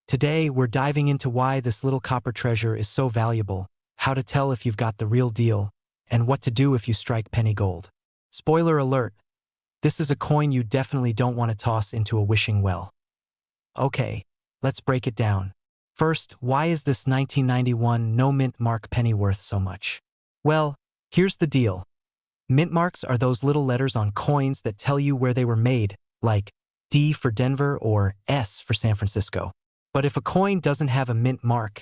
Today, we're diving into why this little copper treasure is so valuable, how to tell if you've got the real deal, and what to do if you strike penny gold. Spoiler alert, this is a coin you definitely don't want to toss into a wishing well. Okay, let's break it down. First, why is this 1991 no mint mark penny worth so much? Well, here's the deal. Mint marks are those little letters on coins that tell you where they were made, like D for Denver or S for San Francisco. But if a coin doesn't have a mint mark,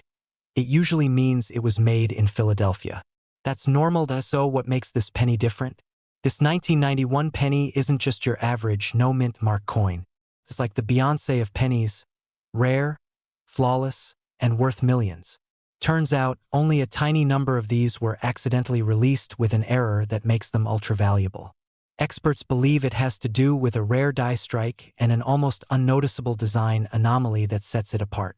it usually means it was made in Philadelphia. That's normal, so what makes this penny different? This 1991 penny isn't just your average no mint mark coin. It's like the Beyoncé of pennies, rare, flawless, and worth millions. Turns out, only a tiny number of these were accidentally released with an error that makes them ultra-valuable. Experts believe it has to do with a rare die strike and an almost unnoticeable design anomaly that sets it apart.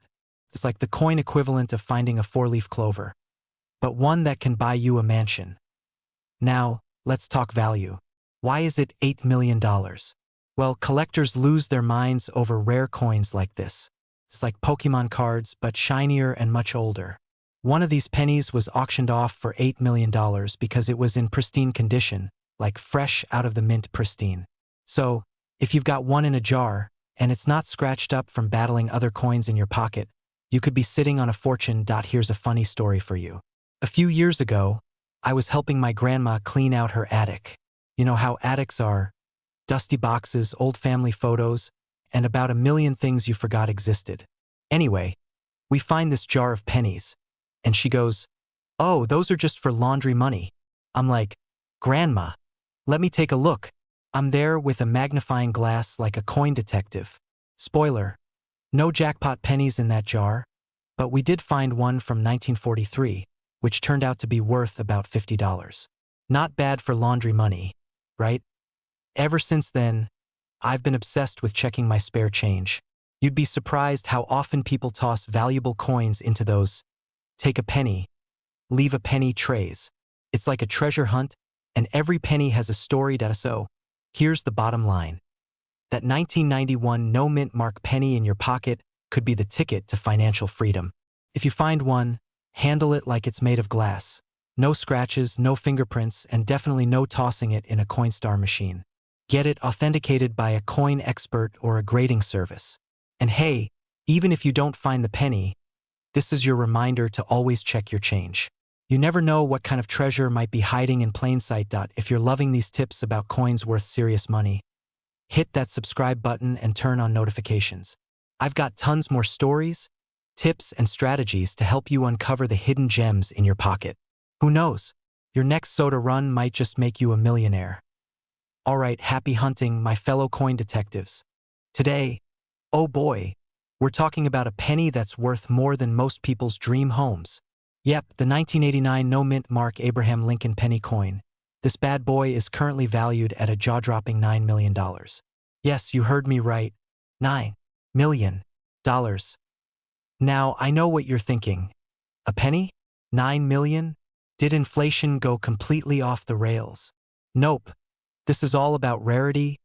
It's like the coin equivalent of finding a four-leaf clover, but one that can buy you a mansion. Now, let's talk value. Why is it $8 million? Well, collectors lose their minds over rare coins like this. It's like Pokemon cards, but shinier and much older. One of these pennies was auctioned off for $8 million because it was in pristine condition, like fresh out of the mint pristine. So, if you've got one in a jar, and it's not scratched up from battling other coins in your pocket, you could be sitting on a fortune. Here's a funny story for you. A few years ago, I was helping my grandma clean out her attic. You know how attics are? Dusty boxes, old family photos, and about a million things you forgot existed. Anyway, we find this jar of pennies, and she goes, "Oh, those are just for laundry money." I'm like, "Grandma, let me take a look." I'm there with a magnifying glass like a coin detective. Spoiler, no jackpot pennies in that jar, but we did find one from 1943, which turned out to be worth about $50. Not bad for laundry money, right? Ever since then, I've been obsessed with checking my spare change. You'd be surprised how often people toss valuable coins into those take a penny, leave a penny trays. It's like a treasure hunt, and every penny has a story. So, here's the bottom line. That 1991 no mint mark penny in your pocket could be the ticket to financial freedom. If you find one, handle it like it's made of glass. No scratches, no fingerprints, and definitely no tossing it in a Coinstar machine. Get it authenticated by a coin expert or a grading service. And hey, even if you don't find the penny, this is your reminder to always check your change. You never know what kind of treasure might be hiding in plain sight. If you're loving these tips about coins worth serious money, hit that subscribe button and turn on notifications. I've got tons more stories, tips, and strategies to help you uncover the hidden gems in your pocket. Who knows? Your next soda run might just make you a millionaire. All right, happy hunting, my fellow coin detectives. Today, oh boy, we're talking about a penny that's worth more than most people's dream homes. Yep, the 1989 no mint mark Abraham Lincoln penny coin. This bad boy is currently valued at a jaw-dropping $9 million. Yes, you heard me right. $9 million. Now, I know what you're thinking. A penny? 9 million? Did inflation go completely off the rails? Nope. This is all about rarity,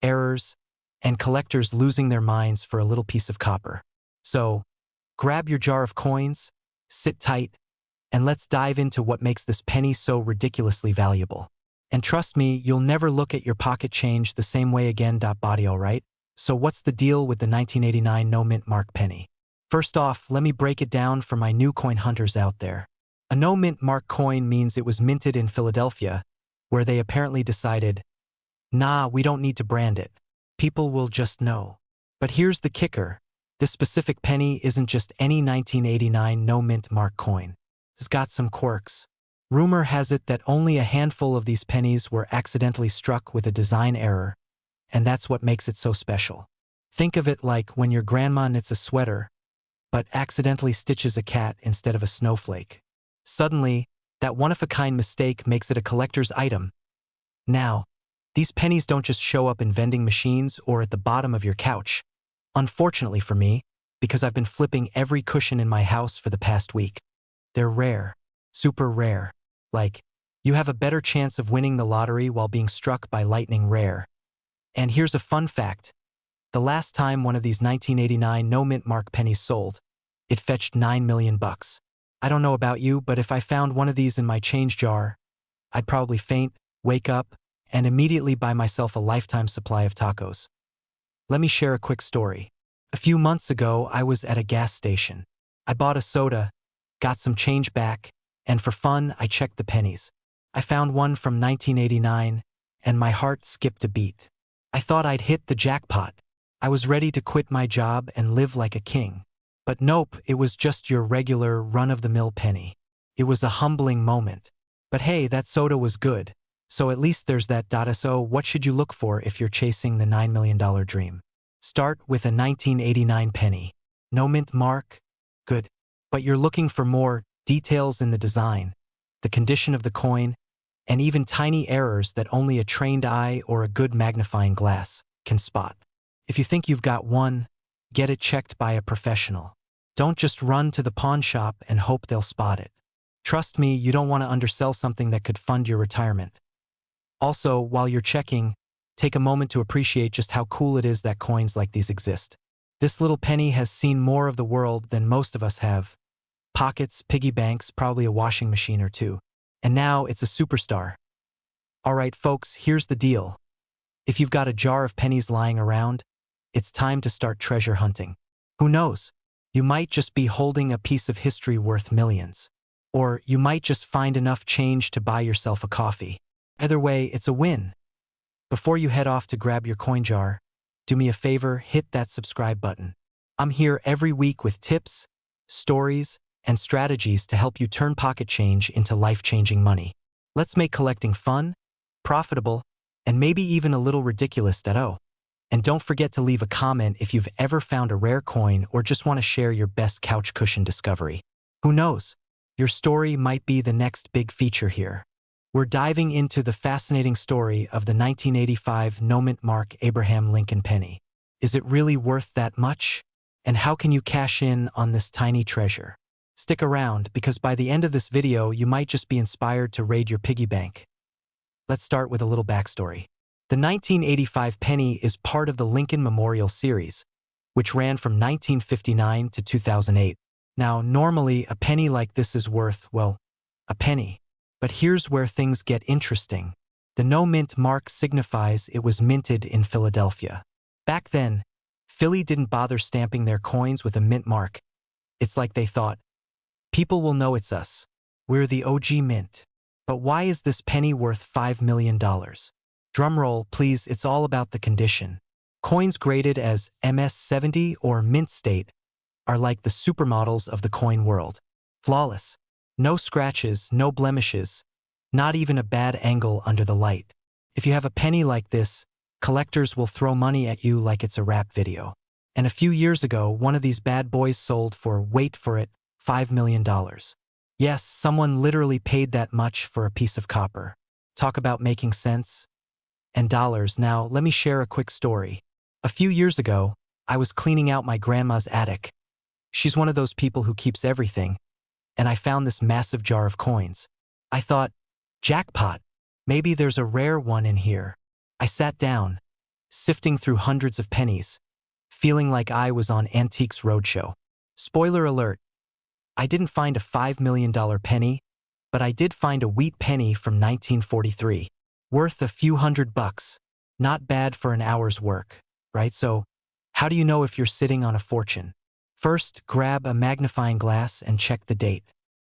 errors, and collectors losing their minds for a little piece of copper. So, grab your jar of coins, sit tight, and let's dive into what makes this penny so ridiculously valuable. And trust me, you'll never look at your pocket change the same way again. Body, all right? So what's the deal with the 1989 no mint mark penny? First off, let me break it down for my new coin hunters out there. A no mint mark coin means it was minted in Philadelphia, where they apparently decided, nah, we don't need to brand it. People will just know. But here's the kicker. This specific penny isn't just any 1989 no mint mark coin. It's got some quirks. Rumor has it that only a handful of these pennies were accidentally struck with a design error, and that's what makes it so special. Think of it like when your grandma knits a sweater, but accidentally stitches a cat instead of a snowflake. Suddenly, that one-of-a-kind mistake makes it a collector's item. Now, these pennies don't just show up in vending machines or at the bottom of your couch. Unfortunately for me, because I've been flipping every cushion in my house for the past week. They're rare. Super rare. Like, you have a better chance of winning the lottery while being struck by lightning rare. And here's a fun fact. The last time one of these 1989 no-mint mark pennies sold, it fetched $9 million. I don't know about you, but if I found one of these in my change jar, I'd probably faint, wake up, and immediately buy myself a lifetime supply of tacos. Let me share a quick story. A few months ago, I was at a gas station. I bought a soda, got some change back, and for fun, I checked the pennies. I found one from 1989, and my heart skipped a beat. I thought I'd hit the jackpot. I was ready to quit my job and live like a king. But nope, it was just your regular run-of-the-mill penny. It was a humbling moment. But hey, that soda was good. So at least there's that. So what should you look for if you're chasing the $9 million dream? Start with a 1989 penny. No mint mark? Good. But you're looking for more details in the design, the condition of the coin, and even tiny errors that only a trained eye or a good magnifying glass can spot. If you think you've got one, get it checked by a professional. Don't just run to the pawn shop and hope they'll spot it. Trust me, you don't want to undersell something that could fund your retirement. Also, while you're checking, take a moment to appreciate just how cool it is that coins like these exist. This little penny has seen more of the world than most of us have. Pockets, piggy banks, probably a washing machine or two. And now it's a superstar. Alright folks, here's the deal. If you've got a jar of pennies lying around, it's time to start treasure hunting. Who knows? You might just be holding a piece of history worth millions. Or you might just find enough change to buy yourself a coffee. Either way, it's a win. Before you head off to grab your coin jar, do me a favor, hit that subscribe button. I'm here every week with tips, stories, and strategies to help you turn pocket change into life-changing money. Let's make collecting fun, profitable, and maybe even a little ridiculous. And don't forget to leave a comment if you've ever found a rare coin or just want to share your best couch cushion discovery. Who knows? Your story might be the next big feature here. We're diving into the fascinating story of the 1985 no-mint mark Abraham Lincoln penny. Is it really worth that much? And how can you cash in on this tiny treasure? Stick around, because by the end of this video, you might just be inspired to raid your piggy bank. Let's start with a little backstory. The 1985 penny is part of the Lincoln Memorial Series, which ran from 1959 to 2008. Now, normally, a penny like this is worth, well, a penny. But here's where things get interesting. The no-mint mark signifies it was minted in Philadelphia. Back then, Philly didn't bother stamping their coins with a mint mark. It's like they thought, people will know it's us. We're the OG mint. But why is this penny worth $5 million? Drumroll, please, it's all about the condition. Coins graded as MS-70 or mint state are like the supermodels of the coin world. Flawless. No scratches, no blemishes, not even a bad angle under the light. If you have a penny like this, collectors will throw money at you like it's a rap video. And a few years ago, one of these bad boys sold for, wait for it, $5 million. Yes, someone literally paid that much for a piece of copper. Talk about making sense. And dollars. Now, let me share a quick story. A few years ago, I was cleaning out my grandma's attic. She's one of those people who keeps everything. And I found this massive jar of coins. I thought, jackpot, maybe there's a rare one in here. I sat down, sifting through hundreds of pennies, feeling like I was on Antiques Roadshow. Spoiler alert, I didn't find a $5 million penny, but I did find a wheat penny from 1943, worth a few $100. Not bad for an hour's work, right? So, how do you know if you're sitting on a fortune? First, grab a magnifying glass and check the date.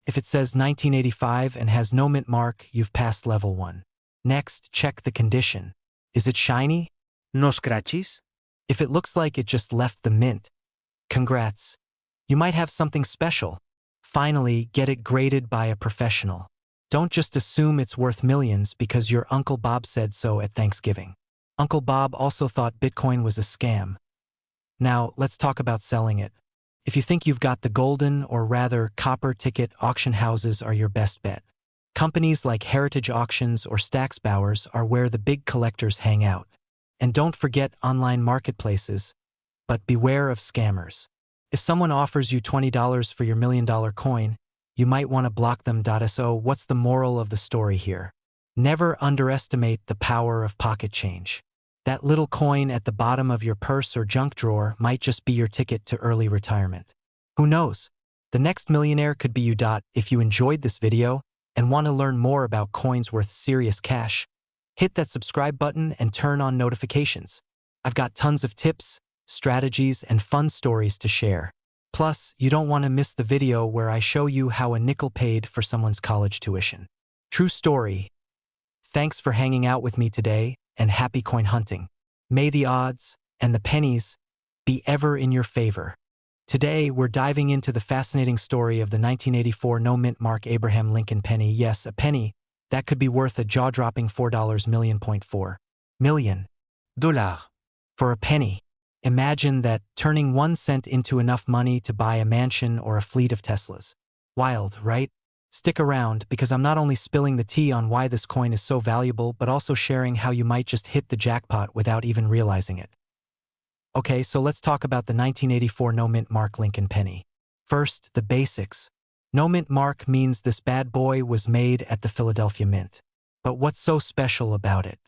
If it says 1985 and has no mint mark, you've passed level 1. Next, check the condition. Is it shiny? No scratches? If it looks like it just left the mint, congrats. You might have something special. Finally, get it graded by a professional. Don't just assume it's worth millions because your Uncle Bob said so at Thanksgiving. Uncle Bob also thought Bitcoin was a scam. Now, let's talk about selling it. If you think you've got the golden, or rather copper ticket, auction houses are your best bet. Companies like Heritage Auctions or Stax Bowers are where the big collectors hang out. And don't forget online marketplaces, but beware of scammers. If someone offers you $20 for your $1 million coin, you might want to block them. So what's the moral of the story here? Never underestimate the power of pocket change. That little coin at the bottom of your purse or junk drawer might just be your ticket to early retirement. Who knows? The next millionaire could be you. If you enjoyed this video and want to learn more about coins worth serious cash, hit that subscribe button and turn on notifications. I've got tons of tips, strategies, and fun stories to share. Plus, you don't want to miss the video where I show you how a nickel paid for someone's college tuition. True story. Thanks for hanging out with me today, and happy coin hunting. May the odds and the pennies be ever in your favor. Today, we're diving into the fascinating story of the 1984 no-mint mark Abraham Lincoln penny. Yes, a penny that could be worth a jaw-dropping $4 million. For a penny. Imagine that, turning 1 cent into enough money to buy a mansion or a fleet of Teslas. Wild, right? Stick around, because I'm not only spilling the tea on why this coin is so valuable, but also sharing how you might just hit the jackpot without even realizing it. Okay, so let's talk about the 1984 no-mint mark Lincoln penny. First, the basics. No-mint mark means this bad boy was made at the Philadelphia Mint. But what's so special about it?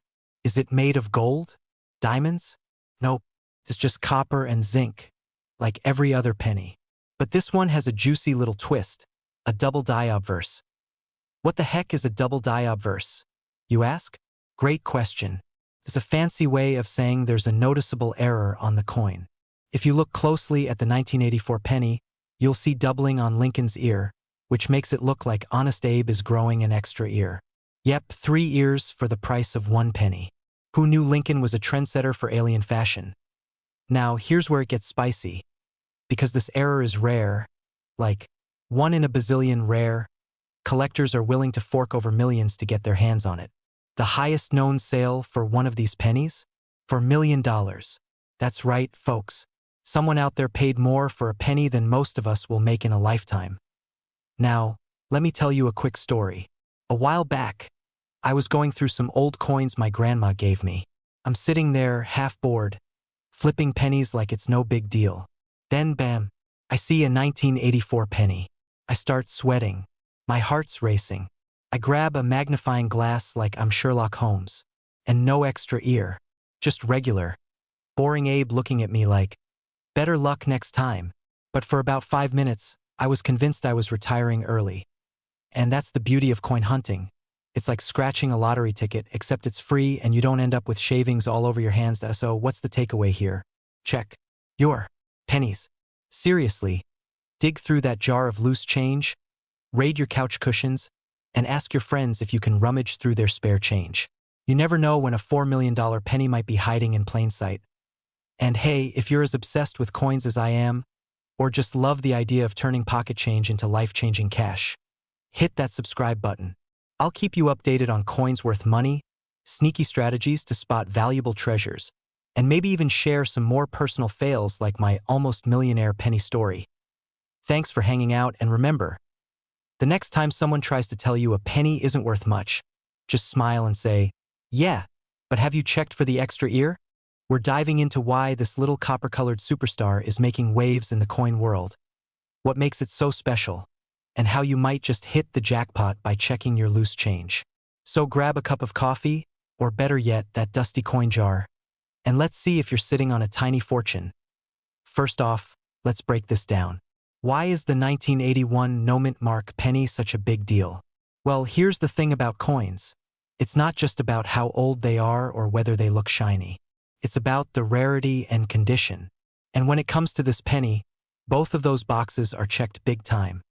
Is it made of gold? Diamonds? Nope, it's just copper and zinc, like every other penny. But this one has a juicy little twist, a double die obverse. What the heck is a double die obverse, you ask? Great question. It's a fancy way of saying there's a noticeable error on the coin. If you look closely at the 1984 penny, you'll see doubling on Lincoln's ear, which makes it look like Honest Abe is growing an extra ear. Yep, 3 ears for the price of 1 penny. Who knew Lincoln was a trendsetter for alien fashion? Now, here's where it gets spicy. Because this error is rare, like 1 in a bazillion rare, collectors are willing to fork over millions to get their hands on it. The highest known sale for one of these pennies? For $1 million. That's right, folks. Someone out there paid more for a penny than most of us will make in a lifetime. Now, let me tell you a quick story. A while back, I was going through some old coins my grandma gave me. I'm sitting there, half bored, flipping pennies like it's no big deal. Then, bam, I see a 1984 penny. I start sweating. My heart's racing. I grab a magnifying glass like I'm Sherlock Holmes. And no extra ear. Just regular, boring Abe looking at me like, better luck next time. But for about 5 minutes, I was convinced I was retiring early. And that's the beauty of coin hunting. It's like scratching a lottery ticket, except it's free and you don't end up with shavings all over your hands. So what's the takeaway here? Check your pennies. Seriously, dig through that jar of loose change, raid your couch cushions, and ask your friends if you can rummage through their spare change. You never know when a $4 million penny might be hiding in plain sight. And hey, if you're as obsessed with coins as I am, or just love the idea of turning pocket change into life-changing cash, hit that subscribe button. I'll keep you updated on coins worth money, sneaky strategies to spot valuable treasures, and maybe even share some more personal fails like my almost millionaire penny story. Thanks for hanging out, and remember, the next time someone tries to tell you a penny isn't worth much, just smile and say, yeah, but have you checked for the extra ear? We're diving into why this little copper-colored superstar is making waves in the coin world, what makes it so special, and how you might just hit the jackpot by checking your loose change. So grab a cup of coffee, or better yet, that dusty coin jar, and let's see if you're sitting on a tiny fortune. First off, let's break this down. Why is the 1981 no-mint mark penny such a big deal? Well, here's the thing about coins. It's not just about how old they are or whether they look shiny. It's about the rarity and condition. And when it comes to this penny, both of those boxes are checked big time.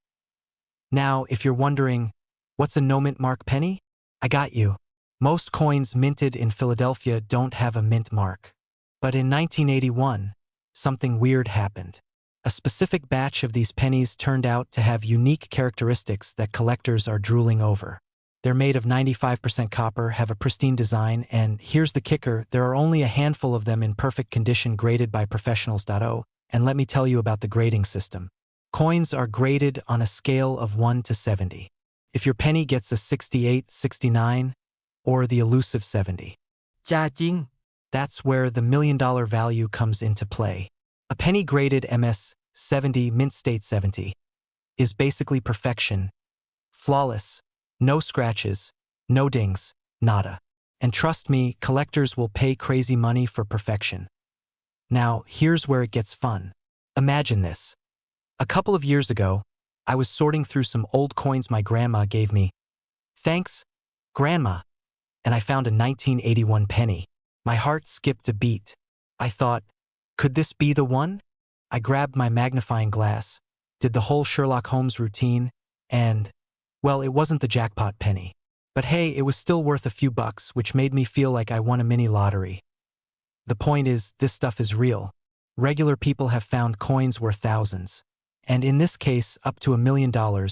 Now, if you're wondering, what's a no-mint mark penny? I got you. Most coins minted in Philadelphia don't have a mint mark. But in 1981, something weird happened. A specific batch of these pennies turned out to have unique characteristics that collectors are drooling over. They're made of 95% copper, have a pristine design, and here's the kicker, there are only a handful of them in perfect condition graded by professionals. And let me tell you about the grading system. Coins are graded on a scale of 1 to 70. If your penny gets a 68, 69, or the elusive 70, that's where the $1 million value comes into play. A penny graded MS 70, mint state 70, is basically perfection. Flawless, no scratches, no dings, nada. And trust me, collectors will pay crazy money for perfection. Now, here's where it gets fun. Imagine this. A couple of years ago, I was sorting through some old coins my grandma gave me. Thanks, Grandma. And I found a 1981 penny. My heart skipped a beat. I thought, could this be the one? I grabbed my magnifying glass, did the whole Sherlock Holmes routine, and, well, it wasn't the jackpot penny. But hey, it was still worth a few bucks, which made me feel like I won a mini lottery. The point is, this stuff is real. Regular people have found coins worth thousands. And in this case, up to $1 million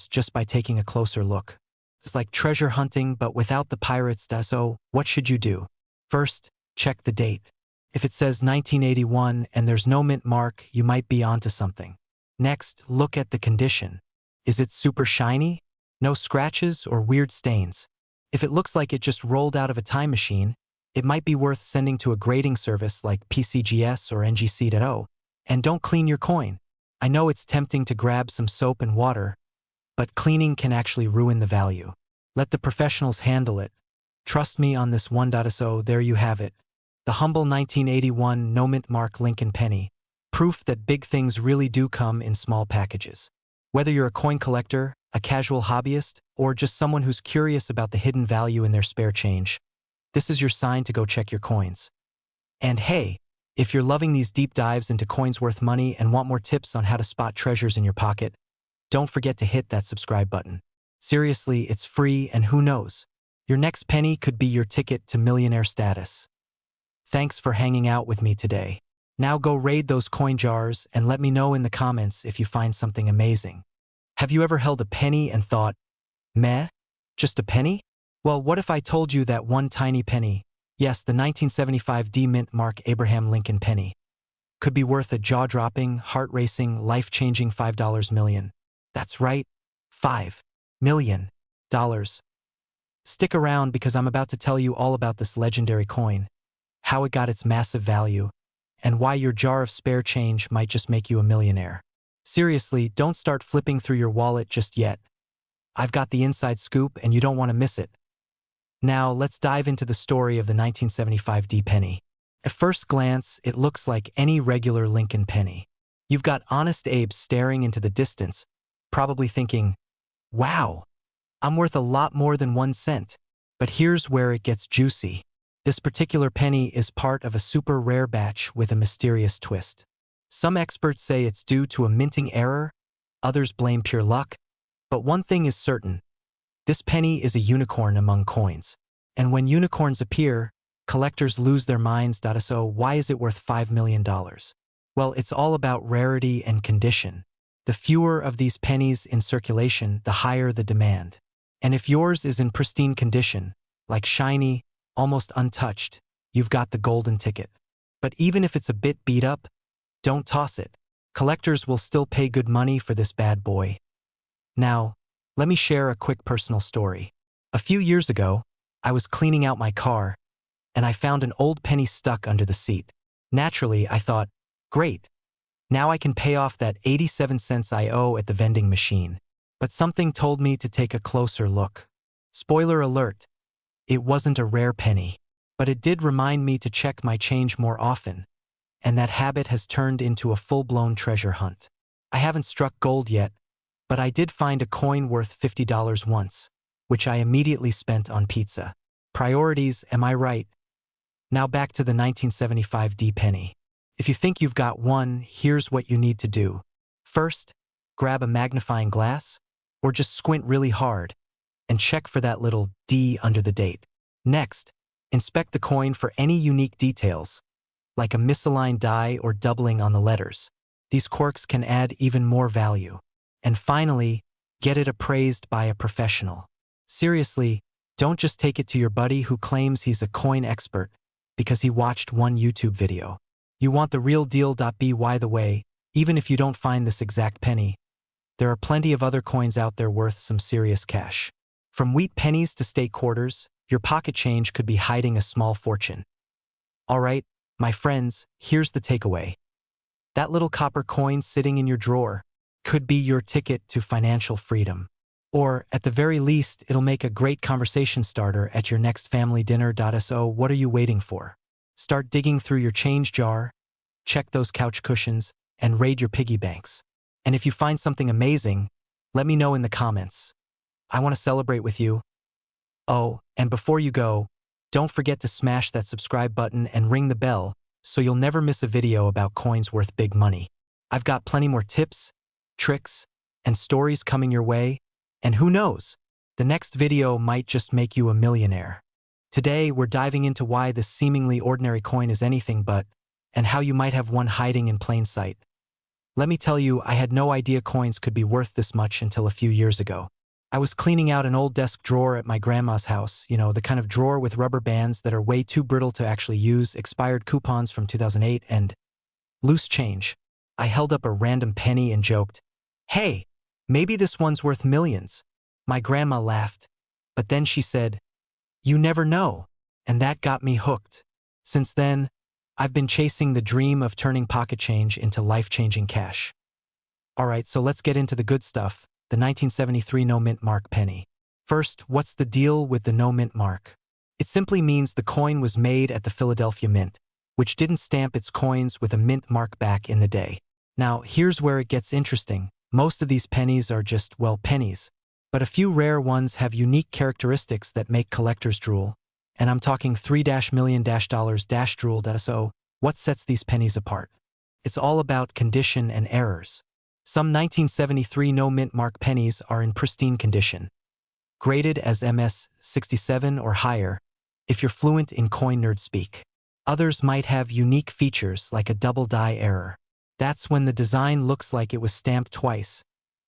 just by taking a closer look. It's like treasure hunting, but without the pirates. So, what should you do? First, check the date. If it says 1981 and there's no mint mark, you might be onto something. Next, look at the condition. Is it super shiny? No scratches or weird stains? If it looks like it just rolled out of a time machine, it might be worth sending to a grading service like PCGS or NGC.O. And don't clean your coin. I know it's tempting to grab some soap and water, but cleaning can actually ruin the value. Let the professionals handle it. Trust me on this one. So there you have it. The humble 1981 no mint mark Lincoln penny. Proof that big things really do come in small packages. Whether you're a coin collector, a casual hobbyist, or just someone who's curious about the hidden value in their spare change, this is your sign to go check your coins. And hey, if you're loving these deep dives into coins worth money and want more tips on how to spot treasures in your pocket, don't forget to hit that subscribe button. Seriously, it's free, and who knows? Your next penny could be your ticket to millionaire status. Thanks for hanging out with me today. Now go raid those coin jars and let me know in the comments if you find something amazing. Have you ever held a penny and thought, meh, just a penny? Well, what if I told you that one tiny penny, yes, the 1975 D mint mark Abraham Lincoln penny, could be worth a jaw-dropping, heart-racing, life-changing $5 million? That's right, $5 million. Stick around because I'm about to tell you all about this legendary coin, how it got its massive value, and why your jar of spare change might just make you a millionaire. Seriously, don't start flipping through your wallet just yet. I've got the inside scoop and you don't want to miss it. Now, let's dive into the story of the 1975 D penny. At first glance, it looks like any regular Lincoln penny. You've got Honest Abe staring into the distance, probably thinking, wow, I'm worth a lot more than 1 cent. But here's where it gets juicy. This particular penny is part of a super rare batch with a mysterious twist. Some experts say it's due to a minting error, others blame pure luck, but one thing is certain. This penny is a unicorn among coins. And when unicorns appear, collectors lose their minds. So why is it worth $5 million? Well, it's all about rarity and condition. The fewer of these pennies in circulation, the higher the demand. And if yours is in pristine condition, like shiny, almost untouched, you've got the golden ticket. But even if it's a bit beat up, don't toss it. Collectors will still pay good money for this bad boy. Now, let me share a quick personal story. A few years ago, I was cleaning out my car, and I found an old penny stuck under the seat. Naturally, I thought, great. Now I can pay off that 87 cents I owe at the vending machine. But something told me to take a closer look. Spoiler alert, it wasn't a rare penny, but it did remind me to check my change more often, and that habit has turned into a full-blown treasure hunt. I haven't struck gold yet, but I did find a coin worth $50 once, which I immediately spent on pizza. Priorities, am I right? Now back to the 1975 D penny. If you think you've got one, here's what you need to do. First, grab a magnifying glass, or just squint really hard, and check for that little D under the date. Next, inspect the coin for any unique details, like a misaligned die or doubling on the letters. These quirks can add even more value. And finally, get it appraised by a professional. Seriously, don't just take it to your buddy who claims he's a coin expert because he watched one YouTube video. You want the real deal. By the way, even if you don't find this exact penny, there are plenty of other coins out there worth some serious cash. From wheat pennies to state quarters, your pocket change could be hiding a small fortune. All right, my friends, here's the takeaway. That little copper coin sitting in your drawer could be your ticket to financial freedom. Or, at the very least, it'll make a great conversation starter at your next family dinner. So, what are you waiting for? Start digging through your change jar, check those couch cushions, and raid your piggy banks. And if you find something amazing, let me know in the comments. I want to celebrate with you. Oh, and before you go, don't forget to smash that subscribe button and ring the bell so you'll never miss a video about coins worth big money. I've got plenty more tips, tricks, and stories coming your way, and who knows, the next video might just make you a millionaire. Today, we're diving into why this seemingly ordinary coin is anything but, and how you might have one hiding in plain sight. Let me tell you, I had no idea coins could be worth this much until a few years ago. I was cleaning out an old desk drawer at my grandma's house, the kind of drawer with rubber bands that are way too brittle to actually use, expired coupons from 2008, and loose change. I held up a random penny and joked, "Hey, maybe this one's worth millions." My grandma laughed, but then she said, "You never know," and that got me hooked. Since then, I've been chasing the dream of turning pocket change into life-changing cash. Alright, so let's get into the good stuff. The 1973 no-mint mark penny. First, what's the deal with the no-mint mark? It simply means the coin was made at the Philadelphia Mint, which didn't stamp its coins with a mint mark back in the day. Now, here's where it gets interesting. Most of these pennies are just, well, pennies. But a few rare ones have unique characteristics that make collectors drool. And I'm talking $3 million drool. So, what sets these pennies apart? It's all about condition and errors. Some 1973 no-mint mark pennies are in pristine condition, graded as MS 67 or higher, if you're fluent in coin nerd speak. Others might have unique features like a double die error. That's when the design looks like it was stamped twice,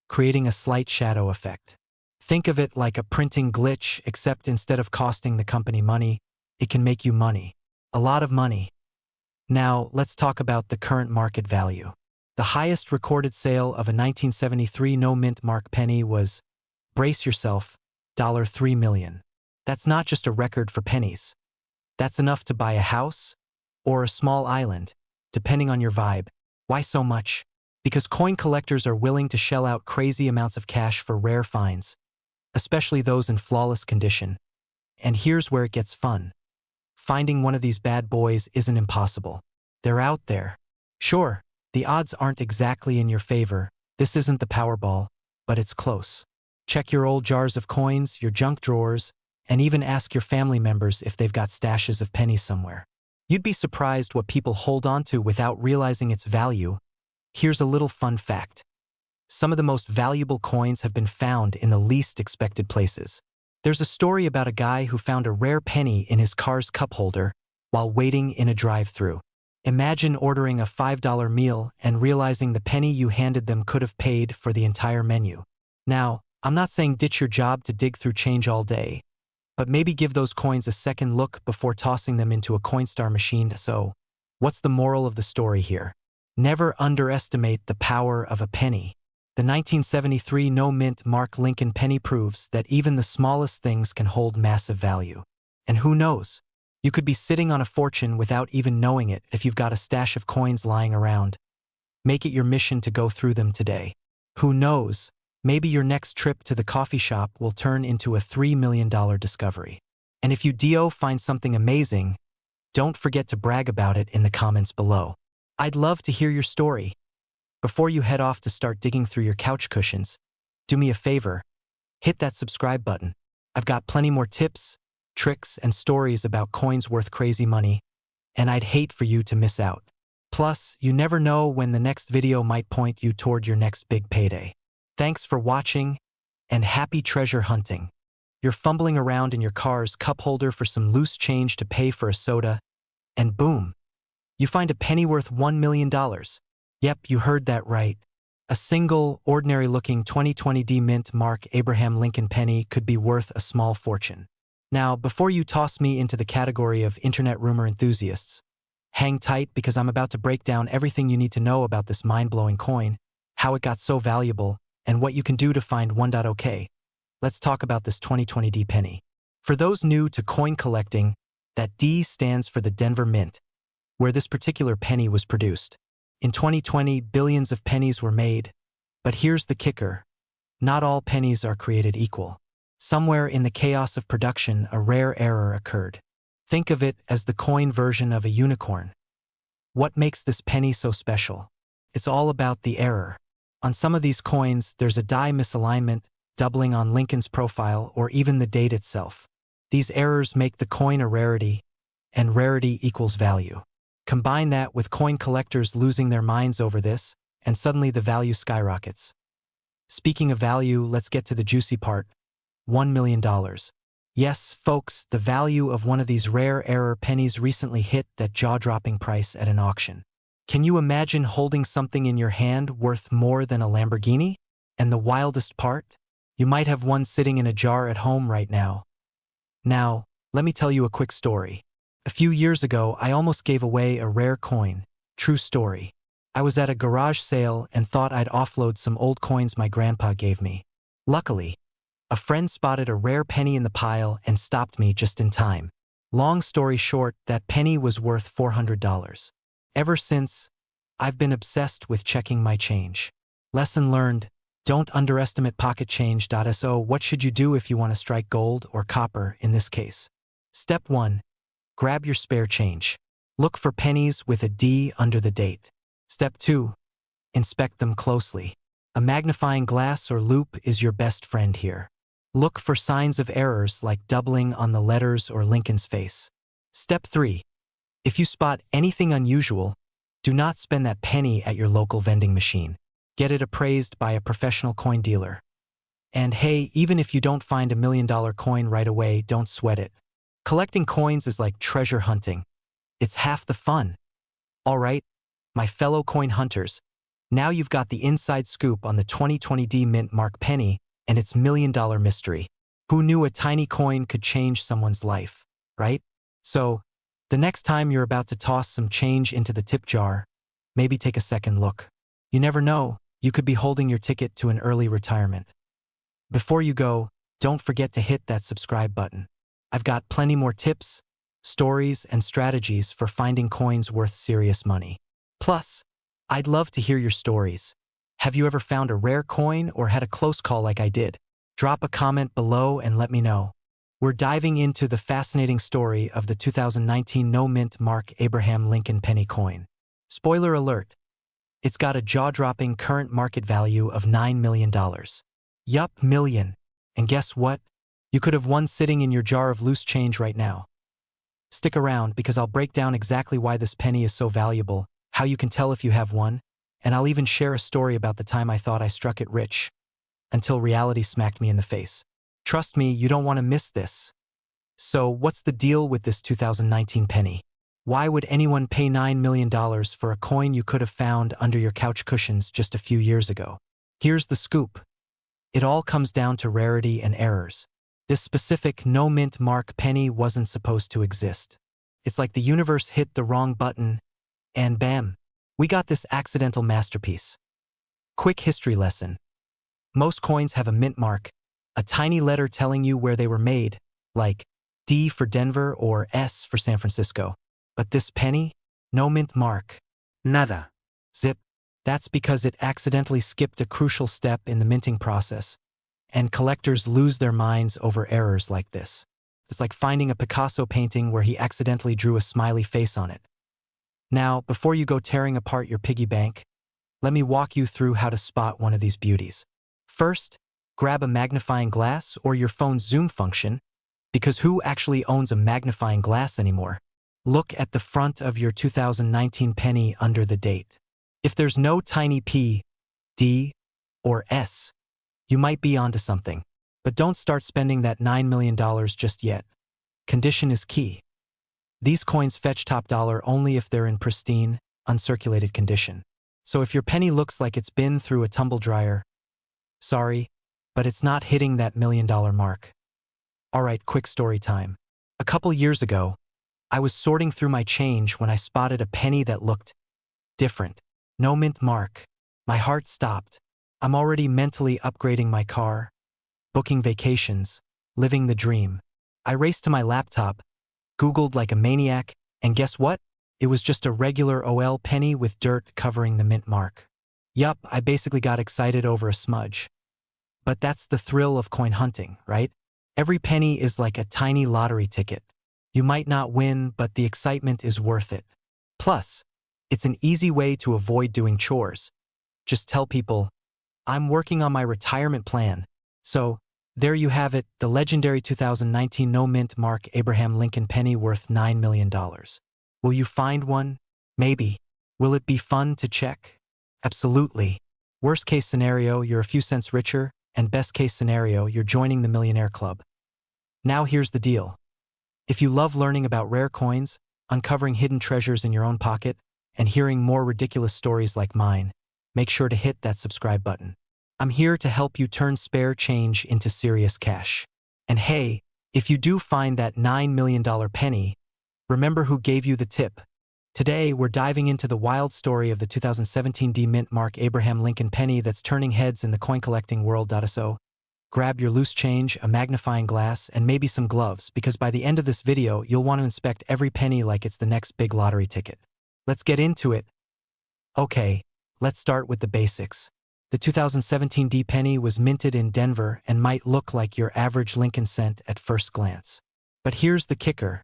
creating a slight shadow effect. Think of it like a printing glitch, except instead of costing the company money, it can make you money. A lot of money. Now, let's talk about the current market value. The highest recorded sale of a 1973 no-mint mark penny was, brace yourself, $3 million. That's not just a record for pennies. That's enough to buy a house or a small island, depending on your vibe. Why so much? Because coin collectors are willing to shell out crazy amounts of cash for rare finds, especially those in flawless condition. And here's where it gets fun. Finding one of these bad boys isn't impossible. They're out there. Sure, the odds aren't exactly in your favor. This isn't the Powerball, but it's close. Check your old jars of coins, your junk drawers, and even ask your family members if they've got stashes of pennies somewhere. You'd be surprised what people hold on to without realizing its value. Here's a little fun fact. Some of the most valuable coins have been found in the least expected places. There's a story about a guy who found a rare penny in his car's cup holder while waiting in a drive-thru. Imagine ordering a $5 meal and realizing the penny you handed them could have paid for the entire menu. Now, I'm not saying ditch your job to dig through change all day, but maybe give those coins a second look before tossing them into a Coinstar machine. So, what's the moral of the story here? Never underestimate the power of a penny. The 1973 no-mint mark Lincoln penny proves that even the smallest things can hold massive value. And who knows? You could be sitting on a fortune without even knowing it if you've got a stash of coins lying around. Make it your mission to go through them today. Who knows? Maybe your next trip to the coffee shop will turn into a $3 million discovery. And if you find something amazing, don't forget to brag about it in the comments below. I'd love to hear your story. Before you head off to start digging through your couch cushions, do me a favor. Hit that subscribe button. I've got plenty more tips, tricks, and stories about coins worth crazy money, and I'd hate for you to miss out. Plus, you never know when the next video might point you toward your next big payday. Thanks for watching, and happy treasure hunting. You're fumbling around in your car's cup holder for some loose change to pay for a soda, and boom, you find a penny worth $1 million. Yep, you heard that right. A single, ordinary-looking 2020 mint mark Abraham Lincoln penny could be worth a small fortune. Now, before you toss me into the category of internet rumor enthusiasts, hang tight because I'm about to break down everything you need to know about this mind-blowing coin, how it got so valuable, and what you can do to find one. Okay, let's talk about this 2020 D penny. For those new to coin collecting, that D stands for the Denver Mint, where this particular penny was produced. In 2020, billions of pennies were made, but here's the kicker. Not all pennies are created equal. Somewhere in the chaos of production, a rare error occurred. Think of it as the coin version of a unicorn. What makes this penny so special? It's all about the error. On some of these coins, there's a die misalignment, doubling on Lincoln's profile, or even the date itself. These errors make the coin a rarity, and rarity equals value. Combine that with coin collectors losing their minds over this, and suddenly the value skyrockets. Speaking of value, let's get to the juicy part. $1 million. Yes, folks, the value of one of these rare error pennies recently hit that jaw-dropping price at an auction. Can you imagine holding something in your hand worth more than a Lamborghini? And the wildest part? You might have one sitting in a jar at home right now. Now, let me tell you a quick story. A few years ago, I almost gave away a rare coin. True story. I was at a garage sale and thought I'd offload some old coins my grandpa gave me. Luckily, a friend spotted a rare penny in the pile and stopped me just in time. Long story short, that penny was worth $400. Ever since, I've been obsessed with checking my change. Lesson learned: don't underestimate pocket change. So what should you do if you want to strike gold or copper in this case? Step 1. Grab your spare change. Look for pennies with a D under the date. Step 2. Inspect them closely. A magnifying glass or loupe is your best friend here. Look for signs of errors like doubling on the letters or Lincoln's face. Step 3. If you spot anything unusual, do not spend that penny at your local vending machine. Get it appraised by a professional coin dealer. And hey, even if you don't find $1 million coin right away, don't sweat it. Collecting coins is like treasure hunting. It's half the fun. Alright, my fellow coin hunters, now you've got the inside scoop on the 2020D Mint Mark penny and its $1 million mystery. Who knew a tiny coin could change someone's life, right? So, the next time you're about to toss some change into the tip jar, maybe take a second look. You never know, you could be holding your ticket to an early retirement. Before you go, don't forget to hit that subscribe button. I've got plenty more tips, stories, and strategies for finding coins worth serious money. Plus, I'd love to hear your stories. Have you ever found a rare coin or had a close call like I did? Drop a comment below and let me know. We're diving into the fascinating story of the 2019 no-mint Mark Abraham Lincoln penny coin. Spoiler alert, it's got a jaw-dropping current market value of $9 million. Yup, million. And guess what? You could have one sitting in your jar of loose change right now. Stick around because I'll break down exactly why this penny is so valuable, how you can tell if you have one, and I'll even share a story about the time I thought I struck it rich, until reality smacked me in the face. Trust me, you don't want to miss this. So, what's the deal with this 2019 penny? Why would anyone pay $9 million for a coin you could have found under your couch cushions just a few years ago? Here's the scoop. It all comes down to rarity and errors. This specific no-mint Mark penny wasn't supposed to exist. It's like the universe hit the wrong button, and bam, we got this accidental masterpiece. Quick history lesson. Most coins have a mint mark, a tiny letter telling you where they were made, like D for Denver or S for San Francisco. But this penny? No mint mark. Nada. Zip. That's because it accidentally skipped a crucial step in the minting process, and collectors lose their minds over errors like this. It's like finding a Picasso painting where he accidentally drew a smiley face on it. Now, before you go tearing apart your piggy bank, let me walk you through how to spot one of these beauties. First, grab a magnifying glass or your phone's zoom function, because who actually owns a magnifying glass anymore? Look at the front of your 2019 penny under the date. If there's no tiny P, D, or S, you might be onto something. But don't start spending that $9 million just yet. Condition is key. These coins fetch top dollar only if they're in pristine, uncirculated condition. So if your penny looks like it's been through a tumble dryer, sorry, but it's not hitting that $1 million mark. Alright, quick story time. A couple years ago, I was sorting through my change when I spotted a penny that looked different. No mint mark. My heart stopped. I'm already mentally upgrading my car, booking vacations, living the dream. I raced to my laptop, Googled like a maniac, and guess what? It was just a regular OL penny with dirt covering the mint mark. Yup, I basically got excited over a smudge. But that's the thrill of coin hunting, right? Every penny is like a tiny lottery ticket. You might not win, but the excitement is worth it. Plus, it's an easy way to avoid doing chores. Just tell people, I'm working on my retirement plan. So, there you have it, the legendary 2019 no-mint Mark Abraham Lincoln penny worth $9 million. Will you find one? Maybe. Will it be fun to check? Absolutely. Worst case scenario, you're a few cents richer, and best case scenario, you're joining the Millionaire Club. Now here's the deal. If you love learning about rare coins, uncovering hidden treasures in your own pocket, and hearing more ridiculous stories like mine, make sure to hit that subscribe button. I'm here to help you turn spare change into serious cash. And hey, if you do find that $9 million penny, remember who gave you the tip. Today, we're diving into the wild story of the 2017 D-Mint Mark Abraham Lincoln penny that's turning heads in the coin collecting world. So, grab your loose change, a magnifying glass, and maybe some gloves, because by the end of this video, you'll want to inspect every penny like it's the next big lottery ticket. Let's get into it. Okay, let's start with the basics. The 2017 D penny was minted in Denver and might look like your average Lincoln cent at first glance. But here's the kicker.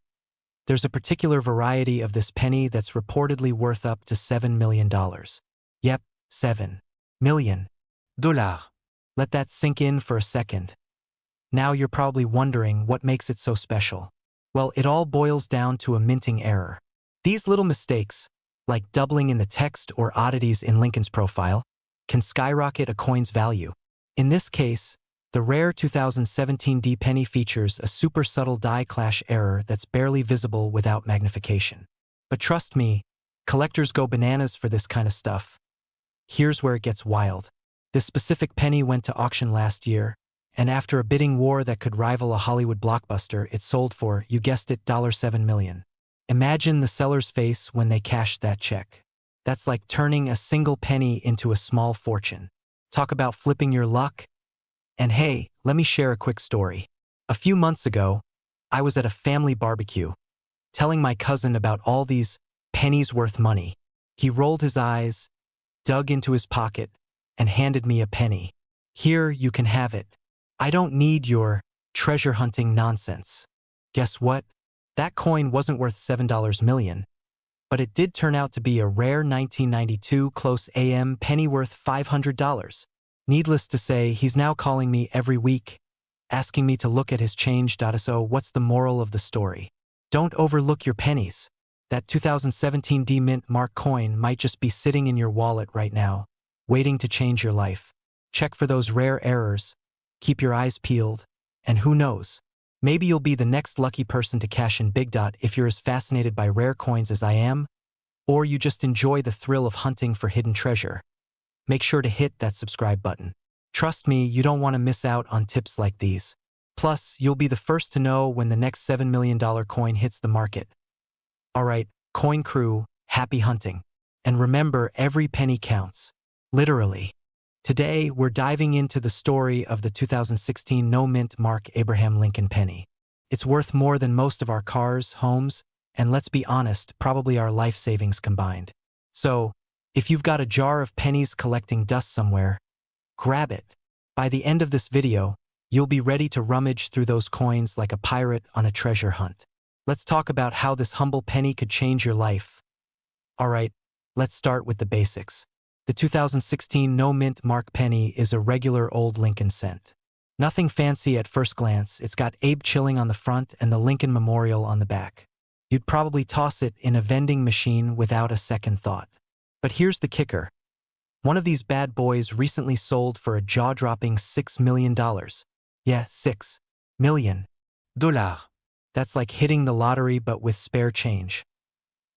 There's a particular variety of this penny that's reportedly worth up to $7 million. Yep, $7 million. Let that sink in for a second. Now you're probably wondering what makes it so special. Well, it all boils down to a minting error. These little mistakes, like doubling in the text or oddities in Lincoln's profile, can skyrocket a coin's value. In this case, the rare 2017 D penny features a super subtle die clash error that's barely visible without magnification. But trust me, collectors go bananas for this kind of stuff. Here's where it gets wild. This specific penny went to auction last year, and after a bidding war that could rival a Hollywood blockbuster, it sold for, you guessed it, $7 million. Imagine the seller's face when they cashed that check. That's like turning a single penny into a small fortune. Talk about flipping your luck. And hey, let me share a quick story. A few months ago, I was at a family barbecue, telling my cousin about all these pennies worth money. He rolled his eyes, dug into his pocket, and handed me a penny. Here, you can have it. I don't need your treasure hunting nonsense. Guess what? That coin wasn't worth $7 million, but it did turn out to be a rare 1992 close AM penny worth $500. Needless to say, he's now calling me every week, asking me to look at his change. So what's the moral of the story? Don't overlook your pennies. That 2017 D-Mint Mark coin might just be sitting in your wallet right now, waiting to change your life. Check for those rare errors, keep your eyes peeled, and who knows, maybe you'll be the next lucky person to cash in big. If you're as fascinated by rare coins as I am, or you just enjoy the thrill of hunting for hidden treasure, make sure to hit that subscribe button. Trust me, you don't want to miss out on tips like these. Plus, you'll be the first to know when the next $7 million coin hits the market. Alright, coin crew, happy hunting. And remember, every penny counts. Literally. Today, we're diving into the story of the 2016 no-mint Mark Abraham Lincoln penny. It's worth more than most of our cars, homes, and let's be honest, probably our life savings combined. So, if you've got a jar of pennies collecting dust somewhere, grab it. By the end of this video, you'll be ready to rummage through those coins like a pirate on a treasure hunt. Let's talk about how this humble penny could change your life. Alright, let's start with the basics. The 2016 no-mint Mark penny is a regular old Lincoln cent. Nothing fancy at first glance, it's got Abe chilling on the front and the Lincoln Memorial on the back. You'd probably toss it in a vending machine without a second thought. But here's the kicker. One of these bad boys recently sold for a jaw-dropping $6 million. Yeah, $6 million. That's like hitting the lottery but with spare change.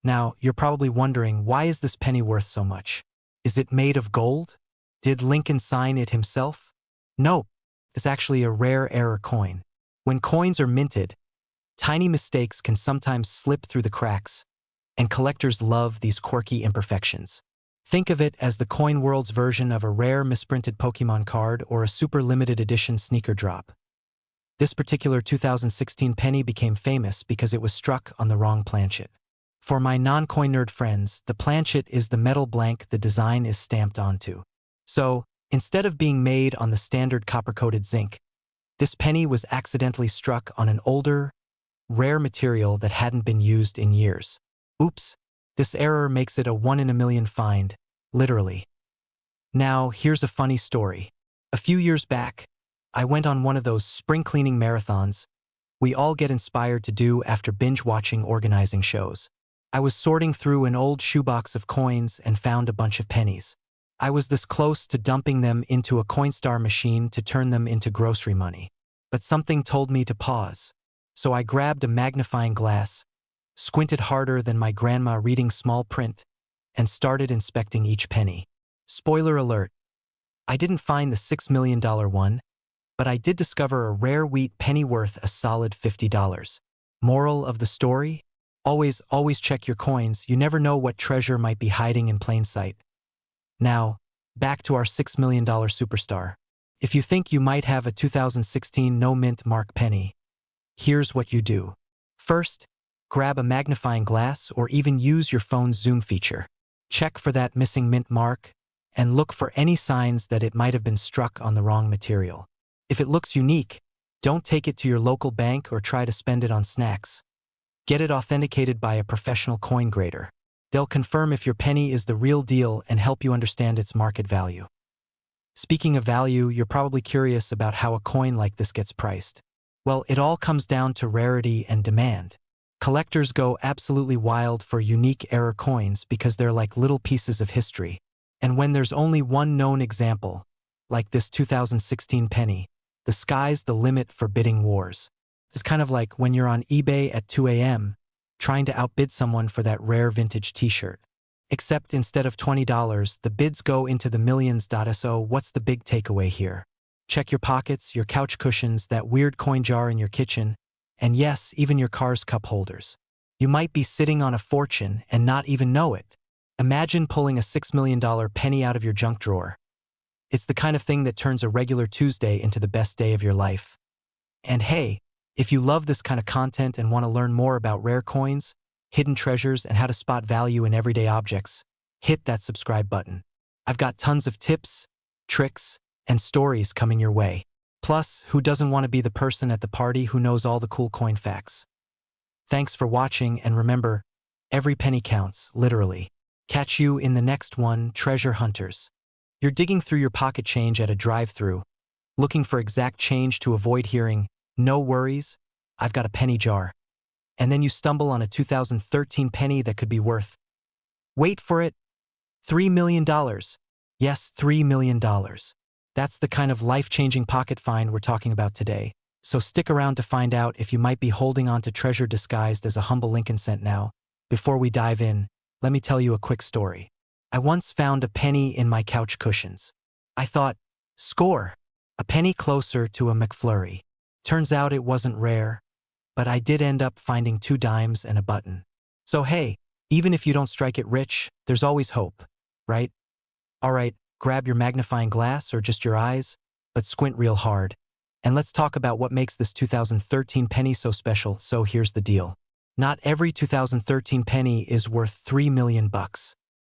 Now, you're probably wondering, why is this penny worth so much? Is it made of gold? Did Lincoln sign it himself? No, it's actually a rare error coin. When coins are minted, tiny mistakes can sometimes slip through the cracks, and collectors love these quirky imperfections. Think of it as the coin world's version of a rare misprinted Pokemon card or a super limited edition sneaker drop. This particular 2016 penny became famous because it was struck on the wrong planchet. For my non-coin nerd friends, the planchet is the metal blank the design is stamped onto. So, Instead of being made on the standard copper-coated zinc, this penny was accidentally struck on an older, rare material that hadn't been used in years. Oops, this error makes it a 1 in a million find, literally. Now, here's a funny story. A few years back, I went on one of those spring cleaning marathons we all get inspired to do after binge-watching organizing shows. I was sorting through an old shoebox of coins and found a bunch of pennies. I was this close to dumping them into a Coinstar machine to turn them into grocery money. But something told me to pause. So I grabbed a magnifying glass, squinted harder than my grandma reading small print, and started inspecting each penny. Spoiler alert, I didn't find the $6 million one, but I did discover a rare wheat penny worth a solid $50. Moral of the story? Always check your coins. You never know what treasure might be hiding in plain sight. Now, back to our $6 million superstar. If you think you might have a 2016 no-mint mark penny, here's what you do. First, grab a magnifying glass or even use your phone's zoom feature. Check for that missing mint mark and look for any signs that it might have been struck on the wrong material. If it looks unique, don't take it to your local bank or try to spend it on snacks. Get it authenticated by a professional coin grader. They'll confirm if your penny is the real deal and help you understand its market value. Speaking of value, you're probably curious about how a coin like this gets priced. Well, it all comes down to rarity and demand. Collectors go absolutely wild for unique error coins because they're like little pieces of history. And when there's only one known example, like this 2016 penny, the sky's the limit for bidding wars. It's kind of like when you're on eBay at 2 a.m. trying to outbid someone for that rare vintage t-shirt. Except instead of $20, the bids go into the millions. So what's the big takeaway here? Check your pockets, your couch cushions, that weird coin jar in your kitchen, and yes, even your car's cup holders. You might be sitting on a fortune and not even know it. Imagine pulling a $6 million penny out of your junk drawer. It's the kind of thing that turns a regular Tuesday into the best day of your life. And hey, if you love this kind of content and want to learn more about rare coins, hidden treasures, and how to spot value in everyday objects, hit that subscribe button. I've got tons of tips, tricks, and stories coming your way. Plus, who doesn't want to be the person at the party who knows all the cool coin facts? Thanks for watching, and remember, every penny counts, literally. Catch you in the next one, treasure hunters. You're digging through your pocket change at a drive-thru, looking for exact change to avoid hearing, "No worries, I've got a penny jar." And then you stumble on a 2013 penny that could be worth, wait for it, $3 million. Yes, $3 million. That's the kind of life-changing pocket find we're talking about today. So stick around to find out if you might be holding on to treasure disguised as a humble Lincoln cent now. Before we dive in, let me tell you a quick story. I once found a penny in my couch cushions. I thought, score, a penny closer to a McFlurry. Turns out it wasn't rare, but I did end up finding 2 dimes and a button. So hey, even if you don't strike it rich, there's always hope, right? Alright, grab your magnifying glass or just your eyes, but squint real hard. And let's talk about what makes this 2013 penny so special. So here's the deal. Not every 2013 penny is worth $3 million.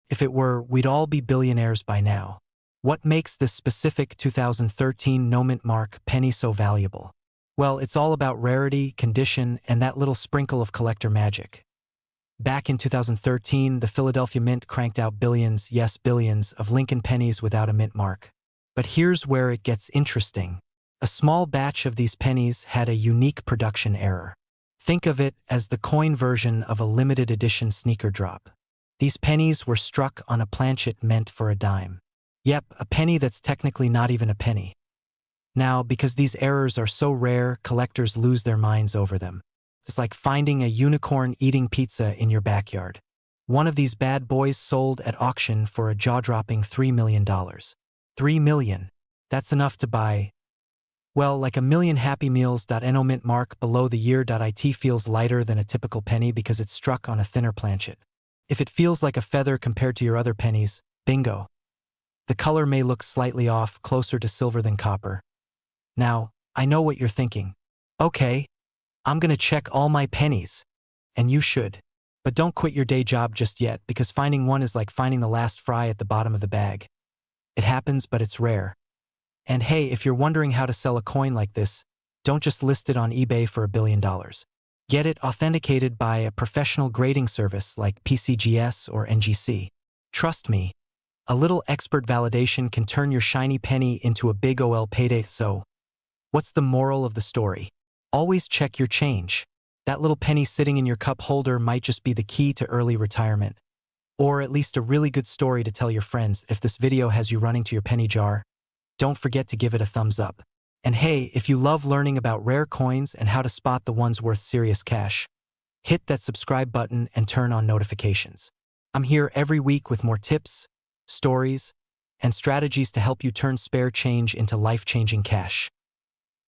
If it were, we'd all be billionaires by now. What makes this specific 2013 no-mint mark penny so valuable? Well, it's all about rarity, condition, and that little sprinkle of collector magic. Back in 2013, the Philadelphia Mint cranked out billions, yes billions, of Lincoln pennies without a mint mark. But here's where it gets interesting. A small batch of these pennies had a unique production error. Think of it as the coin version of a limited edition sneaker drop. These pennies were struck on a planchet meant for a dime. Yep, a penny that's technically not even a penny. Now, because these errors are so rare, collectors lose their minds over them. It's like finding a unicorn eating pizza in your backyard. One of these bad boys sold at auction for a jaw-dropping $3 million. $3 million. That's enough to buy, well, like a million Happy Meals. No mint mark below the year. It feels lighter than a typical penny because it's struck on a thinner planchet. If it feels like a feather compared to your other pennies, bingo. The color may look slightly off, closer to silver than copper. Now, I know what you're thinking. Okay, I'm gonna check all my pennies. And you should. But don't quit your day job just yet, because finding one is like finding the last fry at the bottom of the bag. It happens, but it's rare. And hey, if you're wondering how to sell a coin like this, don't just list it on eBay for $1 billion. Get it authenticated by a professional grading service like PCGS or NGC. Trust me, a little expert validation can turn your shiny penny into a big OL payday. So, what's the moral of the story? Always check your change. That little penny sitting in your cup holder might just be the key to early retirement. Or at least a really good story to tell your friends. If this video has you running to your penny jar, don't forget to give it a thumbs up. And hey, if you love learning about rare coins and how to spot the ones worth serious cash, hit that subscribe button and turn on notifications. I'm here every week with more tips, stories, and strategies to help you turn spare change into life-changing cash.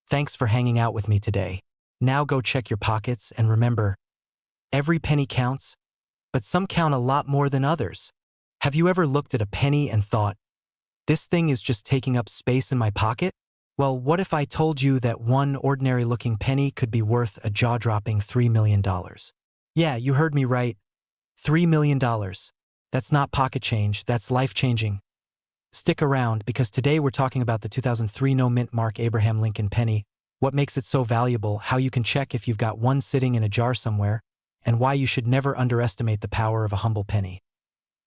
Thanks for hanging out with me today. Now go check your pockets and remember, every penny counts, but some count a lot more than others. Have you ever looked at a penny and thought, this thing is just taking up space in my pocket? Well, what if I told you that one ordinary-looking penny could be worth a jaw-dropping $3 million? Yeah, you heard me right. $3 million. That's not pocket change, that's life-changing. Stick around, because today we're talking about the 2003 no-mint Mark Abraham Lincoln penny, what makes it so valuable, how you can check if you've got one sitting in a jar somewhere, and why you should never underestimate the power of a humble penny.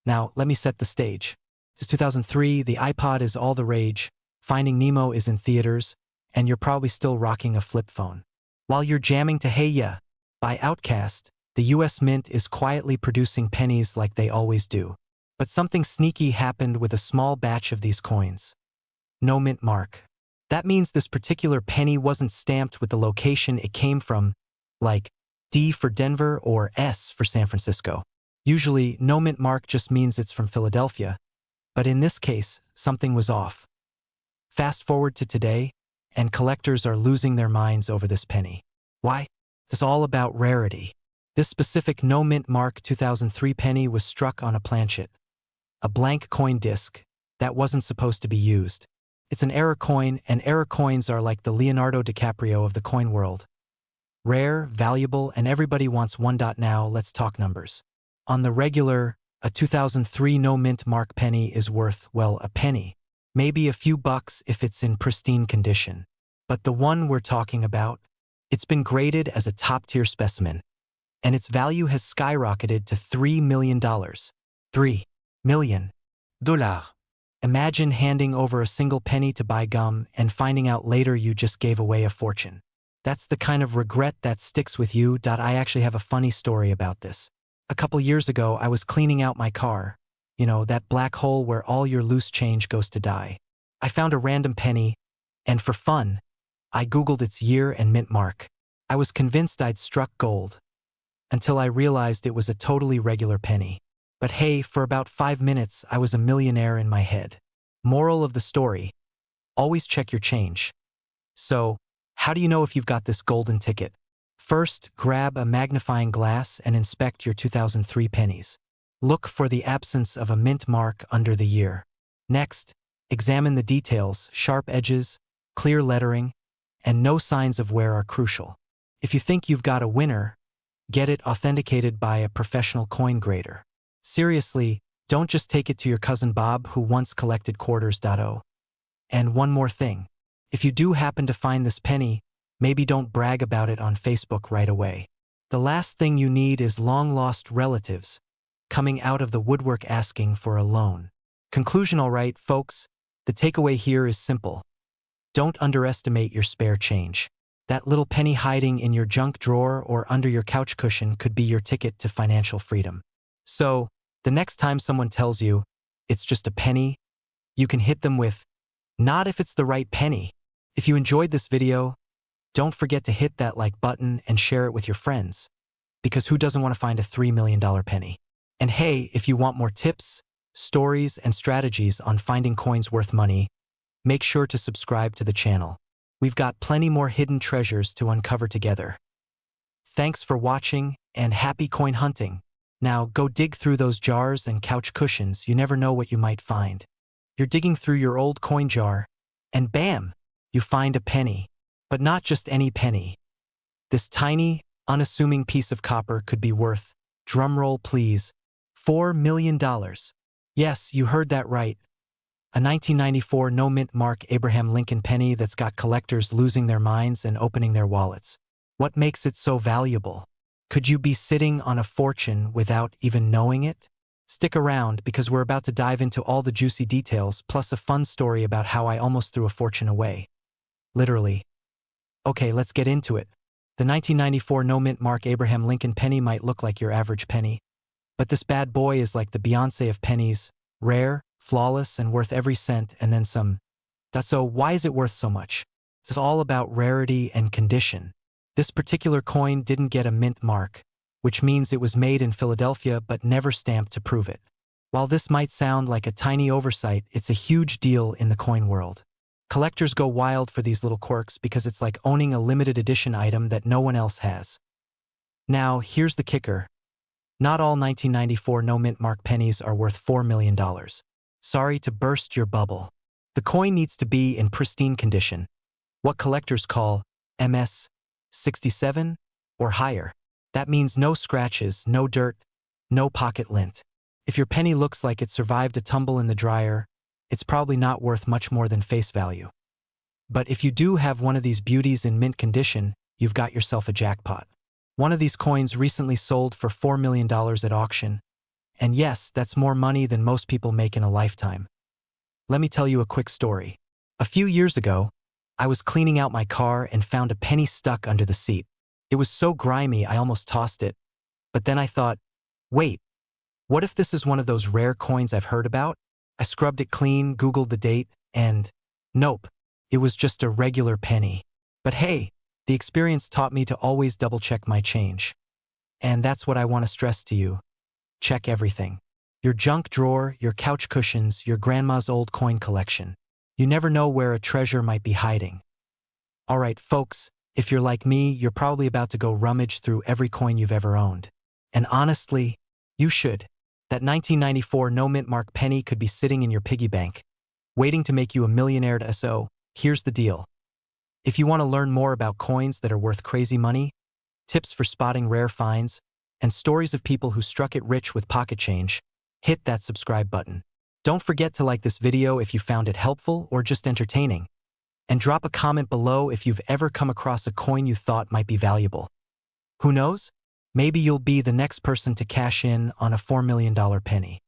Now, let me set the stage. It's 2003, the iPod is all the rage, Finding Nemo is in theaters, and you're probably still rocking a flip phone. While you're jamming to Hey Ya by Outkast, the US Mint is quietly producing pennies like they always do. But something sneaky happened with a small batch of these coins. No mint mark. That means this particular penny wasn't stamped with the location it came from, like D for Denver or S for San Francisco. Usually, no mint mark just means it's from Philadelphia, but in this case, something was off. Fast forward to today, and collectors are losing their minds over this penny. Why? It's all about rarity. This specific no mint mark 2003 penny was struck on a planchet, a blank coin disc that wasn't supposed to be used. It's an error coin, and error coins are like the Leonardo DiCaprio of the coin world. Rare, valuable, and everybody wants one. Now let's talk numbers. On the regular, a 2003 no mint mark penny is worth, well, a penny. Maybe a few bucks if it's in pristine condition. But the one we're talking about, it's been graded as a top-tier specimen, and its value has skyrocketed to $3 million. $3 million. Imagine handing over a single penny to buy gum and finding out later you just gave away a fortune. That's the kind of regret that sticks with you. I actually have a funny story about this. A couple years ago, I was cleaning out my car. You know, that black hole where all your loose change goes to die. I found a random penny, and for fun, I Googled its year and mint mark. I was convinced I'd struck gold, until I realized it was a totally regular penny. But hey, for about 5 minutes, I was a millionaire in my head. Moral of the story: always check your change. So, how do you know if you've got this golden ticket? First, grab a magnifying glass and inspect your 2003 pennies. Look for the absence of a mint mark under the year. Next, examine the details. Sharp edges, clear lettering, and no signs of wear are crucial. If you think you've got a winner, get it authenticated by a professional coin grader. Seriously, don't just take it to your cousin Bob who once collected quarters. And one more thing. If you do happen to find this penny, maybe don't brag about it on Facebook right away. The last thing you need is long-lost relatives coming out of the woodwork asking for a loan. Conclusion: all right, folks, the takeaway here is simple. Don't underestimate your spare change. That little penny hiding in your junk drawer or under your couch cushion could be your ticket to financial freedom. So, the next time someone tells you it's just a penny, you can hit them with, not if it's the right penny. If you enjoyed this video, don't forget to hit that like button and share it with your friends, because who doesn't want to find a $3 million penny? And hey, if you want more tips, stories, and strategies on finding coins worth money, make sure to subscribe to the channel. We've got plenty more hidden treasures to uncover together. Thanks for watching, and happy coin hunting. Now go dig through those jars and couch cushions. You never know what you might find. You're digging through your old coin jar, and bam, you find a penny. But not just any penny. This tiny, unassuming piece of copper could be worth, drumroll please, $4 million. Yes, you heard that right. A 1994 no-mint mark Abraham Lincoln penny that's got collectors losing their minds and opening their wallets. What makes it so valuable? Could you be sitting on a fortune without even knowing it? Stick around because we're about to dive into all the juicy details plus a fun story about how I almost threw a fortune away. Literally. Okay, let's get into it. The 1994 no-mint mark Abraham Lincoln penny might look like your average penny, but this bad boy is like the Beyoncé of pennies, rare, flawless, and worth every cent and then some. So why is it worth so much? It's all about rarity and condition. This particular coin didn't get a mint mark, which means it was made in Philadelphia but never stamped to prove it. While this might sound like a tiny oversight, it's a huge deal in the coin world. Collectors go wild for these little quirks because it's like owning a limited edition item that no one else has. Now, here's the kicker. Not all 1994 no-mint mark pennies are worth $4 million. Sorry to burst your bubble. The coin needs to be in pristine condition, what collectors call MS 67 or higher. That means no scratches, no dirt, no pocket lint. If your penny looks like it survived a tumble in the dryer, it's probably not worth much more than face value. But if you do have one of these beauties in mint condition, you've got yourself a jackpot. One of these coins recently sold for $4 million at auction. And yes, that's more money than most people make in a lifetime. Let me tell you a quick story. A few years ago, I was cleaning out my car and found a penny stuck under the seat. It was so grimy I almost tossed it. But then I thought, wait, what if this is one of those rare coins I've heard about? I scrubbed it clean, Googled the date, and nope, it was just a regular penny. But hey, the experience taught me to always double-check my change. And that's what I want to stress to you. Check everything. Your junk drawer, your couch cushions, your grandma's old coin collection. You never know where a treasure might be hiding. Alright, folks, if you're like me, you're probably about to go rummage through every coin you've ever owned. And honestly, you should. That 1994 no-mint mark penny could be sitting in your piggy bank, waiting to make you a millionaire. So, here's the deal. If you want to learn more about coins that are worth crazy money, tips for spotting rare finds, and stories of people who struck it rich with pocket change, hit that subscribe button. Don't forget to like this video if you found it helpful or just entertaining. And drop a comment below if you've ever come across a coin you thought might be valuable. Who knows? Maybe you'll be the next person to cash in on a $4 million penny.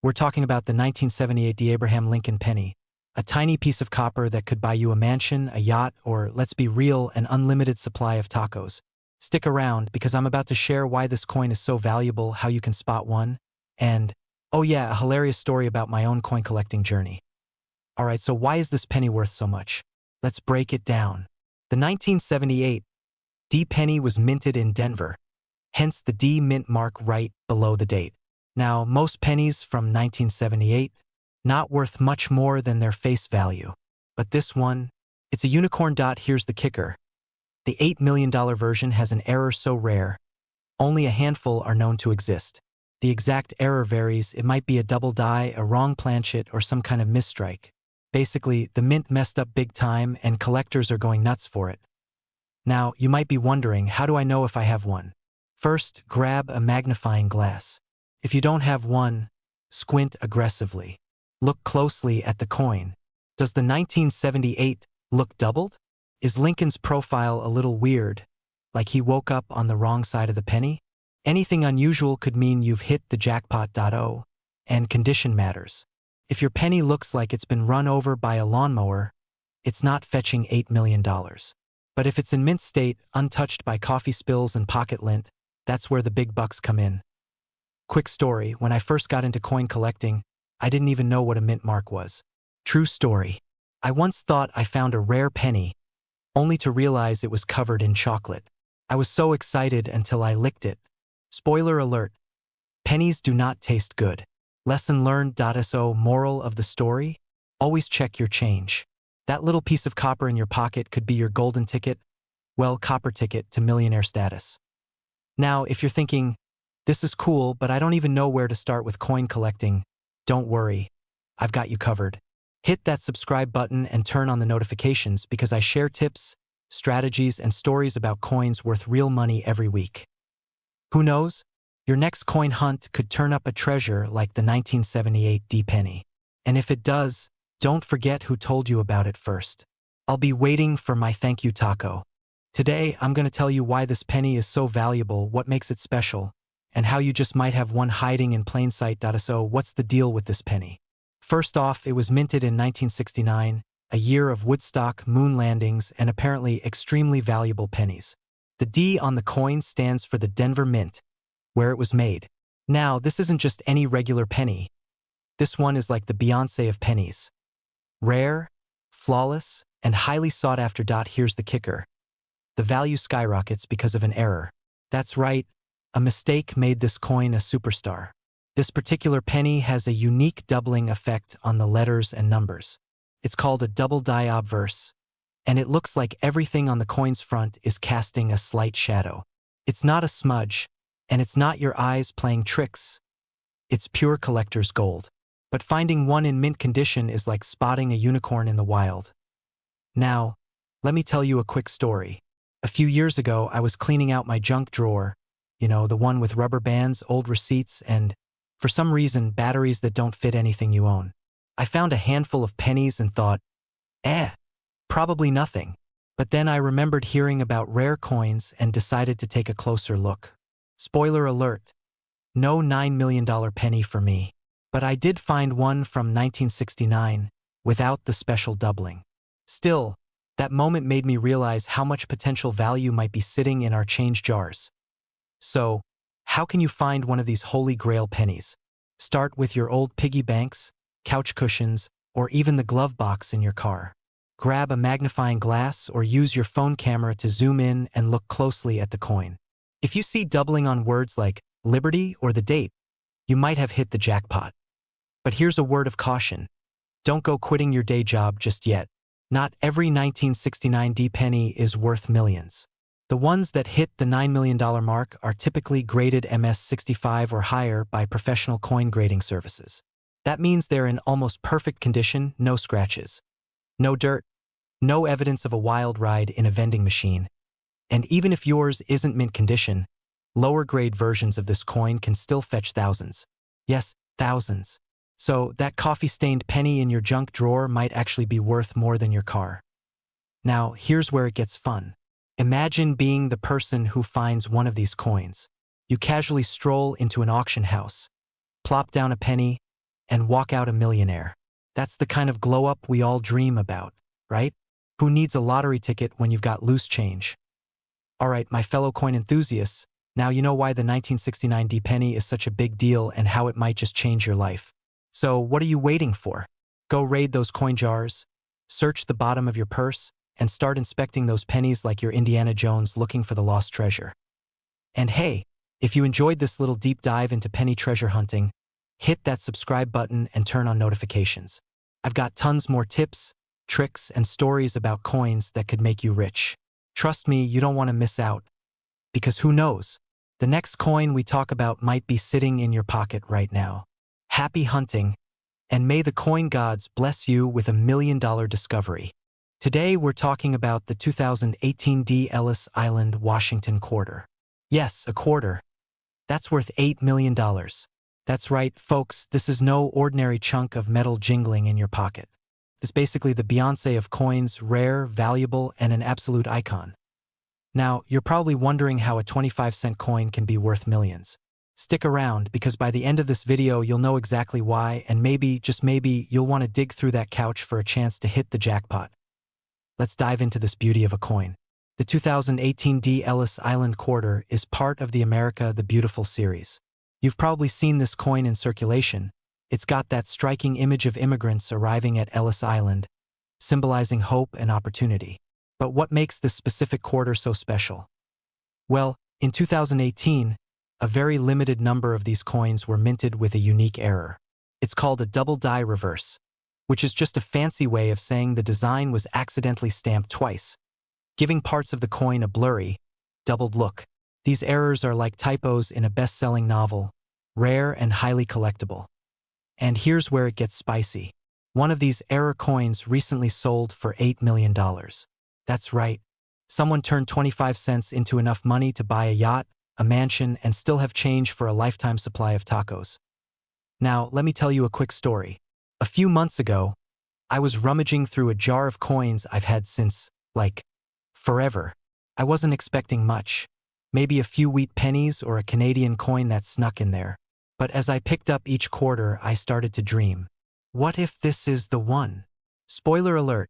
We're talking about the 1978 Abraham Lincoln penny, a tiny piece of copper that could buy you a mansion, a yacht, or, let's be real, an unlimited supply of tacos. Stick around because I'm about to share why this coin is so valuable, how you can spot one, and, oh yeah, a hilarious story about my own coin collecting journey. Alright, so why is this penny worth so much? Let's break it down. The 1978 D penny was minted in Denver, hence the D mint mark right below the date. Now, most pennies from 1978, not worth much more than their face value. But this one, it's a unicorn. Here's the kicker. The $8 million version has an error so rare, only a handful are known to exist. The exact error varies. It might be a double die, a wrong planchet, or some kind of misstrike. Basically, the mint messed up big time and collectors are going nuts for it. Now, you might be wondering, how do I know if I have one? First, grab a magnifying glass. If you don't have one, squint aggressively. Look closely at the coin. Does the 1978 look doubled? Is Lincoln's profile a little weird, like he woke up on the wrong side of the penny? Anything unusual could mean you've hit the jackpot. And condition matters. If your penny looks like it's been run over by a lawnmower, it's not fetching $8 million. But if it's in mint state, untouched by coffee spills and pocket lint, that's where the big bucks come in. Quick story, when I first got into coin collecting, I didn't even know what a mint mark was. True story. I once thought I found a rare penny, only to realize it was covered in chocolate. I was so excited until I licked it. Spoiler alert, pennies do not taste good. Lesson learned. So moral of the story? Always check your change. That little piece of copper in your pocket could be your golden ticket, well, copper ticket to millionaire status. Now, if you're thinking, this is cool, but I don't even know where to start with coin collecting, don't worry, I've got you covered. Hit that subscribe button and turn on the notifications because I share tips, strategies, and stories about coins worth real money every week. Who knows? Your next coin hunt could turn up a treasure like the 1978 D penny. And if it does, Don't forget who told you about it first. I'll be waiting for my thank you taco. Today, I'm going to tell you why this penny is so valuable, what makes it special, and how you just might have one hiding in plain sight. So, what's the deal with this penny? First off, it was minted in 1969, a year of Woodstock, moon landings, and apparently extremely valuable pennies. The D on the coin stands for the Denver Mint, where it was made. Now, this isn't just any regular penny. This one is like the Beyoncé of pennies. Rare, flawless, and highly sought after. Here's the kicker. The value skyrockets because of an error. That's right, a mistake made this coin a superstar. This particular penny has a unique doubling effect on the letters and numbers. It's called a double die obverse, and it looks like everything on the coin's front is casting a slight shadow. It's not a smudge, and it's not your eyes playing tricks. It's pure collector's gold. But finding one in mint condition is like spotting a unicorn in the wild. Now, let me tell you a quick story. A few years ago, I was cleaning out my junk drawer, the one with rubber bands, old receipts, and, for some reason, batteries that don't fit anything you own. I found a handful of pennies and thought, probably nothing. But then I remembered hearing about rare coins and decided to take a closer look. Spoiler alert, no $9 million penny for me. But I did find one from 1969, without the special doubling. Still, that moment made me realize how much potential value might be sitting in our change jars. So, how can you find one of these holy grail pennies? Start with your old piggy banks, couch cushions, or even the glove box in your car. Grab a magnifying glass or use your phone camera to zoom in and look closely at the coin. If you see doubling on words like Liberty or the date, you might have hit the jackpot. But here's a word of caution. Don't go quitting your day job just yet. Not every 1969 D penny is worth millions. The ones that hit the $9 million mark are typically graded MS-65 or higher by professional coin grading services. That means they're in almost perfect condition, no scratches, no dirt, no evidence of a wild ride in a vending machine. And even if yours isn't mint condition, lower grade versions of this coin can still fetch thousands. Yes, thousands. So that coffee-stained penny in your junk drawer might actually be worth more than your car. Now, here's where it gets fun. Imagine being the person who finds one of these coins. You casually stroll into an auction house, plop down a penny, and walk out a millionaire. That's the kind of glow-up we all dream about, right? Who needs a lottery ticket when you've got loose change? All right, my fellow coin enthusiasts, now you know why the 1969 D penny is such a big deal and how it might just change your life. So what are you waiting for? Go raid those coin jars, search the bottom of your purse, and start inspecting those pennies like you're Indiana Jones looking for the lost treasure. And hey, if you enjoyed this little deep dive into penny treasure hunting, hit that subscribe button and turn on notifications. I've got tons more tips, tricks, and stories about coins that could make you rich. Trust me, you don't want to miss out. Because who knows? The next coin we talk about might be sitting in your pocket right now. Happy hunting, and may the coin gods bless you with $1 million discovery. Today we're talking about the 2018 D. Ellis Island, Washington quarter. Yes, a quarter. That's worth $8 million. That's right, folks, this is no ordinary chunk of metal jingling in your pocket. It's basically the Beyoncé of coins, rare, valuable, and an absolute icon. Now, you're probably wondering how a 25-cent coin can be worth millions. Stick around, because by the end of this video you'll know exactly why, and maybe, just maybe, you'll want to dig through that couch for a chance to hit the jackpot. Let's dive into this beauty of a coin. The 2018 D. Ellis Island quarter is part of the America the Beautiful series. You've probably seen this coin in circulation. It's got that striking image of immigrants arriving at Ellis Island, symbolizing hope and opportunity. But what makes this specific quarter so special? Well, in 2018, a very limited number of these coins were minted with a unique error. It's called a double die reverse, which is just a fancy way of saying the design was accidentally stamped twice, giving parts of the coin a blurry, doubled look. These errors are like typos in a best-selling novel, rare and highly collectible. And here's where it gets spicy. One of these error coins recently sold for $8 million. That's right. Someone turned 25 cents into enough money to buy a yacht, a mansion, and still have change for a lifetime supply of tacos. Now, let me tell you a quick story. A few months ago, I was rummaging through a jar of coins I've had since, like, forever. I wasn't expecting much. Maybe a few wheat pennies or a Canadian coin that snuck in there. But as I picked up each quarter, I started to dream. What if this is the one? Spoiler alert,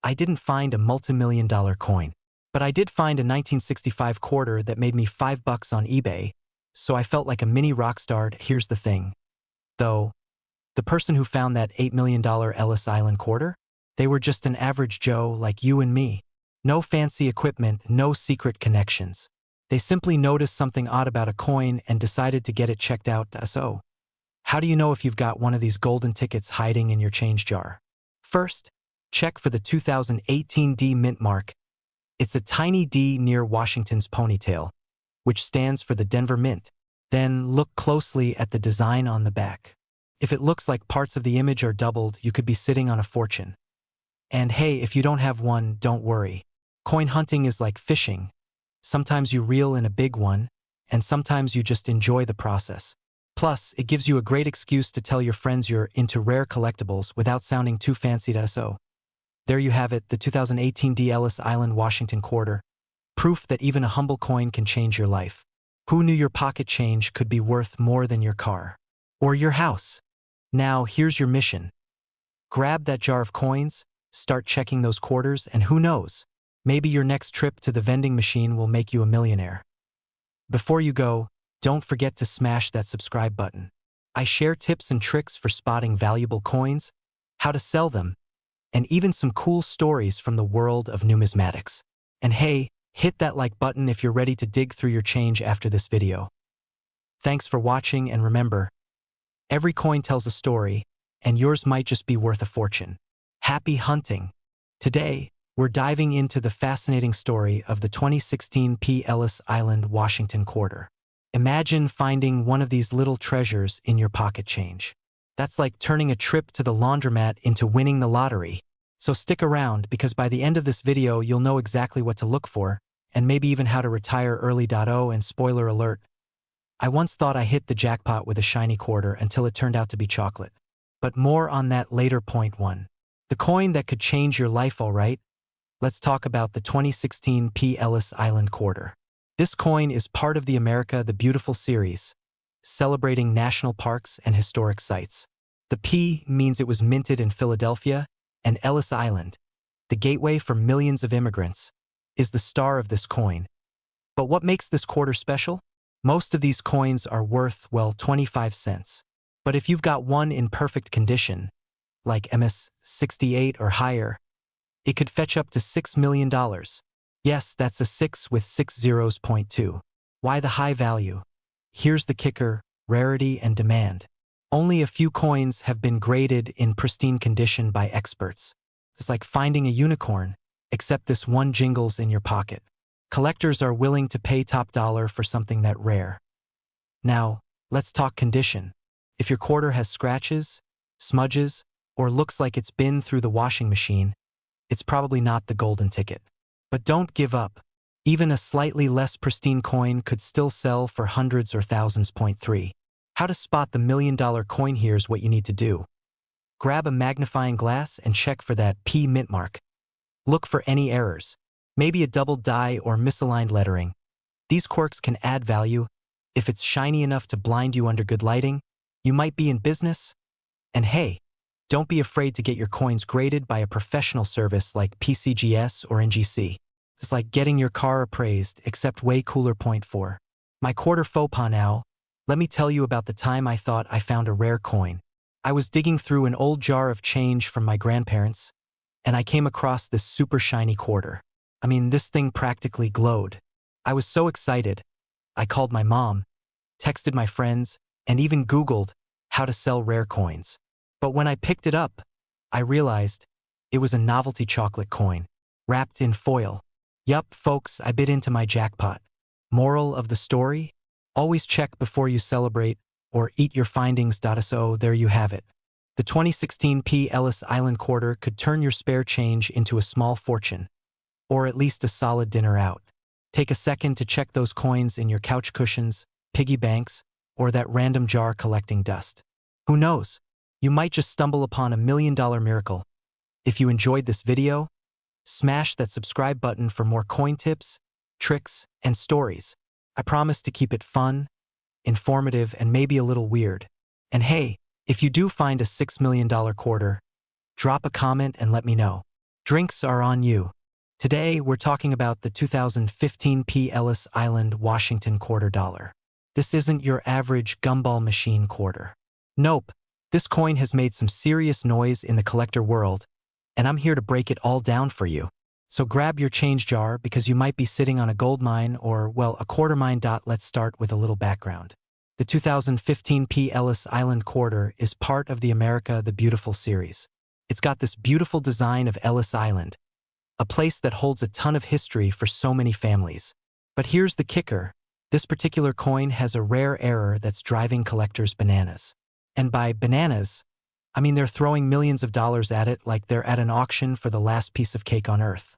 I didn't find a multi-million-dollar coin. But I did find a 1965 quarter that made me $5 on eBay, so I felt like a mini rock star. Here's the thing, though. The person who found that $8 million Ellis Island quarter? They were just an average Joe like you and me. No fancy equipment, no secret connections. They simply noticed something odd about a coin and decided to get it checked out. So, how do you know if you've got one of these golden tickets hiding in your change jar? First, check for the 2018 D mint mark. It's a tiny D near Washington's ponytail, which stands for the Denver Mint. Then look closely at the design on the back. If it looks like parts of the image are doubled, you could be sitting on a fortune. And hey, if you don't have one, don't worry. Coin hunting is like fishing. Sometimes you reel in a big one, and sometimes you just enjoy the process. Plus, it gives you a great excuse to tell your friends you're into rare collectibles without sounding too fancy. So, there you have it, the 2018 D. Ellis Island Washington quarter. Proof that even a humble coin can change your life. Who knew your pocket change could be worth more than your car? Or your house? Now, here's your mission. Grab that jar of coins, start checking those quarters, and who knows? Maybe your next trip to the vending machine will make you a millionaire. Before you go, don't forget to smash that subscribe button. I share tips and tricks for spotting valuable coins, how to sell them, and even some cool stories from the world of numismatics. And hey, hit that like button if you're ready to dig through your change after this video. Thanks for watching, and remember, every coin tells a story, and yours might just be worth a fortune. Happy hunting! Today, we're diving into the fascinating story of the 2016 P. Ellis Island Washington quarter. Imagine finding one of these little treasures in your pocket change. That's like turning a trip to the laundromat into winning the lottery. So stick around, because by the end of this video you'll know exactly what to look for, and maybe even how to retire early. And spoiler alert, I once thought I hit the jackpot with a shiny quarter until it turned out to be chocolate. But more on that later. Point 1. The coin that could change your life. Alright, let's talk about the 2016 P. Ellis Island quarter. This coin is part of the America the Beautiful series, celebrating national parks and historic sites. The P means it was minted in Philadelphia, and Ellis Island, the gateway for millions of immigrants, is the star of this coin. But what makes this quarter special? Most of these coins are worth, well, 25 cents. But if you've got one in perfect condition, like MS 68 or higher, it could fetch up to $6 million. Yes, that's a 6 with 6 zeros. Point 2. Why the high value? Here's the kicker: rarity and demand. Only a few coins have been graded in pristine condition by experts. It's like finding a unicorn, except this one jingles in your pocket. Collectors are willing to pay top dollar for something that rare. Now, let's talk condition. If your quarter has scratches, smudges, or looks like it's been through the washing machine, it's probably not the golden ticket. But don't give up. Even a slightly less pristine coin could still sell for hundreds or thousands. Point 3. How to spot the $1 million coin. Here's what you need to do. Grab a magnifying glass and check for that P mint mark. Look for any errors. Maybe a double die or misaligned lettering. These quirks can add value. If it's shiny enough to blind you under good lighting, you might be in business. And hey, don't be afraid to get your coins graded by a professional service like PCGS or NGC. It's like getting your car appraised, except way cooler. Point 4. My quarter faux pas. Now, let me tell you about the time I thought I found a rare coin. I was digging through an old jar of change from my grandparents, and I came across this super shiny quarter. I mean, this thing practically glowed. I was so excited. I called my mom, texted my friends, and even Googled how to sell rare coins. But when I picked it up, I realized it was a novelty chocolate coin, wrapped in foil. Yup, folks, I bit into my jackpot. Moral of the story? Always check before you celebrate, or eat your findings. So there you have it. The 2016 P. Ellis Island quarter could turn your spare change into a small fortune, or at least a solid dinner out. Take a second to check those coins in your couch cushions, piggy banks, or that random jar collecting dust. Who knows? You might just stumble upon a $1 million miracle. If you enjoyed this video, smash that subscribe button for more coin tips, tricks, and stories. I promise to keep it fun, informative, and maybe a little weird. And hey, if you do find a $6 million quarter, drop a comment and let me know. Drinks are on you. Today, we're talking about the 2015 P. Ellis Island, Washington quarter dollar. This isn't your average gumball machine quarter. Nope, this coin has made some serious noise in the collector world, and I'm here to break it all down for you. So grab your change jar because you might be sitting on a gold mine or, well, a quarter mine. Let's start with a little background. The 2015 P. Ellis Island quarter is part of the America the Beautiful series. It's got this beautiful design of Ellis Island, a place that holds a ton of history for so many families. But here's the kicker. This particular coin has a rare error that's driving collectors bananas. And by bananas, I mean they're throwing millions of dollars at it like they're at an auction for the last piece of cake on earth.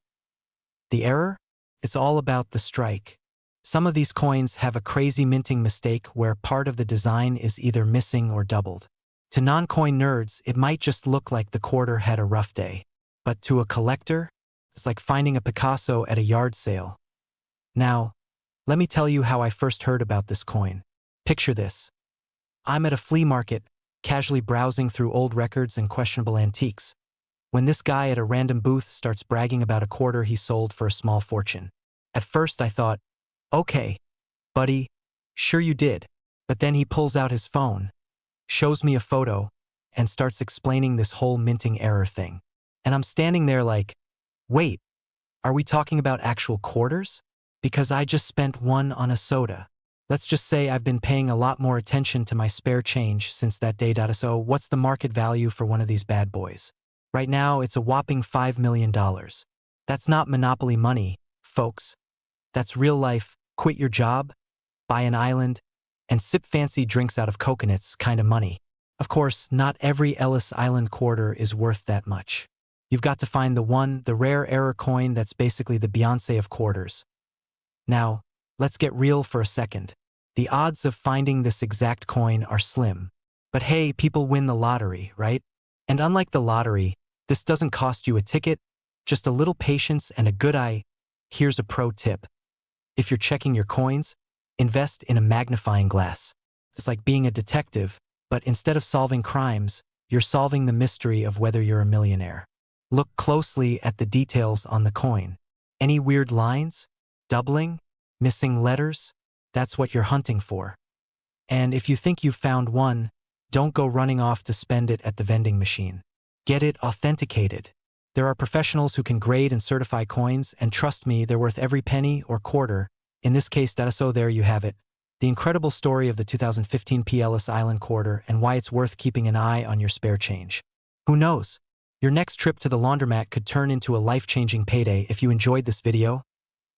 The error? It's all about the strike. Some of these coins have a crazy minting mistake where part of the design is either missing or doubled. To non-coin nerds, it might just look like the quarter had a rough day. But to a collector, it's like finding a Picasso at a yard sale. Now, let me tell you how I first heard about this coin. Picture this. I'm at a flea market, casually browsing through old records and questionable antiques, when this guy at a random booth starts bragging about a quarter he sold for a small fortune. At first I thought, okay, buddy, sure you did. But then he pulls out his phone, shows me a photo, and starts explaining this whole minting error thing. And I'm standing there like, wait, are we talking about actual quarters? Because I just spent one on a soda. Let's just say I've been paying a lot more attention to my spare change since that day. So what's the market value for one of these bad boys? Right now, it's a whopping $5 million. That's not monopoly money, folks. That's real life, quit your job, buy an island, and sip fancy drinks out of coconuts kind of money. Of course, not every Ellis Island quarter is worth that much. You've got to find the rare error coin that's basically the Beyoncé of quarters. Now, let's get real for a second. The odds of finding this exact coin are slim. But hey, people win the lottery, right? And unlike the lottery, this doesn't cost you a ticket, just a little patience and a good eye. Here's a pro tip. If you're checking your coins, invest in a magnifying glass. It's like being a detective, but instead of solving crimes, you're solving the mystery of whether you're a millionaire. Look closely at the details on the coin. Any weird lines? Doubling? Missing letters? That's what you're hunting for. And if you think you've found one, don't go running off to spend it at the vending machine. Get it authenticated. There are professionals who can grade and certify coins, and trust me, they're worth every penny or quarter. In this case, so there you have it. The incredible story of the 2015 P. Ellis Island quarter and why it's worth keeping an eye on your spare change. Who knows? Your next trip to the laundromat could turn into a life-changing payday. If you enjoyed this video,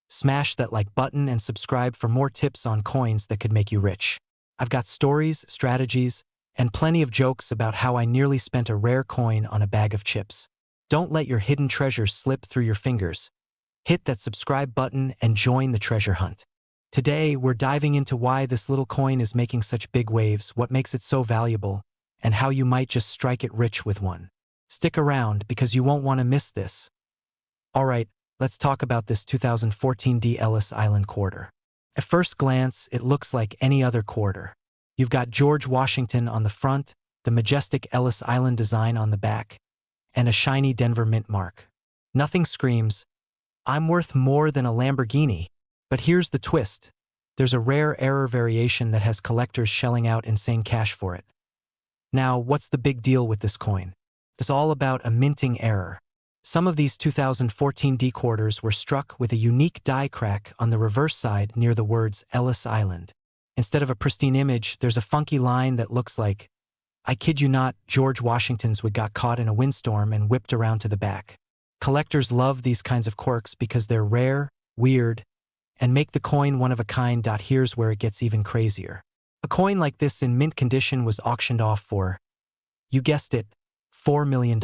smash that like button and subscribe for more tips on coins that could make you rich. I've got stories, strategies, and plenty of jokes about how I nearly spent a rare coin on a bag of chips. Don't let your hidden treasures slip through your fingers. Hit that subscribe button and join the treasure hunt. Today, we're diving into why this little coin is making such big waves, what makes it so valuable, and how you might just strike it rich with one. Stick around because you won't want to miss this. Alright, let's talk about this 2014 D. Ellis Island quarter. At first glance, it looks like any other quarter. You've got George Washington on the front, the majestic Ellis Island design on the back, and a shiny Denver mint mark. Nothing screams, I'm worth more than a Lamborghini. But here's the twist. There's a rare error variation that has collectors shelling out insane cash for it. Now, what's the big deal with this coin? It's all about a minting error. Some of these 2014 D quarters were struck with a unique die crack on the reverse side near the words Ellis Island. Instead of a pristine image, there's a funky line that looks like, I kid you not, George Washington's would got caught in a windstorm and whipped around to the back. Collectors love these kinds of quirks because they're rare, weird, and make the coin one of a kind. Here's where it gets even crazier. A coin like this in mint condition was auctioned off for, you guessed it, $4 million.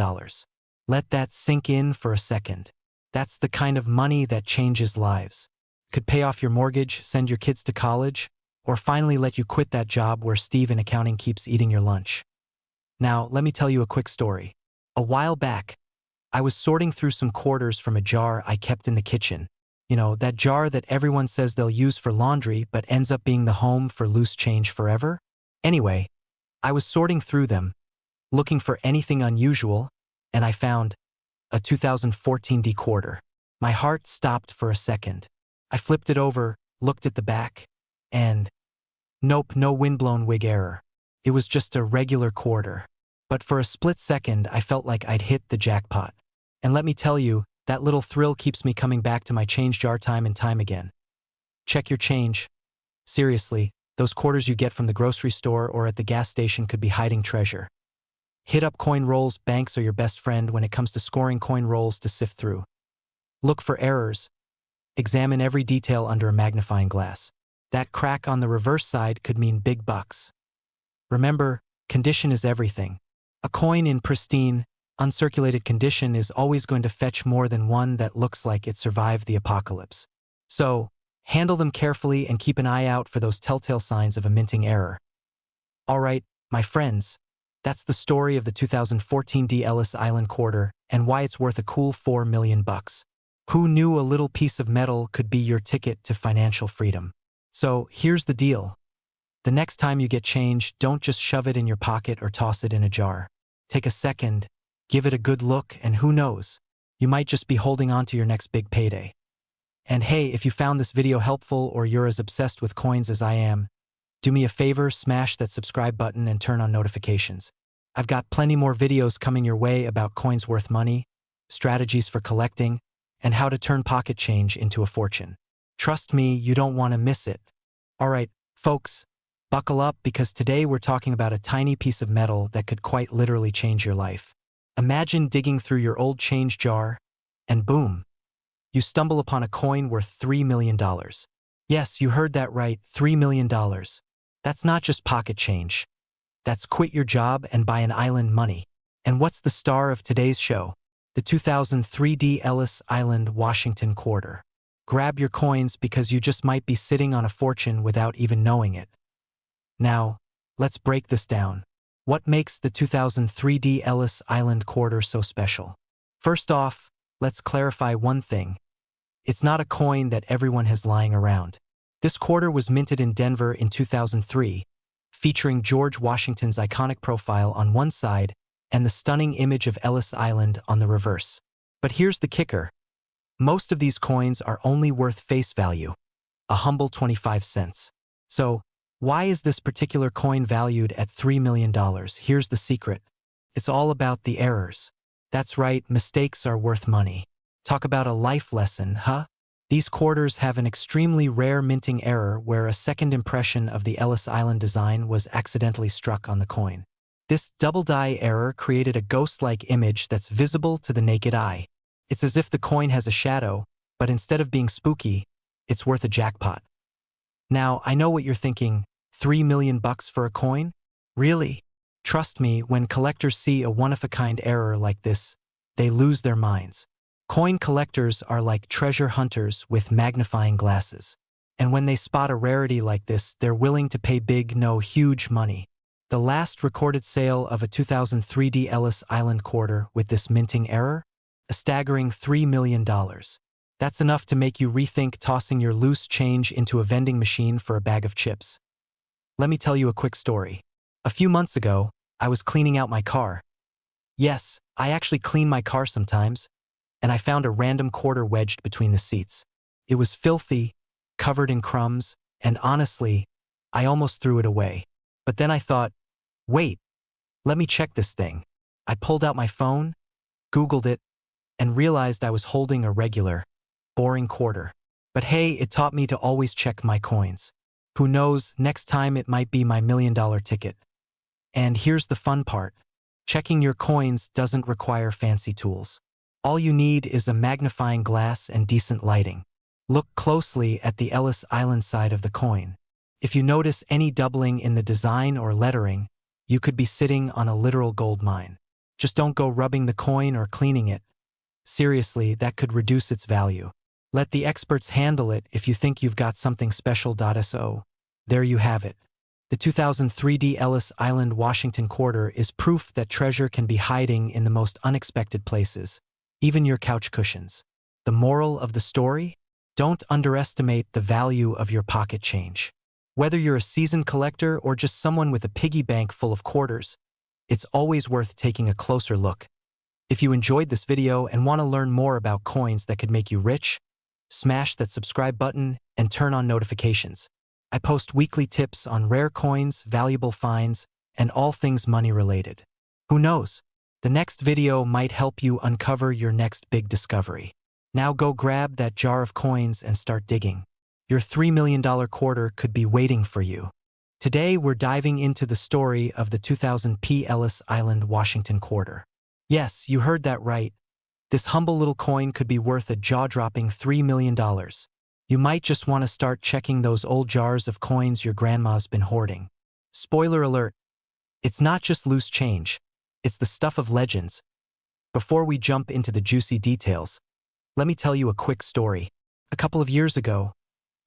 Let that sink in for a second. That's the kind of money that changes lives. Could pay off your mortgage, send your kids to college, or finally let you quit that job where Steve in accounting keeps eating your lunch. Now, let me tell you a quick story. A while back, I was sorting through some quarters from a jar I kept in the kitchen. You know, that jar that everyone says they'll use for laundry but ends up being the home for loose change forever? Anyway, I was sorting through them, looking for anything unusual, and I found a 2014 D quarter. My heart stopped for a second. I flipped it over, looked at the back, and nope, no windblown wig error. It was just a regular quarter. But for a split second, I felt like I'd hit the jackpot. And let me tell you, that little thrill keeps me coming back to my change jar time and time again. Check your change. Seriously, those quarters you get from the grocery store or at the gas station could be hiding treasure. Hit up coin rolls. Banks are your best friend when it comes to scoring coin rolls to sift through. Look for errors. Examine every detail under a magnifying glass. That crack on the reverse side could mean big bucks. Remember, condition is everything. A coin in pristine, uncirculated condition is always going to fetch more than one that looks like it survived the apocalypse. So, handle them carefully and keep an eye out for those telltale signs of a minting error. Alright, my friends, that's the story of the 2014 D Ellis Island quarter and why it's worth a cool $4 million. Who knew a little piece of metal could be your ticket to financial freedom? So, here's the deal. The next time you get change, don't just shove it in your pocket or toss it in a jar. Take a second, give it a good look, and who knows, you might just be holding on to your next big payday. And hey, if you found this video helpful or you're as obsessed with coins as I am, do me a favor, smash that subscribe button and turn on notifications. I've got plenty more videos coming your way about coins worth money, strategies for collecting, and how to turn pocket change into a fortune. Trust me, you don't want to miss it. Alright, folks, buckle up because today we're talking about a tiny piece of metal that could quite literally change your life. Imagine digging through your old change jar, and boom, you stumble upon a coin worth $3 million. Yes, you heard that right, $3 million. That's not just pocket change. That's quit your job and buy an island money. And what's the star of today's show? The 2003 D Ellis Island Washington quarter. Grab your coins because you just might be sitting on a fortune without even knowing it. Now, let's break this down. What makes the 2003 D Ellis Island quarter so special? First off, let's clarify one thing. It's not a coin that everyone has lying around. This quarter was minted in Denver in 2003, featuring George Washington's iconic profile on one side and the stunning image of Ellis Island on the reverse. But here's the kicker. Most of these coins are only worth face value, a humble 25 cents. So, why is this particular coin valued at $3 million? Here's the secret. It's all about the errors. That's right, mistakes are worth money. Talk about a life lesson, huh? These quarters have an extremely rare minting error where a second impression of the Ellis Island design was accidentally struck on the coin. This double die error created a ghost-like image that's visible to the naked eye. It's as if the coin has a shadow, but instead of being spooky, it's worth a jackpot. Now, I know what you're thinking, $3 million for a coin? Really? Trust me, when collectors see a one-of-a-kind error like this, they lose their minds. Coin collectors are like treasure hunters with magnifying glasses. And when they spot a rarity like this, they're willing to pay big, no, huge money. The last recorded sale of a 2003 D Ellis Island quarter with this minting error? A staggering $3 million. That's enough to make you rethink tossing your loose change into a vending machine for a bag of chips. Let me tell you a quick story. A few months ago, I was cleaning out my car. Yes, I actually clean my car sometimes, and I found a random quarter wedged between the seats. It was filthy, covered in crumbs, and honestly, I almost threw it away. But then I thought, wait, let me check this thing. I pulled out my phone, Googled it, and realized I was holding a regular, boring quarter. But hey, it taught me to always check my coins. Who knows, next time it might be my $1 million ticket. And here's the fun part. Checking your coins doesn't require fancy tools. All you need is a magnifying glass and decent lighting. Look closely at the Ellis Island side of the coin. If you notice any doubling in the design or lettering, you could be sitting on a literal gold mine. Just don't go rubbing the coin or cleaning it. Seriously, that could reduce its value. Let the experts handle it if you think you've got something special. So, there you have it. The 2003 D Ellis Island Washington quarter is proof that treasure can be hiding in the most unexpected places. even your couch cushions. The moral of the story? Don't underestimate the value of your pocket change. Whether you're a seasoned collector or just someone with a piggy bank full of quarters, it's always worth taking a closer look. If you enjoyed this video and want to learn more about coins that could make you rich, smash that subscribe button and turn on notifications. I post weekly tips on rare coins, valuable finds, and all things money related. Who knows? The next video might help you uncover your next big discovery. Now go grab that jar of coins and start digging. Your $3 million quarter could be waiting for you. Today we're diving into the story of the 2000p Ellis Island, Washington quarter. Yes, you heard that right. This humble little coin could be worth a jaw-dropping $3 million. You might just want to start checking those old jars of coins your grandma's been hoarding. Spoiler alert, it's not just loose change, it's the stuff of legends. Before we jump into the juicy details, let me tell you a quick story. A couple of years ago,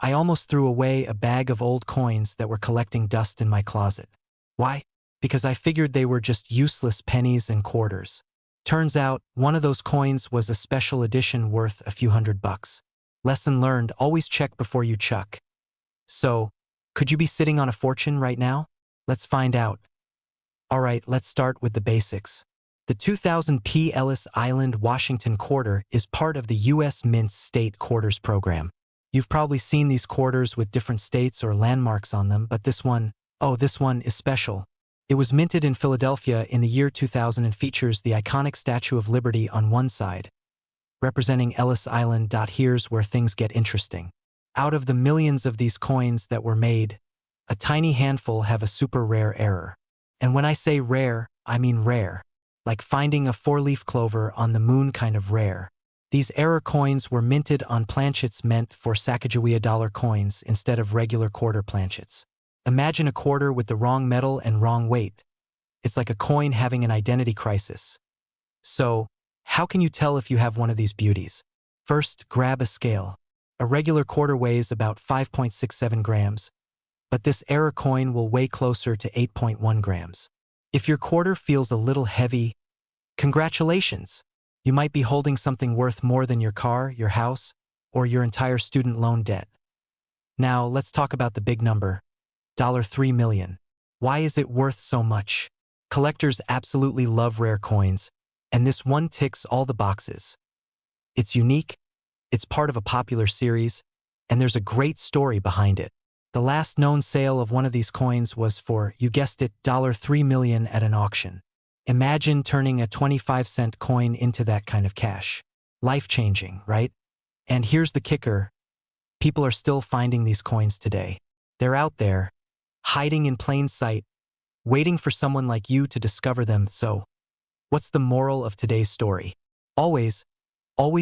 I almost threw away a bag of old coins that were collecting dust in my closet. Why? Because I figured they were just useless pennies and quarters. Turns out, one of those coins was a special edition worth a few $100. Lesson learned, always check before you chuck. So, could you be sitting on a fortune right now? Let's find out. Alright, let's start with the basics. The 2000p Ellis Island, Washington quarter is part of the U.S. Mint's State Quarters program. You've probably seen these quarters with different states or landmarks on them, but this one is special. It was minted in Philadelphia in the year 2000 and features the iconic Statue of Liberty on one side, representing Ellis Island. Here's where things get interesting. Out of the millions of these coins that were made, a tiny handful have a super rare error. And when I say rare, I mean rare. Like finding a four-leaf clover on the moon kind of rare. These error coins were minted on planchets meant for sacagawea dollar coins instead of regular quarter planchets. Imagine a quarter with the wrong metal and wrong weight. It's like a coin having an identity crisis. So, how can you tell if you have one of these beauties? First, grab a scale. A regular quarter weighs about 5.67 grams, but this error coin will weigh closer to 8.1 grams. If your quarter feels a little heavy, congratulations! You might be holding something worth more than your car, your house, or your entire student loan debt. Now, let's talk about the big number. $3 million. Why is it worth so much? Collectors absolutely love rare coins, and this one ticks all the boxes. It's unique, it's part of a popular series, and there's a great story behind it. The last known sale of one of these coins was for, you guessed it, $3 million at an auction. Imagine turning a 25-cent coin into that kind of cash. Life-changing, right? And here's the kicker. People are still finding these coins today. They're out there, hiding in plain sight, waiting for someone like you to discover them. So, what's the moral of today's story? Always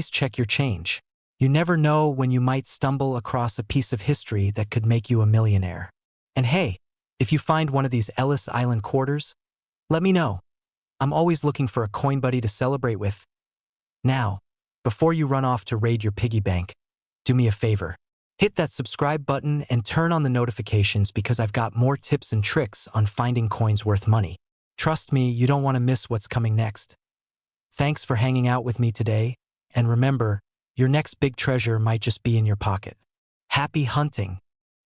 check your change. You never know when you might stumble across a piece of history that could make you a millionaire. And hey, if you find one of these Ellis Island quarters, let me know. I'm always looking for a coin buddy to celebrate with. Now, before you run off to raid your piggy bank, do me a favor. Hit that subscribe button and turn on the notifications because I've got more tips and tricks on finding coins worth money. Trust me, you don't want to miss what's coming next. Thanks for hanging out with me today, and remember, your next big treasure might just be in your pocket. Happy hunting!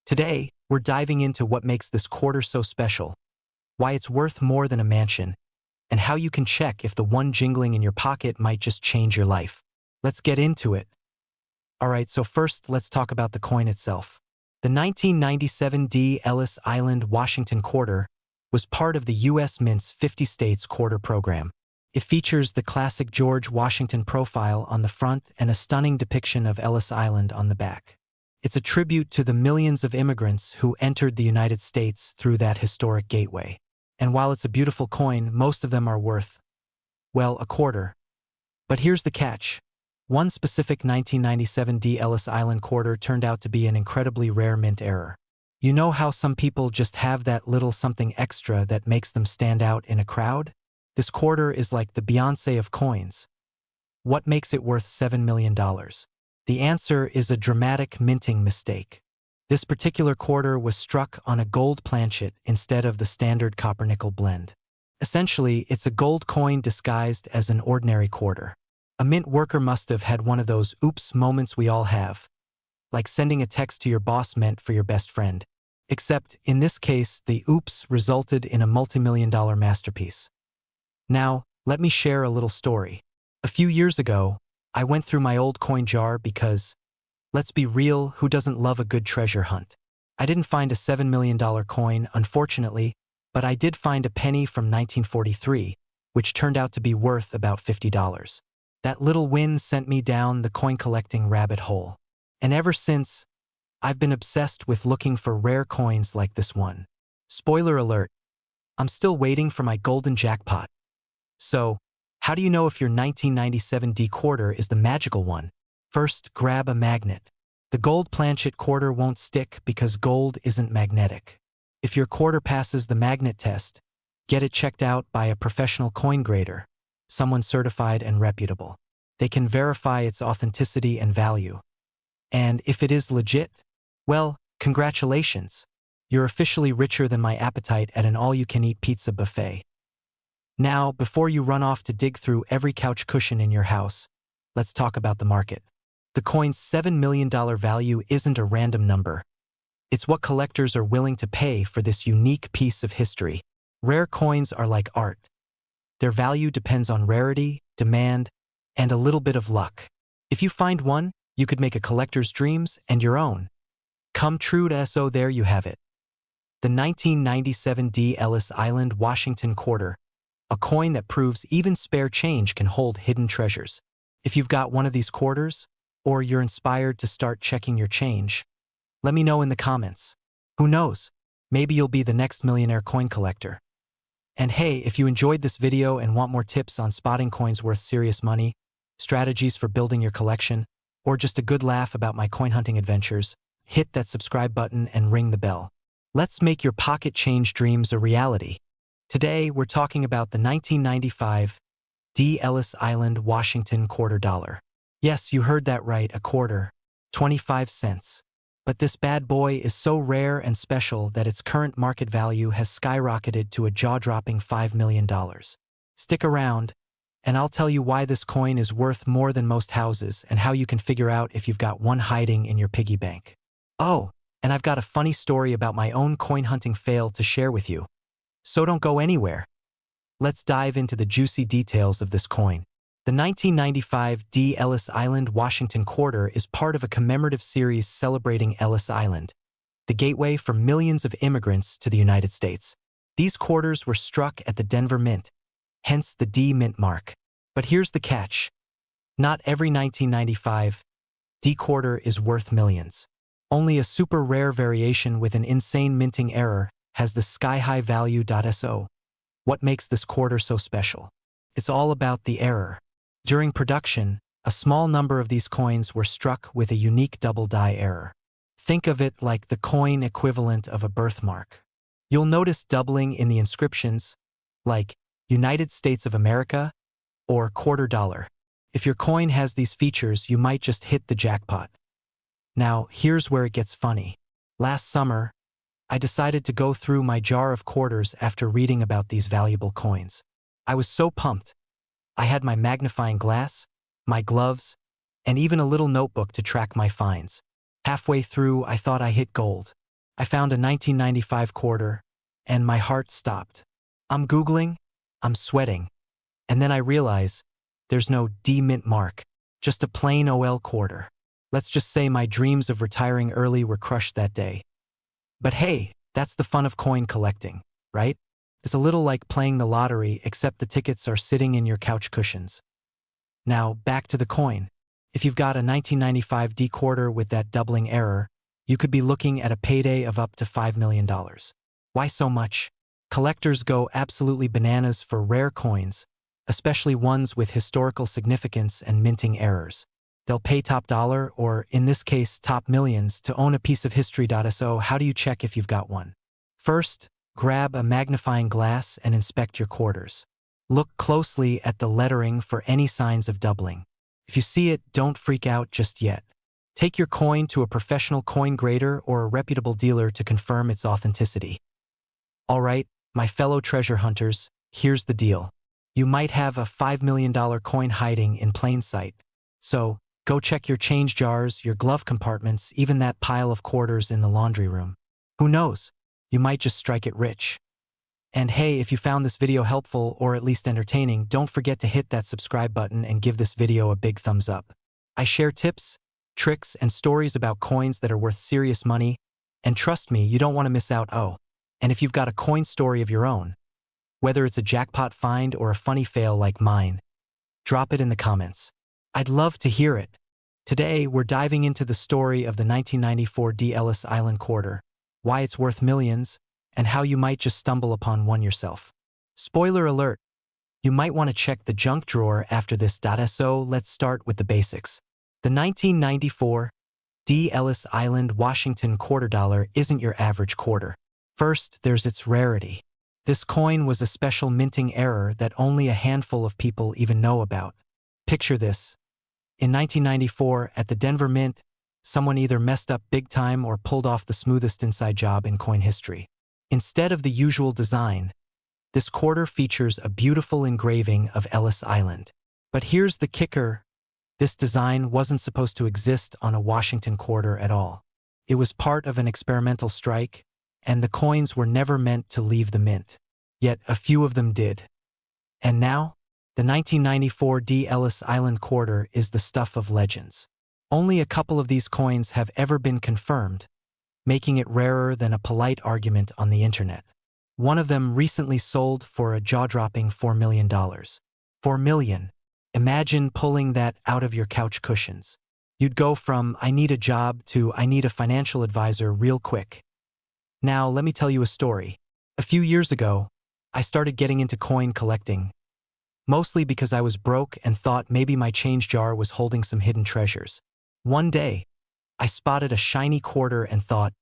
Today, we're diving into what makes this quarter so special, why it's worth more than a mansion, and how you can check if the one jingling in your pocket might just change your life. Let's get into it. Alright, so first let's talk about the coin itself. The 1997 D. Ellis Island, Washington quarter was part of the U.S. Mint's 50 states quarter program. It features the classic George Washington profile on the front and a stunning depiction of Ellis Island on the back. It's a tribute to the millions of immigrants who entered the United States through that historic gateway. And while it's a beautiful coin, most of them are worth, well, a quarter. But here's the catch. One specific 1997 D. Ellis Island quarter turned out to be an incredibly rare mint error. You know how some people just have that little something extra that makes them stand out in a crowd? This quarter is like the Beyoncé of coins. What makes it worth $7 million? The answer is a dramatic minting mistake. This particular quarter was struck on a gold planchet instead of the standard copper-nickel blend. Essentially, it's a gold coin disguised as an ordinary quarter. A mint worker must have had one of those oops moments we all have, like sending a text to your boss meant for your best friend. Except, in this case, the oops resulted in a multi-million-dollar masterpiece. Now, let me share a little story. A few years ago, I went through my old coin jar because, let's be real, who doesn't love a good treasure hunt? I didn't find a $7 million coin, unfortunately, but I did find a penny from 1943, which turned out to be worth about $50. That little win sent me down the coin-collecting rabbit hole. And ever since, I've been obsessed with looking for rare coins like this one. Spoiler alert, I'm still waiting for my golden jackpot. So, how do you know if your 1997 D quarter is the magical one? First, grab a magnet. The gold planchet quarter won't stick because gold isn't magnetic. If your quarter passes the magnet test, get it checked out by a professional coin grader, someone certified and reputable. They can verify its authenticity and value. And if it is legit, well, congratulations. You're officially richer than my appetite at an all-you-can-eat pizza buffet. Now, before you run off to dig through every couch cushion in your house, let's talk about the market. The coin's $7 million value isn't a random number. It's what collectors are willing to pay for this unique piece of history. Rare coins are like art. Their value depends on rarity, demand, and a little bit of luck. If you find one, you could make a collector's dreams and your own come true. So there you have it. The 1997 D. Ellis Island Washington quarter, a coin that proves even spare change can hold hidden treasures. If you've got one of these quarters, or you're inspired to start checking your change, let me know in the comments. Who knows? Maybe you'll be the next millionaire coin collector. And hey, if you enjoyed this video and want more tips on spotting coins worth serious money, strategies for building your collection, or just a good laugh about my coin hunting adventures, hit that subscribe button and ring the bell. Let's make your pocket change dreams a reality. Today, we're talking about the 1995 D. Ellis Island Washington quarter dollar. Yes, you heard that right, a quarter, 25 cents. But this bad boy is so rare and special that its current market value has skyrocketed to a jaw-dropping $5 million. Stick around, and I'll tell you why this coin is worth more than most houses and how you can figure out if you've got one hiding in your piggy bank. Oh, and I've got a funny story about my own coin hunting fail to share with you. So don't go anywhere. Let's dive into the juicy details of this coin. The 1995 D. Ellis Island Washington quarter is part of a commemorative series celebrating Ellis Island, the gateway for millions of immigrants to the United States. These quarters were struck at the Denver Mint, hence the D Mint mark. But here's the catch. Not every 1995 D quarter is worth millions. Only a super rare variation with an insane minting error has the sky-high value. So, what makes this quarter so special? It's all about the error. During production, a small number of these coins were struck with a unique double die error. Think of it like the coin equivalent of a birthmark. You'll notice doubling in the inscriptions, like United States of America or quarter dollar. If your coin has these features, you might just hit the jackpot. Now, here's where it gets funny. Last summer, I decided to go through my jar of quarters after reading about these valuable coins. I was so pumped. I had my magnifying glass, my gloves, and even a little notebook to track my finds. Halfway through, I thought I hit gold. I found a 1995 quarter, and my heart stopped. I'm Googling, I'm sweating, and then I realize there's no D Mint mark, just a plain OL quarter. Let's just say my dreams of retiring early were crushed that day. But hey, that's the fun of coin collecting, right? It's a little like playing the lottery, except the tickets are sitting in your couch cushions. Now, back to the coin. If you've got a 1995 D quarter with that doubling error, you could be looking at a payday of up to $5 million. Why so much? Collectors go absolutely bananas for rare coins, especially ones with historical significance and minting errors. They'll pay top dollar, or in this case, top millions, to own a piece of history. So how do you check if you've got one? First, grab a magnifying glass and inspect your quarters. Look closely at the lettering for any signs of doubling. If you see it, don't freak out just yet. Take your coin to a professional coin grader or a reputable dealer to confirm its authenticity. All right, my fellow treasure hunters, here's the deal. You might have a $5 million coin hiding in plain sight. So, go check your change jars, your glove compartments, even that pile of quarters in the laundry room. Who knows? You might just strike it rich. And hey, if you found this video helpful or at least entertaining, don't forget to hit that subscribe button and give this video a big thumbs up. I share tips, tricks, and stories about coins that are worth serious money, and trust me, you don't want to miss out. Oh, and if you've got a coin story of your own, whether it's a jackpot find or a funny fail like mine, drop it in the comments. I'd love to hear it. Today, we're diving into the story of the 1994 D. Ellis Island quarter, why it's worth millions, and how you might just stumble upon one yourself. Spoiler alert, you might want to check the junk drawer after this. So let's start with the basics. The 1994 D. Ellis Island Washington quarter dollar isn't your average quarter. First, there's its rarity. This coin was a special minting error that only a handful of people even know about. Picture this. In 1994, at the Denver Mint, someone either messed up big time or pulled off the smoothest inside job in coin history. Instead of the usual design, this quarter features a beautiful engraving of Ellis Island. But here's the kicker. This design wasn't supposed to exist on a Washington quarter at all. It was part of an experimental strike, and the coins were never meant to leave the mint. Yet a few of them did. And now, the 1994 D. Ellis Island quarter is the stuff of legends. Only a couple of these coins have ever been confirmed, making it rarer than a polite argument on the internet. One of them recently sold for a jaw-dropping $4 million. $4 million. Imagine pulling that out of your couch cushions. You'd go from, I need a job, to I need a financial advisor real quick. Now, let me tell you a story. A few years ago, I started getting into coin collecting, mostly because I was broke and thought maybe my change jar was holding some hidden treasures. One day, I spotted a shiny quarter and thought,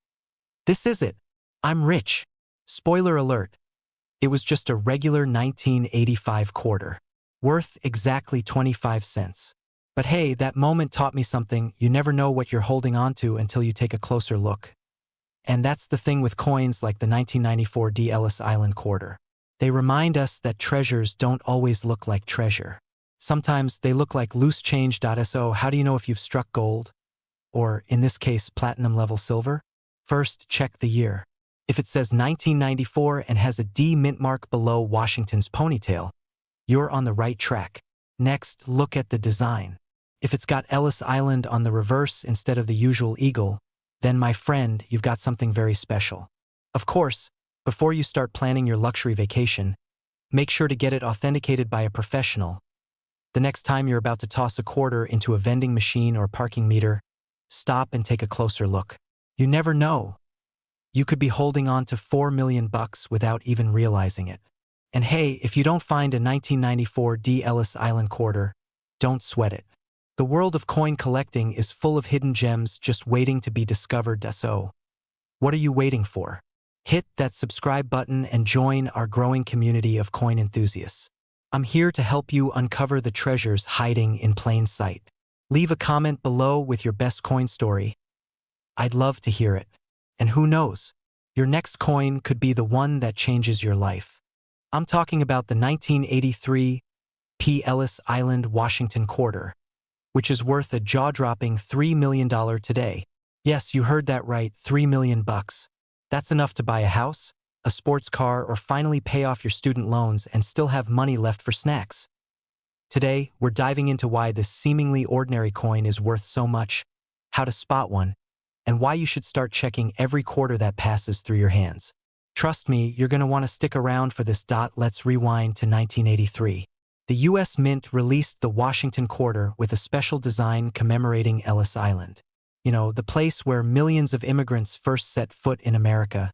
this is it. I'm rich. Spoiler alert. It was just a regular 1985 quarter, worth exactly 25 cents. But hey, that moment taught me something. You never know what you're holding onto until you take a closer look. And that's the thing with coins like the 1994 D. Ellis Island quarter. They remind us that treasures don't always look like treasure. Sometimes they look like loose change. So how do you know if you've struck gold? Or, in this case, platinum level silver? First, check the year. If it says 1994 and has a D mint mark below Washington's ponytail, you're on the right track. Next, look at the design. If it's got Ellis Island on the reverse instead of the usual eagle, then, my friend, you've got something very special. Of course, before you start planning your luxury vacation, make sure to get it authenticated by a professional. The next time you're about to toss a quarter into a vending machine or parking meter, stop and take a closer look. You never know. You could be holding on to $4 million without even realizing it. And hey, if you don't find a 1994 D. Ellis Island quarter, don't sweat it. The world of coin collecting is full of hidden gems just waiting to be discovered. So, what are you waiting for? Hit that subscribe button and join our growing community of coin enthusiasts. I'm here to help you uncover the treasures hiding in plain sight. Leave a comment below with your best coin story. I'd love to hear it. And who knows, your next coin could be the one that changes your life. I'm talking about the 1983 P. Ellis Island Washington quarter, which is worth a jaw-dropping $3 million today. Yes, you heard that right, $3 million. That's enough to buy a house, a sports car, or finally pay off your student loans and still have money left for snacks. Today, we're diving into why this seemingly ordinary coin is worth so much, how to spot one, and why you should start checking every quarter that passes through your hands. Trust me, you're going to want to stick around for this. Let's rewind to 1983. The U.S. Mint released the Washington quarter with a special design commemorating Ellis Island. You know, the place where millions of immigrants first set foot in America,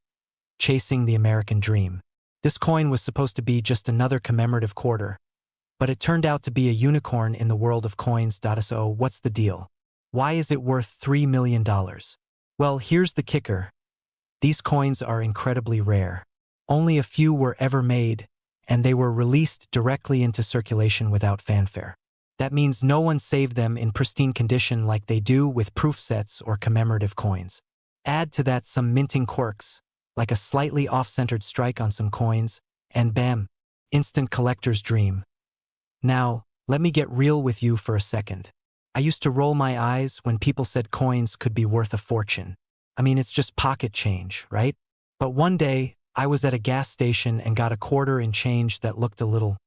chasing the American dream. This coin was supposed to be just another commemorative quarter, but it turned out to be a unicorn in the world of coins. So what's the deal? Why is it worth $3 million? Well, here's the kicker. These coins are incredibly rare. Only a few were ever made, and they were released directly into circulation without fanfare. That means no one saved them in pristine condition like they do with proof sets or commemorative coins. Add to that some minting quirks, like a slightly off-centered strike on some coins, and bam, Instant collector's dream. Now, let me get real with you for a second. I used to roll my eyes when people said coins could be worth a fortune. I mean, it's just pocket change, right? But one day, I was at a gas station and got a quarter in change that looked a little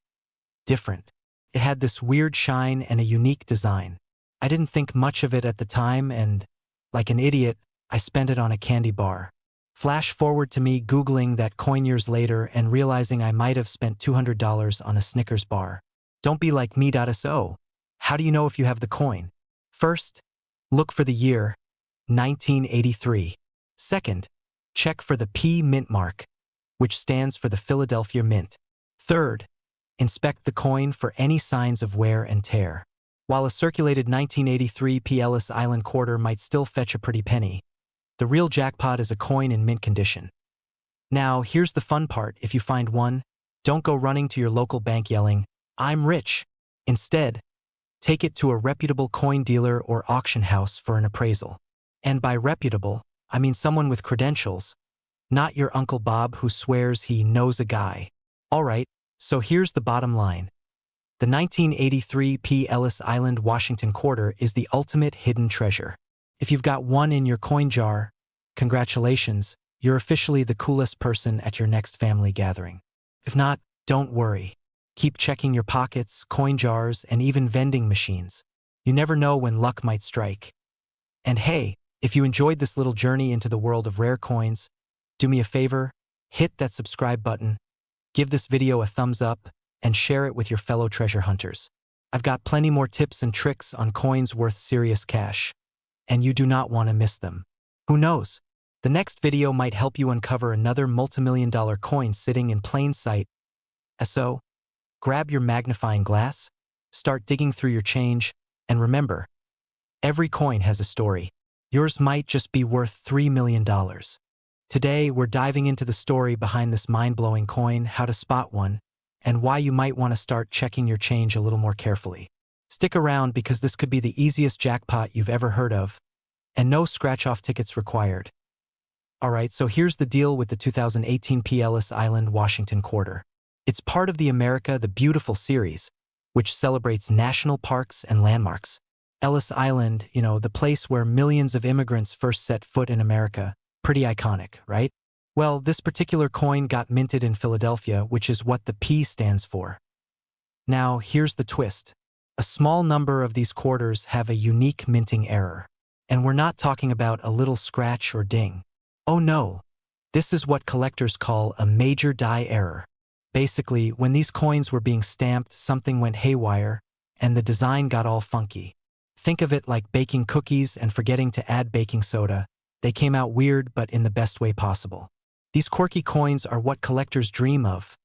different. It had this weird shine and a unique design. I didn't think much of it at the time and, like an idiot, I spent it on a candy bar. Flash forward to me Googling that coin years later and realizing I might have spent $200 on a Snickers bar. Don't be like me.so. How do you know if you have the coin? First, look for the year, 1983. Second, check for the P mint mark, which stands for the Philadelphia Mint. Third, inspect the coin for any signs of wear and tear. While a circulated 1983 P. Ellis Island quarter might still fetch a pretty penny, the real jackpot is a coin in mint condition. Now, here's the fun part. If you find one, don't go running to your local bank yelling, "I'm rich." Instead, take it to a reputable coin dealer or auction house for an appraisal. And by reputable, I mean someone with credentials, not your Uncle Bob who swears he knows a guy. Alright, so here's the bottom line. The 1983 P. Ellis Island Washington quarter is the ultimate hidden treasure. If you've got one in your coin jar, congratulations, you're officially the coolest person at your next family gathering. If not, don't worry. Keep checking your pockets, coin jars, and even vending machines. You never know when luck might strike. And hey, if you enjoyed this little journey into the world of rare coins, do me a favor, hit that subscribe button, give this video a thumbs up, and share it with your fellow treasure hunters. I've got plenty more tips and tricks on coins worth serious cash, and you do not want to miss them. Who knows? The next video might help you uncover another multimillion-dollar coin sitting in plain sight. So, grab your magnifying glass, start digging through your change, and remember, every coin has a story. Yours might just be worth $3 million. Today, we're diving into the story behind this mind-blowing coin, how to spot one, and why you might want to start checking your change a little more carefully. Stick around because this could be the easiest jackpot you've ever heard of, and no scratch-off tickets required. Alright, so here's the deal with the 2018 P. Ellis Island Washington quarter. It's part of the America the Beautiful series, which celebrates national parks and landmarks. Ellis Island, the place where millions of immigrants first set foot in America. Pretty iconic, right? Well, this particular coin got minted in Philadelphia, which is what the P stands for. Now, here's the twist. A small number of these quarters have a unique minting error. And we're not talking about a little scratch or ding. Oh no, this is what collectors call a major die error. Basically, when these coins were being stamped, something went haywire, and the design got all funky. Think of it like baking cookies and forgetting to add baking soda. They came out weird, but in the best way possible. These quirky coins are what collectors dream of.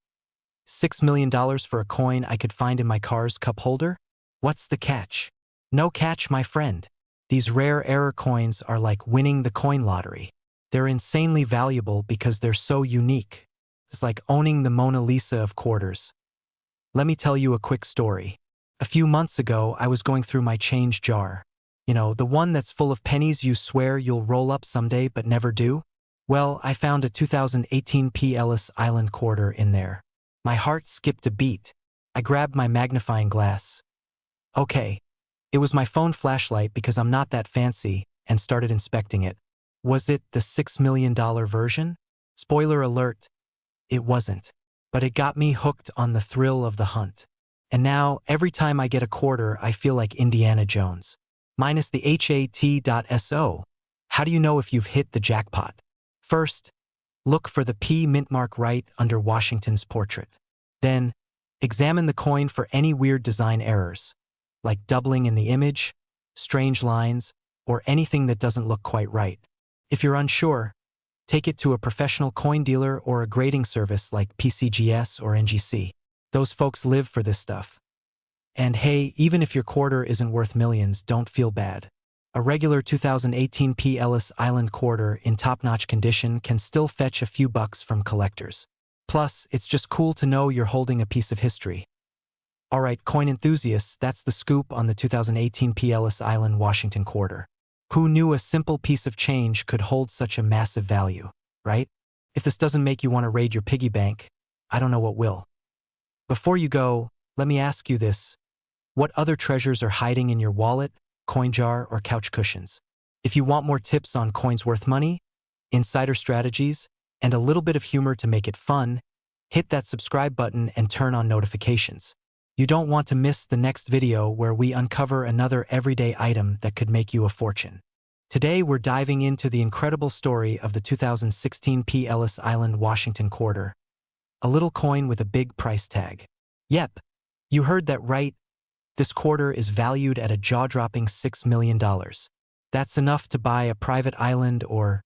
$6 million for a coin I could find in my car's cup holder? What's the catch? No catch, my friend. These rare error coins are like winning the coin lottery. They're insanely valuable because they're so unique. It's like owning the Mona Lisa of quarters. Let me tell you a quick story. A few months ago, I was going through my change jar. The one that's full of pennies you swear you'll roll up someday but never do? Well, I found a 2018 P. Ellis Island quarter in there. My heart skipped a beat. I grabbed my magnifying glass. Okay, it was my phone flashlight because I'm not that fancy, and started inspecting it. Was it the $6 million version? Spoiler alert, it wasn't. But it got me hooked on the thrill of the hunt. And now, every time I get a quarter, I feel like Indiana Jones. Minus the hat.so. How do you know if you've hit the jackpot? First, look for the P mint mark right under Washington's portrait. Then, examine the coin for any weird design errors, like doubling in the image, strange lines, or anything that doesn't look quite right. If you're unsure, take it to a professional coin dealer or a grading service like PCGS or NGC. Those folks live for this stuff. And hey, even if your quarter isn't worth millions, don't feel bad. A regular 2018 P. Ellis Island quarter in top-notch condition can still fetch a few bucks from collectors. Plus, it's just cool to know you're holding a piece of history. Alright, coin enthusiasts, that's the scoop on the 2018 P. Ellis Island Washington quarter. Who knew a simple piece of change could hold such a massive value, right? If this doesn't make you want to raid your piggy bank, I don't know what will. Before you go, let me ask you this. What other treasures are hiding in your wallet, coin jar, or couch cushions? If you want more tips on coins worth money, insider strategies, and a little bit of humor to make it fun, hit that subscribe button and turn on notifications. You don't want to miss the next video where we uncover another everyday item that could make you a fortune. Today we're diving into the incredible story of the 2016 Ellis Island, Washington quarter. A little coin with a big price tag. Yep, you heard that right. This quarter is valued at a jaw-dropping $6 million. That's enough to buy a private island or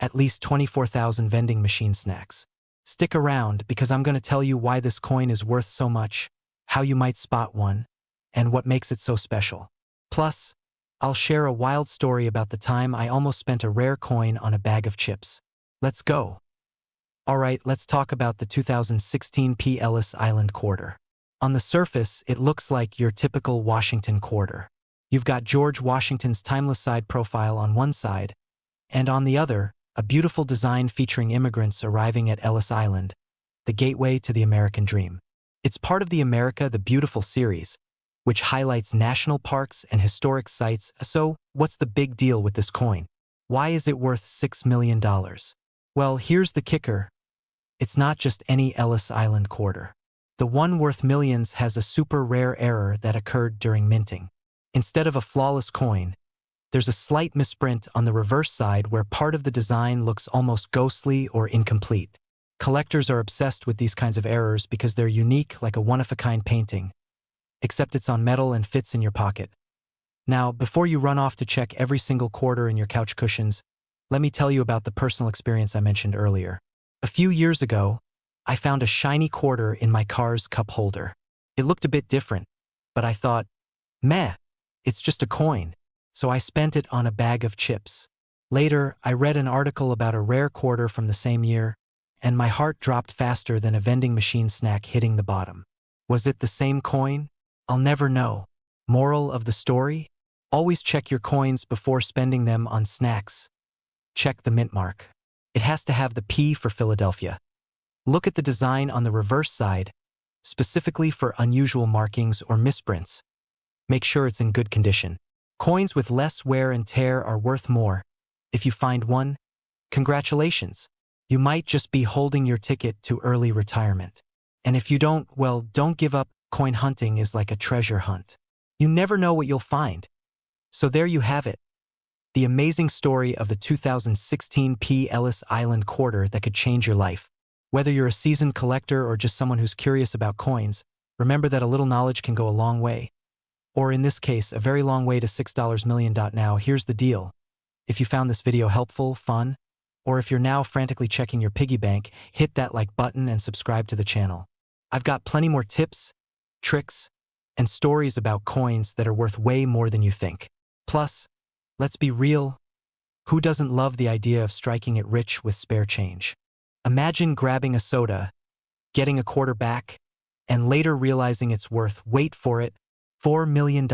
at least 24,000 vending machine snacks. Stick around because I'm going to tell you why this coin is worth so much, how you might spot one, and what makes it so special. Plus, I'll share a wild story about the time I almost spent a rare coin on a bag of chips. Let's go. Alright, let's talk about the 2016 Ellis Island quarter. On the surface, it looks like your typical Washington quarter. You've got George Washington's timeless side profile on one side, and on the other, a beautiful design featuring immigrants arriving at Ellis Island, the gateway to the American dream. It's part of the America the Beautiful series, which highlights national parks and historic sites. So, what's the big deal with this coin? Why is it worth $6 million? Well, here's the kicker. It's not just any Ellis Island quarter. The one worth millions has a super rare error that occurred during minting. Instead of a flawless coin, there's a slight misprint on the reverse side where part of the design looks almost ghostly or incomplete. Collectors are obsessed with these kinds of errors because they're unique, like a one-of-a-kind painting, except it's on metal and fits in your pocket. Now, before you run off to check every single quarter in your couch cushions, let me tell you about the personal experience I mentioned earlier. A few years ago, I found a shiny quarter in my car's cup holder. It looked a bit different, but I thought, meh, it's just a coin. So I spent it on a bag of chips. Later, I read an article about a rare quarter from the same year, and my heart dropped faster than a vending machine snack hitting the bottom. Was it the same coin? I'll never know. Moral of the story? Always check your coins before spending them on snacks. Check the mint mark. It has to have the P for Philadelphia. Look at the design on the reverse side, specifically for unusual markings or misprints. Make sure it's in good condition. Coins with less wear and tear are worth more. If you find one, congratulations. You might just be holding your ticket to early retirement. And if you don't, well, don't give up. Coin hunting is like a treasure hunt. You never know what you'll find. So there you have it. The amazing story of the 2016 Ellis Island quarter that could change your life. Whether you're a seasoned collector or just someone who's curious about coins, remember that a little knowledge can go a long way. Or in this case, a very long way to $6 million. Now, here's the deal. If you found this video helpful, fun, or if you're now frantically checking your piggy bank, hit that like button and subscribe to the channel. I've got plenty more tips, tricks, and stories about coins that are worth way more than you think. Plus, let's be real, who doesn't love the idea of striking it rich with spare change? Imagine grabbing a soda, getting a quarter back, and later realizing it's worth, wait for it, $4 million.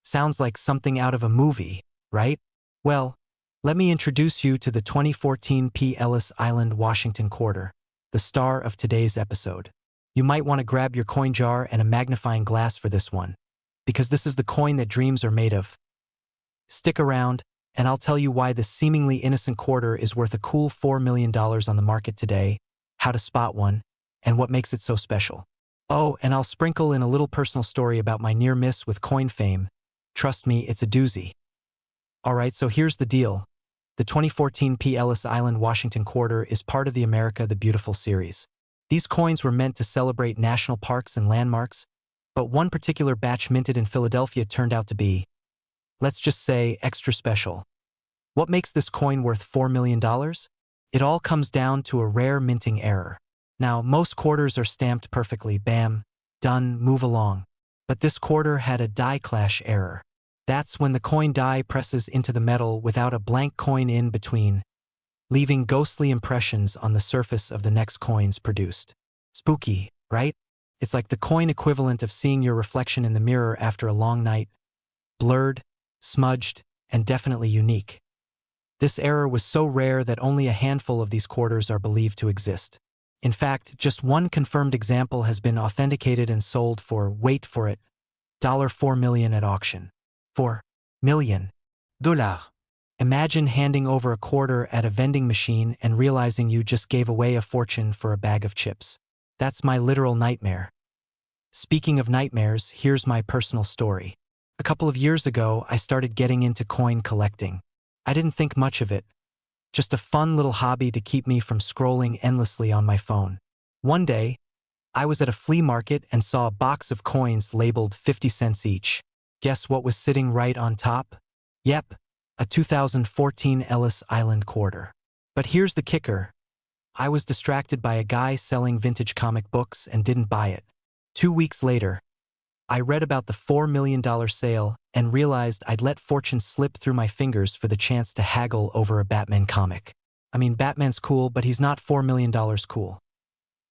Sounds like something out of a movie, right? Well, let me introduce you to the 2014 Ellis Island, Washington quarter, the star of today's episode. You might want to grab your coin jar and a magnifying glass for this one, because this is the coin that dreams are made of. Stick around, and I'll tell you why this seemingly innocent quarter is worth a cool $4 million on the market today, how to spot one, and what makes it so special. Oh, and I'll sprinkle in a little personal story about my near miss with coin fame. Trust me, it's a doozy. Alright, so here's the deal. The 2014 Ellis Island, Washington quarter is part of the America the Beautiful series. These coins were meant to celebrate national parks and landmarks, but one particular batch minted in Philadelphia turned out to be, let's just say, extra special. What makes this coin worth $4 million? It all comes down to a rare minting error. Now, most quarters are stamped perfectly, bam, done, move along. But this quarter had a die clash error. That's when the coin die presses into the metal without a blank coin in between, leaving ghostly impressions on the surface of the next coins produced. Spooky, right? It's like the coin equivalent of seeing your reflection in the mirror after a long night. Blurred, smudged, and definitely unique. This error was so rare that only a handful of these quarters are believed to exist. In fact, just one confirmed example has been authenticated and sold for, wait for it, $4 million at auction. $4 million. Imagine handing over a quarter at a vending machine and realizing you just gave away a fortune for a bag of chips. That's my literal nightmare. Speaking of nightmares, here's my personal story. A couple of years ago, I started getting into coin collecting. I didn't think much of it. Just a fun little hobby to keep me from scrolling endlessly on my phone. One day, I was at a flea market and saw a box of coins labeled 50 cents each. Guess what was sitting right on top? Yep, a 2014 Ellis Island quarter. But here's the kicker. I was distracted by a guy selling vintage comic books and didn't buy it. 2 weeks later, I read about the $4 million sale and realized I'd let fortune slip through my fingers for the chance to haggle over a Batman comic. I mean, Batman's cool, but he's not $4 million cool.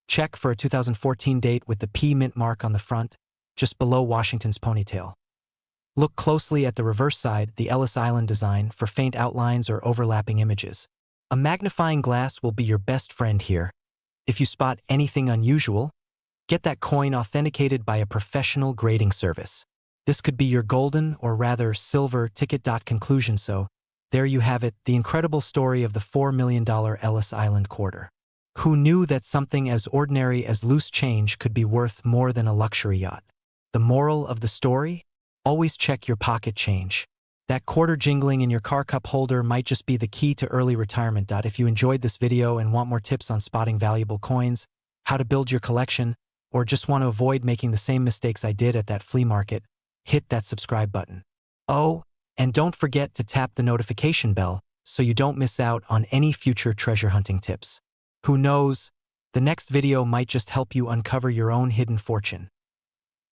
Check for a 2014 date with the P mint mark on the front, just below Washington's ponytail. Look closely at the reverse side, the Ellis Island design, for faint outlines or overlapping images. A magnifying glass will be your best friend here. If you spot anything unusual, get that coin authenticated by a professional grading service. This could be your golden, or rather silver, ticket. Conclusion. So, there you have it, the incredible story of the $4 million Ellis Island quarter. Who knew that something as ordinary as loose change could be worth more than a luxury yacht? The moral of the story? Always check your pocket change. That quarter jingling in your car cup holder might just be the key to early retirement. If you enjoyed this video and want more tips on spotting valuable coins, how to build your collection, or just want to avoid making the same mistakes I did at that flea market, hit that subscribe button. Oh, and don't forget to tap the notification bell so you don't miss out on any future treasure hunting tips. Who knows, the next video might just help you uncover your own hidden fortune.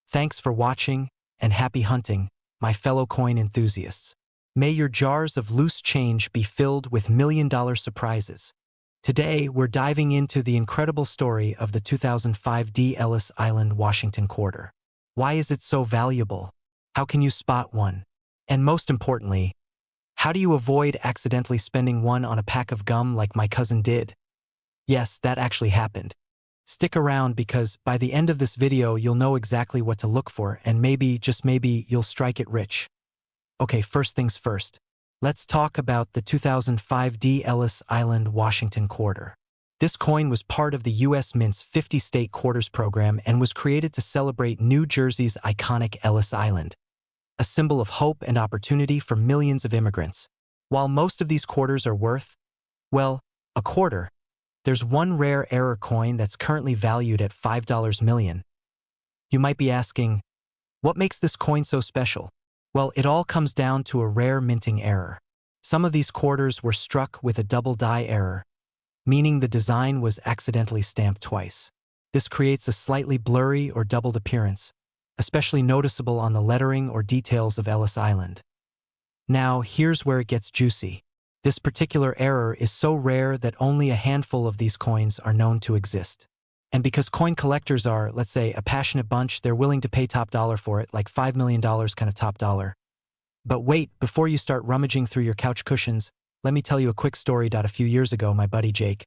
Thanks for watching, and happy hunting, my fellow coin enthusiasts. May your jars of loose change be filled with million-dollar surprises. Today, we're diving into the incredible story of the 2005 Ellis Island Washington quarter. Why is it so valuable? How can you spot one? And most importantly, how do you avoid accidentally spending one on a pack of gum like my cousin did? Yes, that actually happened. Stick around because by the end of this video, you'll know exactly what to look for and maybe, just maybe, you'll strike it rich. Okay, first things first. Let's talk about the 2005 Ellis Island Washington quarter. This coin was part of the U.S. Mint's 50-state quarters program and was created to celebrate New Jersey's iconic Ellis Island, a symbol of hope and opportunity for millions of immigrants. While most of these quarters are worth, well, a quarter, there's one rare error coin that's currently valued at $5 million. You might be asking, what makes this coin so special? Well, it all comes down to a rare minting error. Some of these quarters were struck with a double die error, meaning the design was accidentally stamped twice. This creates a slightly blurry or doubled appearance, especially noticeable on the lettering or details of Ellis Island. Now, here's where it gets juicy. This particular error is so rare that only a handful of these coins are known to exist. And because coin collectors are, let's say, a passionate bunch, they're willing to pay top dollar for it, like $5 million kind of top dollar. But wait, before you start rummaging through your couch cushions, let me tell you a quick story. A few years ago, my buddy Jake,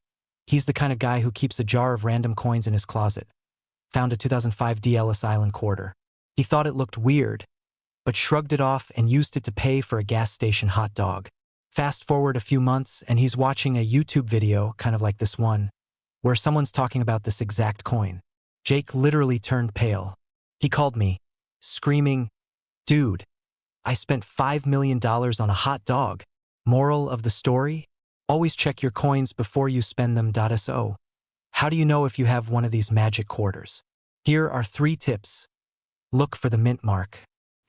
he's the kind of guy who keeps a jar of random coins in his closet, found a 2005 Ellis Island quarter. He thought it looked weird, but shrugged it off and used it to pay for a gas station hot dog. Fast forward a few months, and he's watching a YouTube video, kind of like this one, where someone's talking about this exact coin. Jake literally turned pale. He called me, screaming, "Dude, I spent $5 million on a hot dog." Moral of the story? Always check your coins before you spend them. So, how do you know if you have one of these magic quarters? Here are 3 tips. Look for the mint mark.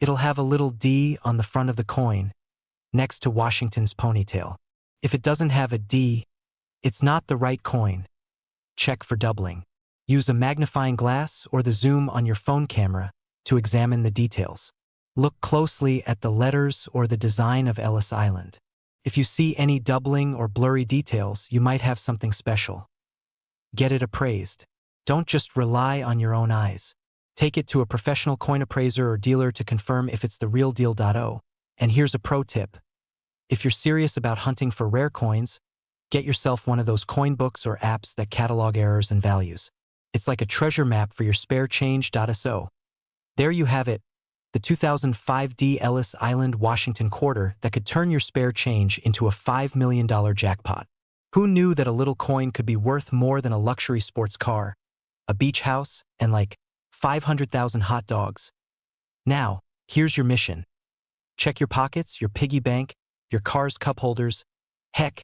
It'll have a little D on the front of the coin, next to Washington's ponytail. If it doesn't have a D, it's not the right coin. Check for doubling. Use a magnifying glass or the zoom on your phone camera to examine the details. Look closely at the letters or the design of Ellis Island. If you see any doubling or blurry details, you might have something special. Get it appraised. Don't just rely on your own eyes. Take it to a professional coin appraiser or dealer to confirm if it's the real deal. And here's a pro tip. If you're serious about hunting for rare coins, Get yourself one of those coin books or apps that catalog errors and values. It's like a treasure map for your spare change.so. There you have it, the 2005 Ellis Island Washington quarter that could turn your spare change into a $5 million jackpot. Who knew that a little coin could be worth more than a luxury sports car, a beach house, and like 500,000 hot dogs? Now, here's your mission. Check your pockets, your piggy bank, your car's cup holders. Heck,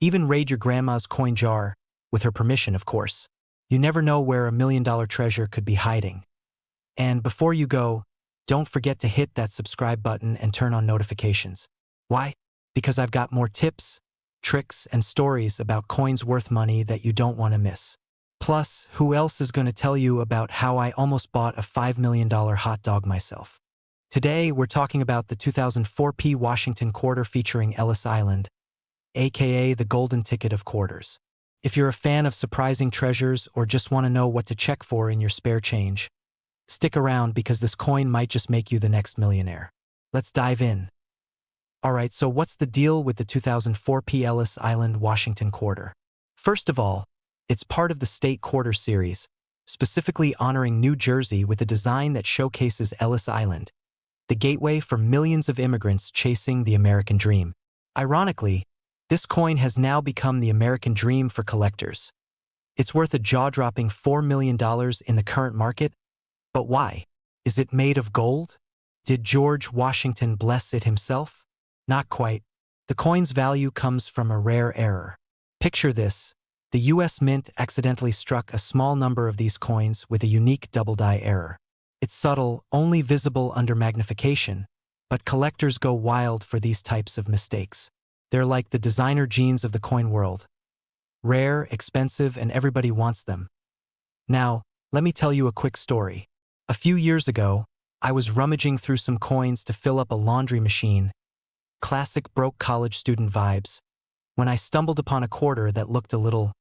even raid your grandma's coin jar, with her permission, of course. You never know where $1 million treasure could be hiding. And before you go, don't forget to hit that subscribe button and turn on notifications. Why? Because I've got more tips, tricks, and stories about coins worth money that you don't want to miss. Plus, who else is going to tell you about how I almost bought a $5 million hot dog myself? Today, we're talking about the 2004 Washington quarter featuring Ellis Island, aka the golden ticket of quarters. If you're a fan of surprising treasures or just want to know what to check for in your spare change, stick around because this coin might just make you the next millionaire. Let's dive in. Alright, so what's the deal with the 2004 Ellis Island Washington quarter? First of all, it's part of the State Quarter series, specifically honoring New Jersey with a design that showcases Ellis Island, the gateway for millions of immigrants chasing the American dream. Ironically, this coin has now become the American dream for collectors. It's worth a jaw-dropping $4 million in the current market. But why? Is it made of gold? Did George Washington bless it himself? Not quite. The coin's value comes from a rare error. Picture this. The U.S. Mint accidentally struck a small number of these coins with a unique double-die error. It's subtle, only visible under magnification, but collectors go wild for these types of mistakes. They're like the designer genes of the coin world. Rare, expensive, and everybody wants them. Now, let me tell you a quick story. A few years ago, I was rummaging through some coins to fill up a laundry machine. Classic broke college student vibes. When I stumbled upon a quarter that looked a little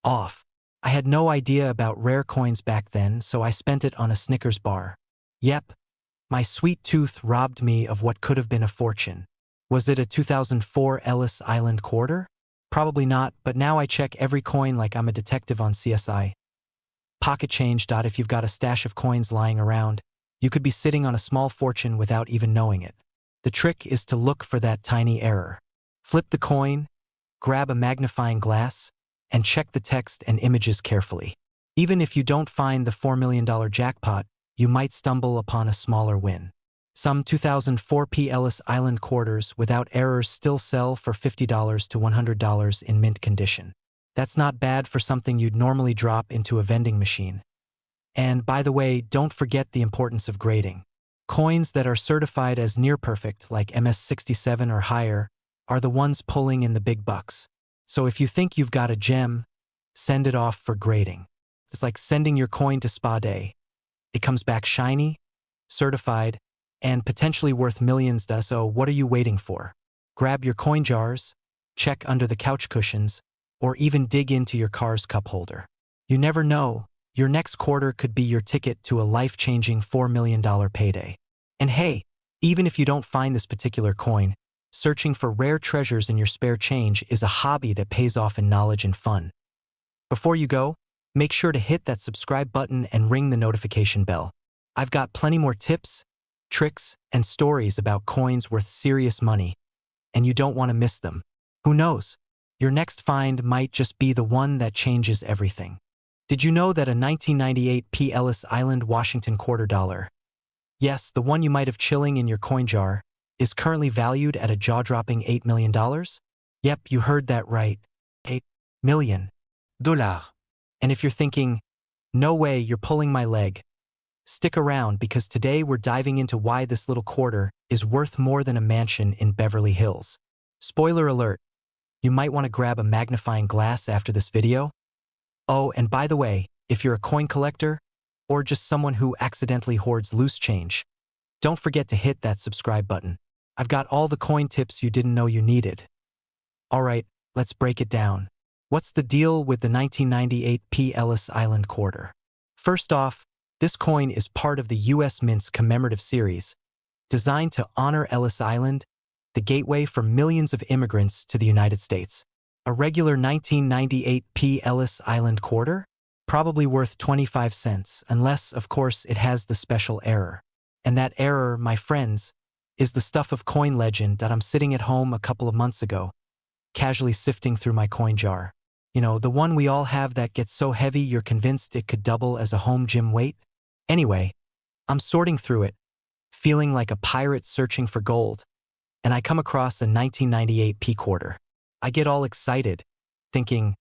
off. I had no idea about rare coins back then, so I spent it on a Snickers bar. Yep, my sweet tooth robbed me of what could have been a fortune. Was it a 2004 Ellis Island quarter? Probably not, but now I check every coin like I'm a detective on CSI. Pocket change. If you've got a stash of coins lying around, you could be sitting on a small fortune without even knowing it. The trick is to look for that tiny error. Flip the coin, grab a magnifying glass, and check the text and images carefully. Even if you don't find the $4 million jackpot, you might stumble upon a smaller win. Some 2004 Ellis Island quarters without errors still sell for $50 to $100 in mint condition. That's not bad for something you'd normally drop into a vending machine. And by the way, don't forget the importance of grading. Coins that are certified as near perfect, like MS-67 or higher, are the ones pulling in the big bucks. So if you think you've got a gem, send it off for grading. It's like sending your coin to spa day. It comes back shiny, certified, and potentially worth millions. So what are you waiting for? Grab your coin jars, check under the couch cushions, or even dig into your car's cup holder. You never know, your next quarter could be your ticket to a life-changing $4 million payday. And hey, even if you don't find this particular coin, searching for rare treasures in your spare change is a hobby that pays off in knowledge and fun. Before you go, make sure to hit that subscribe button and ring the notification bell. I've got plenty more tips, tricks, and stories about coins worth serious money, and you don't want to miss them. Who knows? Your next find might just be the one that changes everything. Did you know that a 1998 Ellis Island Washington quarter dollar, yes, the one you might have chilling in your coin jar, is currently valued at a jaw-dropping $8 million? Yep, you heard that right. $8 million. And if you're thinking, no way, you're pulling my leg, stick around because today we're diving into why this little quarter is worth more than a mansion in Beverly Hills. Spoiler alert. You might want to grab a magnifying glass after this video. Oh, and by the way, if you're a coin collector, or just someone who accidentally hoards loose change, don't forget to hit that subscribe button. I've got all the coin tips you didn't know you needed. Alright, let's break it down. What's the deal with the 1998 Ellis Island quarter? First off, this coin is part of the U.S. Mint's commemorative series, designed to honor Ellis Island, the gateway for millions of immigrants to the United States. A regular 1998 p Ellis Island quarter? Probably worth 25 cents, unless, of course, it has the special error. And that error, my friends, is the stuff of coin legend that I'm sitting at home a couple of months ago, casually sifting through my coin jar. You know, the one we all have that gets so heavy you're convinced it could double as a home gym weight? Anyway, I'm sorting through it, feeling like a pirate searching for gold, and I come across a 1998 p quarter. I get all excited, thinking,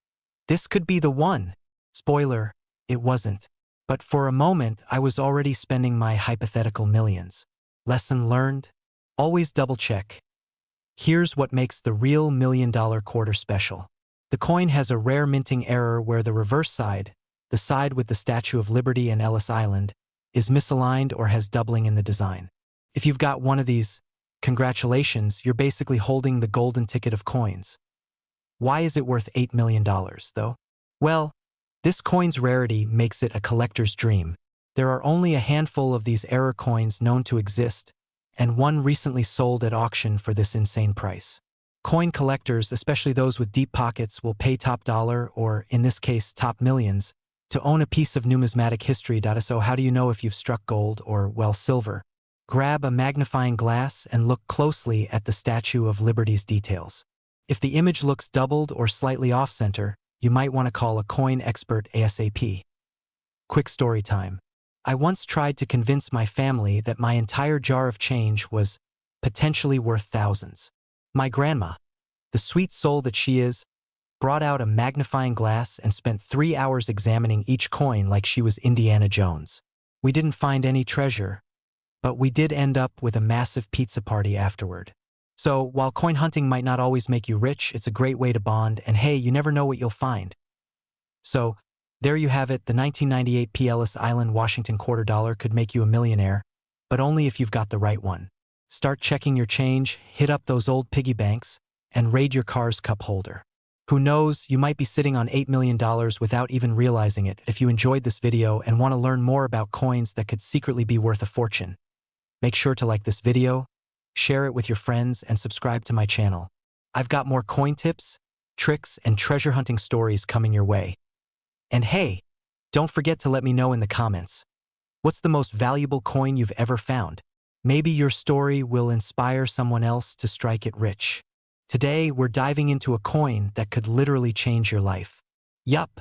this could be the one. Spoiler, it wasn't. But for a moment, I was already spending my hypothetical millions. Lesson learned? Always double check. Here's what makes the real $1,000,000 quarter special. The coin has a rare minting error where the reverse side, the side with the Statue of Liberty and Ellis Island, is misaligned or has doubling in the design. If you've got one of these, congratulations, you're basically holding the golden ticket of coins. Why is it worth $8 million, though? Well, this coin's rarity makes it a collector's dream. There are only a handful of these error coins known to exist, and one recently sold at auction for this insane price. Coin collectors, especially those with deep pockets, will pay top dollar, or in this case, top millions, to own a piece of numismatic history. So how do you know if you've struck gold or, well, silver? Grab a magnifying glass and look closely at the Statue of Liberty's details. If the image looks doubled or slightly off-center, you might want to call a coin expert ASAP. Quick story time. I once tried to convince my family that my entire jar of change was potentially worth thousands. My grandma, the sweet soul that she is, brought out a magnifying glass and spent 3 hours examining each coin like she was Indiana Jones. We didn't find any treasure, but we did end up with a massive pizza party afterward. So, while coin hunting might not always make you rich, it's a great way to bond, and hey, you never know what you'll find. So, there you have it, the 1998 p Ellis Island Washington quarter dollar could make you a millionaire, but only if you've got the right one. Start checking your change, hit up those old piggy banks, and raid your car's cup holder. Who knows, you might be sitting on $8 million without even realizing it. If you enjoyed this video and want to learn more about coins that could secretly be worth a fortune, make sure to like this video, share it with your friends, and subscribe to my channel. I've got more coin tips, tricks, and treasure hunting stories coming your way. And hey, don't forget to let me know in the comments. What's the most valuable coin you've ever found? Maybe your story will inspire someone else to strike it rich. Today, we're diving into a coin that could literally change your life. Yup,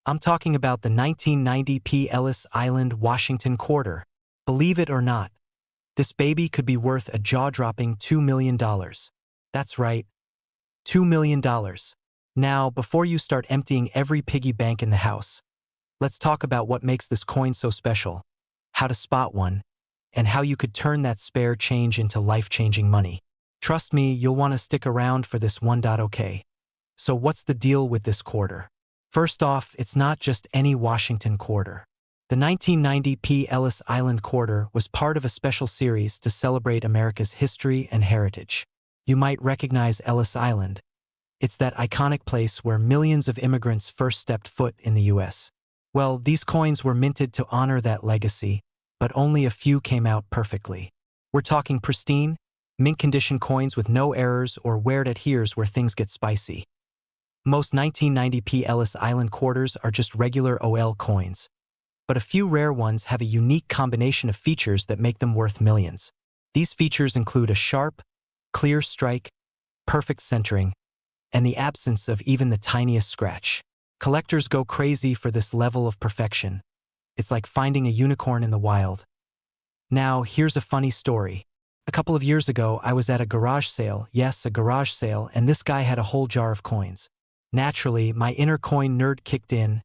I'm talking about the 1990 p Ellis Island Washington quarter. Believe it or not, this baby could be worth a jaw-dropping $2 million. That's right, $2 million. Now, before you start emptying every piggy bank in the house, let's talk about what makes this coin so special, how to spot one, and how you could turn that spare change into life-changing money. Trust me, you'll want to stick around for this one. Okay. So what's the deal with this quarter? First off, it's not just any Washington quarter. The 1990 p Ellis Island quarter was part of a special series to celebrate America's history and heritage. You might recognize Ellis Island. It's that iconic place where millions of immigrants first stepped foot in the U.S. Well, these coins were minted to honor that legacy, but only a few came out perfectly. We're talking pristine, mint-condition coins with no errors or where it here's where things get spicy. Most 1990 p Ellis Island quarters are just regular OL coins, but a few rare ones have a unique combination of features that make them worth millions. These features include a sharp, clear strike, perfect centering, and the absence of even the tiniest scratch. Collectors go crazy for this level of perfection. It's like finding a unicorn in the wild. Now, here's a funny story. A couple of years ago, I was at a garage sale, yes, a garage sale, and this guy had a whole jar of coins. Naturally, my inner coin nerd kicked in,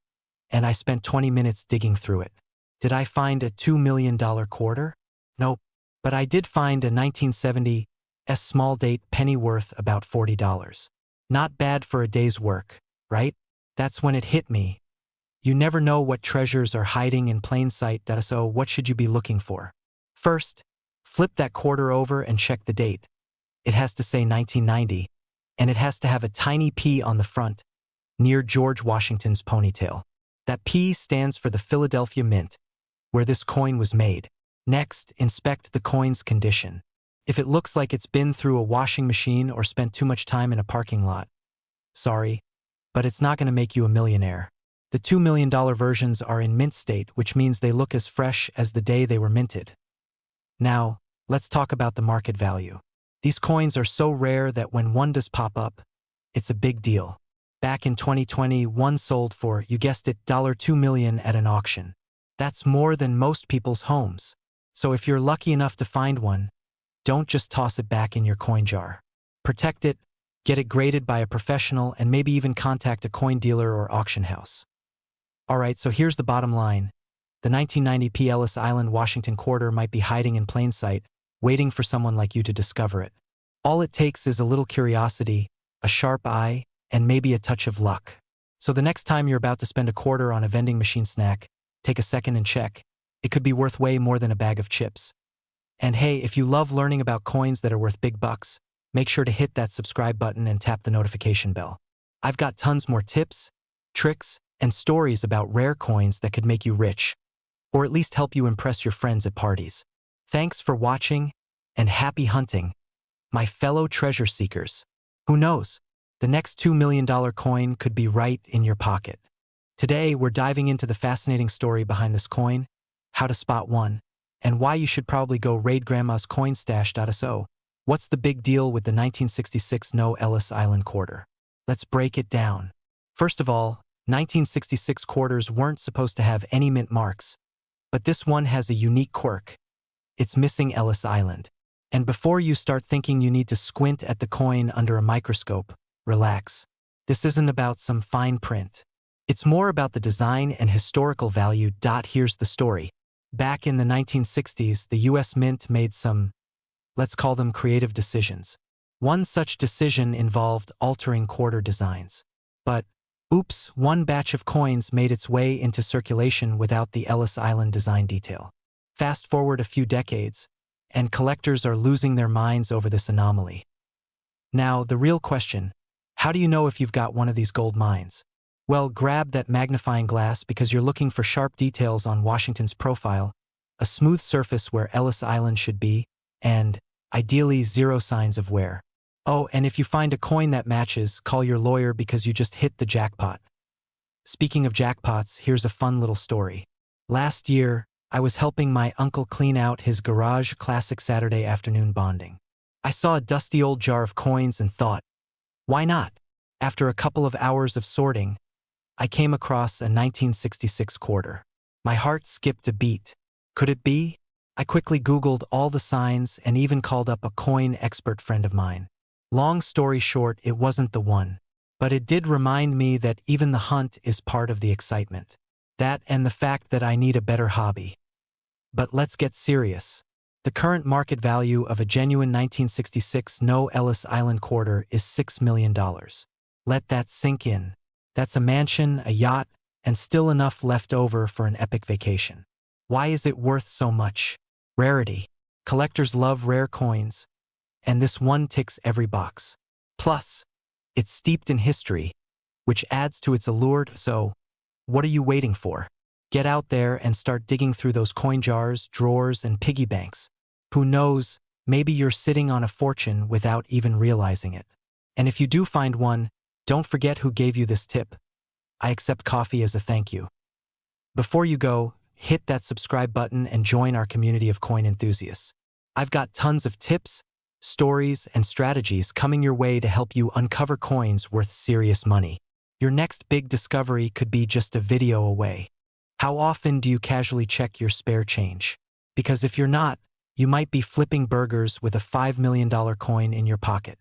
and I spent 20 minutes digging through it. Did I find a $2 million quarter? Nope, but I did find a 1970 small date penny worth about $40. Not bad for a day's work, right? That's when it hit me. You never know what treasures are hiding in plain sight, so what should you be looking for? First, flip that quarter over and check the date. It has to say 1990, and it has to have a tiny P on the front, near George Washington's ponytail. That P stands for the Philadelphia Mint, where this coin was made. Next, inspect the coin's condition. If it looks like it's been through a washing machine or spent too much time in a parking lot, Sorry, but it's not going to make you a millionaire. The $2 million versions are in mint state, which means they look as fresh as the day they were minted. Now, let's talk about the market value. These coins are so rare that when one does pop up, it's a big deal. Back in 2020, one sold for, you guessed it, $2 million at an auction. That's more than most people's homes. So if you're lucky enough to find one, don't just toss it back in your coin jar. Protect it, get it graded by a professional, and maybe even contact a coin dealer or auction house. Alright, so here's the bottom line. The 1990p Ellis Island Washington quarter might be hiding in plain sight, waiting for someone like you to discover it. All it takes is a little curiosity, a sharp eye, and maybe a touch of luck. So the next time you're about to spend a quarter on a vending machine snack, take a second and check. It could be worth way more than a bag of chips. And hey, if you love learning about coins that are worth big bucks, make sure to hit that subscribe button and tap the notification bell. I've got tons more tips, tricks, and stories about rare coins that could make you rich, or at least help you impress your friends at parties. Thanks for watching, and happy hunting, my fellow treasure seekers. Who knows? The next $2 million coin could be right in your pocket. Today, we're diving into the fascinating story behind this coin, how to spot one, and why you should probably go raid Grandma's coin stash.so. What's the big deal with the 1966 No Ellis Island quarter? Let's break it down. First of all, 1966 quarters weren't supposed to have any mint marks, but this one has a unique quirk. It's missing Ellis Island. And before you start thinking you need to squint at the coin under a microscope, relax. This isn't about some fine print. It's more about the design and historical value. Here's the story. Back in the 1960s, the US Mint made some, let's call them creative decisions. One such decision involved altering quarter designs. But, oops, one batch of coins made its way into circulation without the Ellis Island design detail. Fast forward a few decades, and collectors are losing their minds over this anomaly. Now, the real question, how do you know if you've got one of these gold mines? Well, grab that magnifying glass because you're looking for sharp details on Washington's profile, a smooth surface where Ellis Island should be, and, ideally, zero signs of wear. Oh, and if you find a coin that matches, call your lawyer because you just hit the jackpot. Speaking of jackpots, here's a fun little story. Last year, I was helping my uncle clean out his garage classic Saturday afternoon bonding. I saw a dusty old jar of coins and thought, why not? After a couple of hours of sorting, I came across a 1966 quarter. My heart skipped a beat. Could it be? I quickly Googled all the signs and even called up a coin expert friend of mine. Long story short, it wasn't the one. But it did remind me that even the hunt is part of the excitement. That and the fact that I need a better hobby. But let's get serious. The current market value of a genuine 1966 No Ellis Island quarter is $6 million. Let that sink in. That's a mansion, a yacht, and still enough left over for an epic vacation. Why is it worth so much? Rarity. Collectors love rare coins, and this one ticks every box. Plus, it's steeped in history, which adds to its allure. So, what are you waiting for? Get out there and start digging through those coin jars, drawers, and piggy banks. Who knows, maybe you're sitting on a fortune without even realizing it. And if you do find one, don't forget who gave you this tip. I accept coffee as a thank you. Before you go, hit that subscribe button and join our community of coin enthusiasts. I've got tons of tips, stories, and strategies coming your way to help you uncover coins worth serious money. Your next big discovery could be just a video away. How often do you casually check your spare change? Because if you're not, you might be flipping burgers with a $5 million coin in your pocket.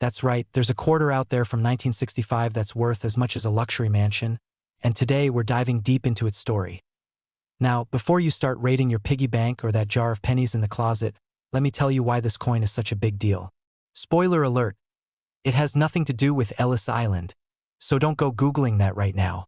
That's right, there's a quarter out there from 1965 that's worth as much as a luxury mansion, and today we're diving deep into its story. Now, before you start raiding your piggy bank or that jar of pennies in the closet, let me tell you why this coin is such a big deal. Spoiler alert, it has nothing to do with Ellis Island, so don't go Googling that right now.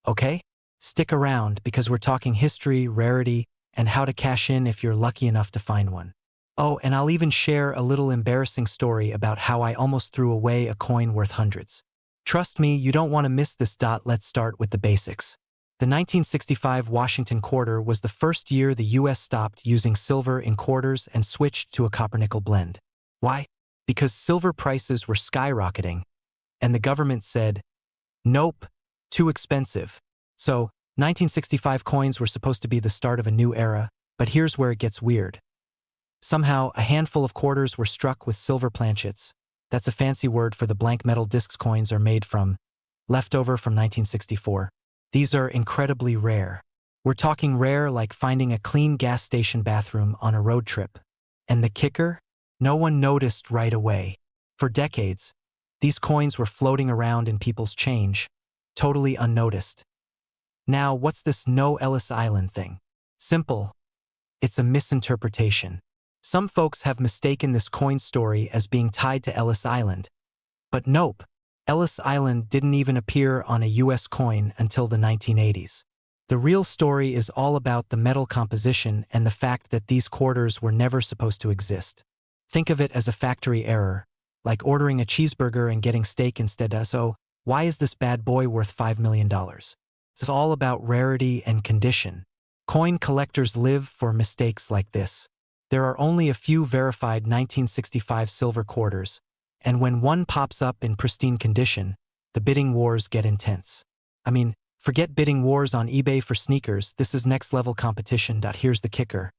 Okay? Stick around because we're talking history, rarity, and how to cash in if you're lucky enough to find one. Oh, and I'll even share a little embarrassing story about how I almost threw away a coin worth hundreds. Trust me, you don't want to miss this. Let's start with the basics. The 1965 Washington quarter was the first year the US stopped using silver in quarters and switched to a copper-nickel blend. Why? Because silver prices were skyrocketing, and the government said, nope, too expensive. So, 1965 coins were supposed to be the start of a new era, but here's where it gets weird. Somehow, a handful of quarters were struck with silver planchets. That's a fancy word for the blank metal discs coins are made from, leftover from 1964. These are incredibly rare. We're talking rare like finding a clean gas station bathroom on a road trip. And the kicker? No one noticed right away. For decades, these coins were floating around in people's change, totally unnoticed. Now, what's this no Ellis Island thing? Simple. It's a misinterpretation. Some folks have mistaken this coin story as being tied to Ellis Island. But nope, Ellis Island didn't even appear on a US coin until the 1980s. The real story is all about the metal composition and the fact that these quarters were never supposed to exist. Think of it as a factory error, like ordering a cheeseburger and getting steak instead. So, why is this bad boy worth $5 million? It's all about rarity and condition. Coin collectors live for mistakes like this. There are only a few verified 1965 silver quarters, and when one pops up in pristine condition, the bidding wars get intense. I mean, forget bidding wars on eBay for sneakers, this is next-level competition. Here's the kicker.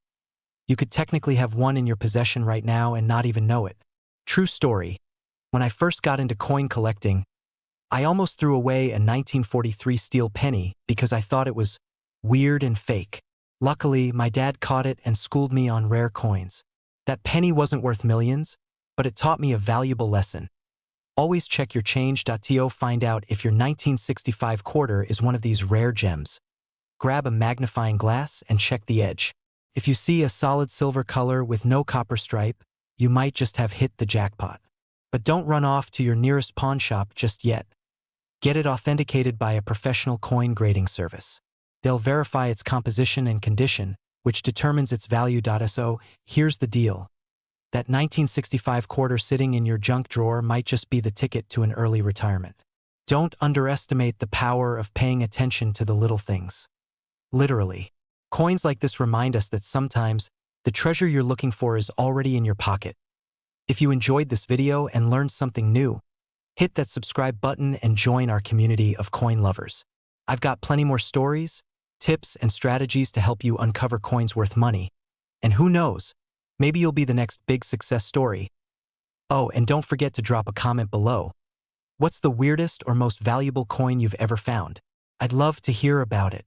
You could technically have one in your possession right now and not even know it. True story. When I first got into coin collecting, I almost threw away a 1943 steel penny because I thought it was weird and fake. Luckily, my dad caught it and schooled me on rare coins. That penny wasn't worth millions, but it taught me a valuable lesson. Always check your change. To find out if your 1965 quarter is one of these rare gems. Grab a magnifying glass and check the edge. If you see a solid silver color with no copper stripe, you might just have hit the jackpot. But don't run off to your nearest pawn shop just yet. Get it authenticated by a professional coin grading service. They'll verify its composition and condition, which determines its value. So, here's the deal. That 1965 quarter sitting in your junk drawer might just be the ticket to an early retirement. Don't underestimate the power of paying attention to the little things. Literally. Coins like this remind us that sometimes the treasure you're looking for is already in your pocket. If you enjoyed this video and learned something new, hit that subscribe button and join our community of coin lovers. I've got plenty more stories, tips, and strategies to help you uncover coins worth money. And who knows, maybe you'll be the next big success story. Oh, and don't forget to drop a comment below. What's the weirdest or most valuable coin you've ever found? I'd love to hear about it.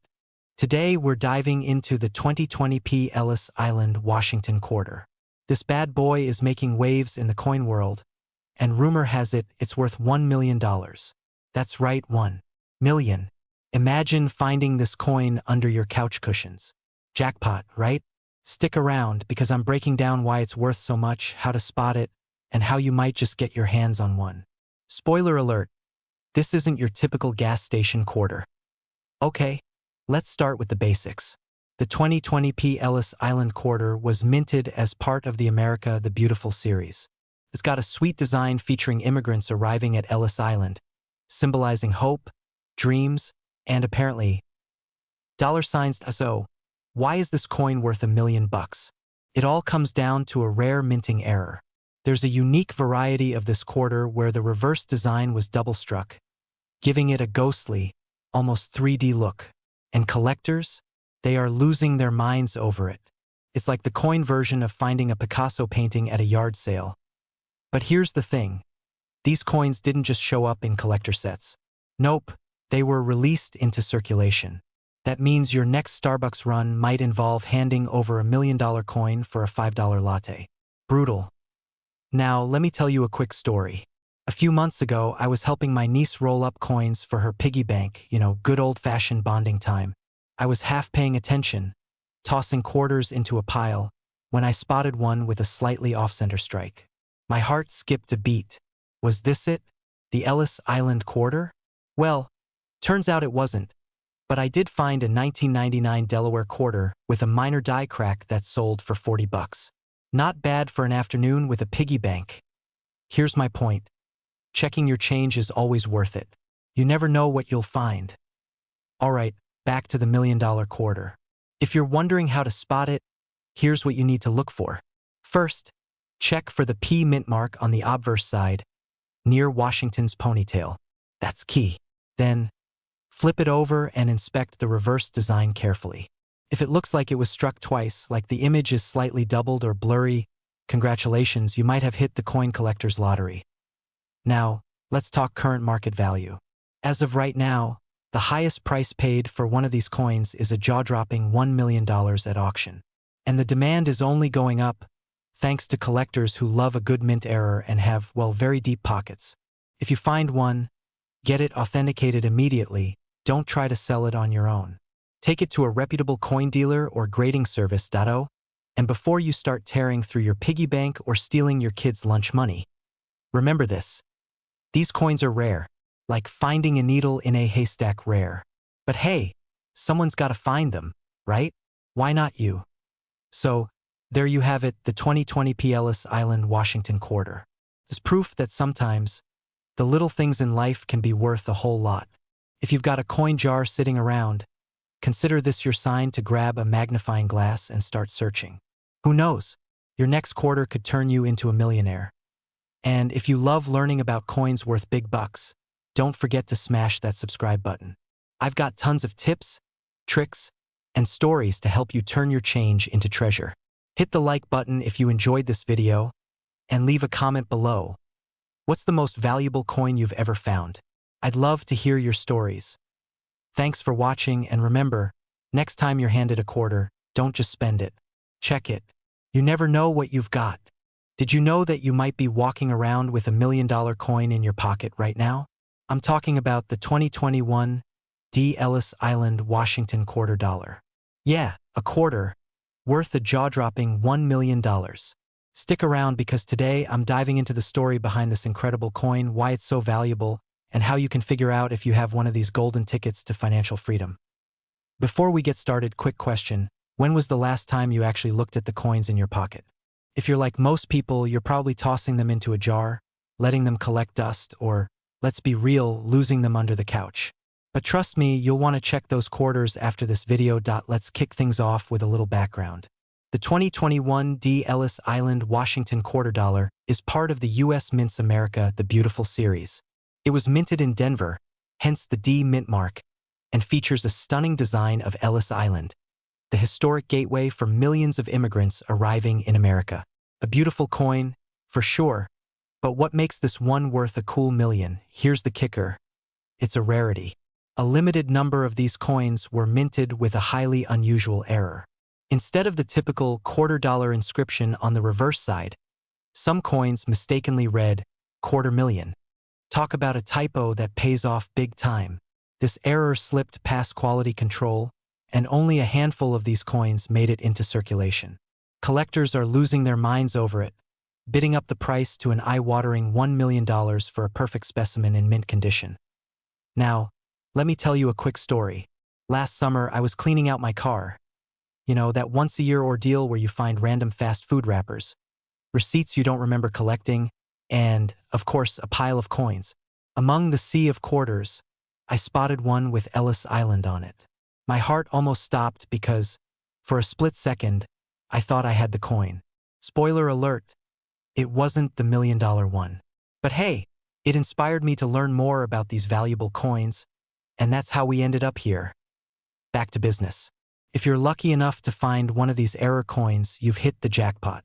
Today, we're diving into the 2020 Ellis Island, Washington quarter. This bad boy is making waves in the coin world, and rumor has it it's worth $1 million. That's right, $1 million. Imagine finding this coin under your couch cushions. Jackpot, right? Stick around because I'm breaking down why it's worth so much, how to spot it, and how you might just get your hands on one. Spoiler alert, this isn't your typical gas station quarter. Okay, let's start with the basics. The 2020 Ellis Island quarter was minted as part of the America the Beautiful series. It's got a sweet design featuring immigrants arriving at Ellis Island, symbolizing hope, dreams, and apparently $signs. So, why is this coin worth $1 million? It all comes down to a rare minting error. There's a unique variety of this quarter where the reverse design was double-struck, giving it a ghostly, almost 3D look. And collectors? They are losing their minds over it. It's like the coin version of finding a Picasso painting at a yard sale. But here's the thing. These coins didn't just show up in collector sets. Nope, they were released into circulation. That means your next Starbucks run might involve handing over $1 million coin for a $5 latte. Brutal. Now, let me tell you a quick story. A few months ago, I was helping my niece roll up coins for her piggy bank, good old-fashioned bonding time. I was half paying attention, tossing quarters into a pile, when I spotted one with a slightly off-center strike. My heart skipped a beat. Was this it? The Ellis Island quarter? Well, turns out it wasn't. But I did find a 1999 Delaware quarter with a minor die crack that sold for $40. Not bad for an afternoon with a piggy bank. Here's my point. Checking your change is always worth it. You never know what you'll find. Alright, back to the $1 million quarter. If you're wondering how to spot it, here's what you need to look for. First, check for the P mint mark on the obverse side. near Washington's ponytail. That's key. Then, flip it over and inspect the reverse design carefully. If it looks like it was struck twice, like the image is slightly doubled or blurry, congratulations, you might have hit the coin collector's lottery. Now, let's talk current market value. As of right now, the highest price paid for one of these coins is a jaw-dropping $1 million at auction. And the demand is only going up, thanks to collectors who love a good mint error and have, well, very deep pockets. If you find one, get it authenticated immediately. Don't try to sell it on your own. Take it to a reputable coin dealer or grading service. And before you start tearing through your piggy bank or stealing your kids' lunch money, remember this. These coins are rare, like finding a needle in a haystack rare. But hey, someone's got to find them, right? Why not you? So, there you have it, the 2020 Ellis Island, Washington quarter. It's proof that sometimes the little things in life can be worth a whole lot. If you've got a coin jar sitting around, consider this your sign to grab a magnifying glass and start searching. Who knows? Your next quarter could turn you into a millionaire. And if you love learning about coins worth big bucks, don't forget to smash that subscribe button. I've got tons of tips, tricks, and stories to help you turn your change into treasure. Hit the like button if you enjoyed this video, and leave a comment below. What's the most valuable coin you've ever found? I'd love to hear your stories. Thanks for watching, and remember, next time you're handed a quarter, don't just spend it. Check it. You never know what you've got. Did you know that you might be walking around with $1 million coin in your pocket right now? I'm talking about the 2021 Ellis Island, Washington quarter dollar. Yeah, a quarter, worth a jaw-dropping $1 million. Stick around because today I'm diving into the story behind this incredible coin, why it's so valuable, and how you can figure out if you have one of these golden tickets to financial freedom. Before we get started, quick question. When was the last time you actually looked at the coins in your pocket? If you're like most people, you're probably tossing them into a jar, letting them collect dust, or, let's be real, losing them under the couch. But trust me, you'll want to check those quarters after this video. Let's kick things off with a little background. The 2021 Ellis Island, Washington quarter dollar is part of the U.S. Mints America the Beautiful series. It was minted in Denver, hence the D mint mark, and features a stunning design of Ellis Island, the historic gateway for millions of immigrants arriving in America. A beautiful coin, for sure, but what makes this one worth a cool million? Here's the kicker. It's a rarity. A limited number of these coins were minted with a highly unusual error. Instead of the typical $quarter inscription on the reverse side, some coins mistakenly read $250,000. Talk about a typo that pays off big time. This error slipped past quality control, and only a handful of these coins made it into circulation. Collectors are losing their minds over it, bidding up the price to an eye-watering $1 million for a perfect specimen in mint condition. Now, let me tell you a quick story. Last summer, I was cleaning out my car. You know, that once-a-year ordeal where you find random fast food wrappers, receipts you don't remember collecting, and, of course, a pile of coins. Among the sea of quarters, I spotted one with Ellis Island on it. My heart almost stopped because, for a split second, I thought I had the coin. Spoiler alert, it wasn't the $1 million one. But hey, it inspired me to learn more about these valuable coins, and that's how we ended up here. Back to business. If you're lucky enough to find one of these error coins, you've hit the jackpot.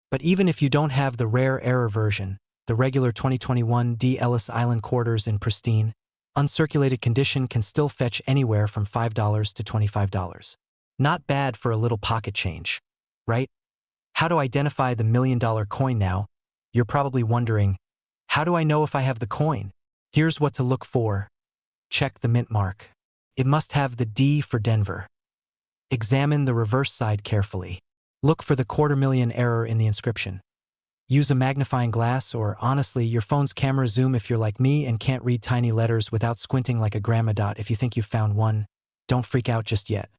But even if you don't have the rare error version, the regular 2021 Ellis Island quarters in pristine, uncirculated condition can still fetch anywhere from $5 to $25. Not bad for a little pocket change, right? How to identify the $1 million coin now? You're probably wondering, how do I know if I have the coin? Here's what to look for. Check the mint mark. It must have the D for Denver. Examine the reverse side carefully. Look for the $250,000 error in the inscription. Use a magnifying glass or, honestly, your phone's camera zoom if you're like me and can't read tiny letters without squinting like a grandma. If you think you've found one, don't freak out just yet.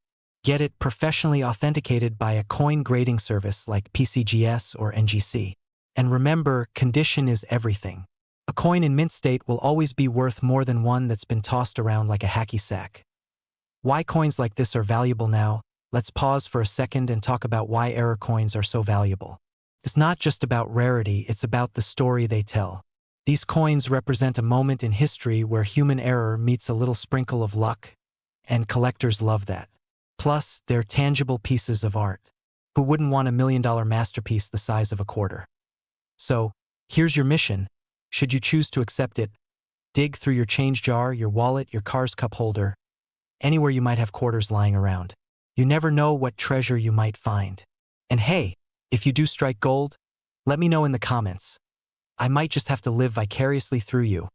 Get it professionally authenticated by a coin grading service like PCGS or NGC. And remember, condition is everything. A coin in mint state will always be worth more than one that's been tossed around like a hacky sack. Why coins like this are valuable now? Let's pause for a second and talk about why error coins are so valuable. It's not just about rarity, it's about the story they tell. These coins represent a moment in history where human error meets a little sprinkle of luck, and collectors love that. Plus, they're tangible pieces of art. Who wouldn't want $1 million masterpiece the size of a quarter? So, here's your mission. Should you choose to accept it, dig through your change jar, your wallet, your car's cup holder, anywhere you might have quarters lying around. You never know what treasure you might find. And hey, if you do strike gold, let me know in the comments. I might just have to live vicariously through you.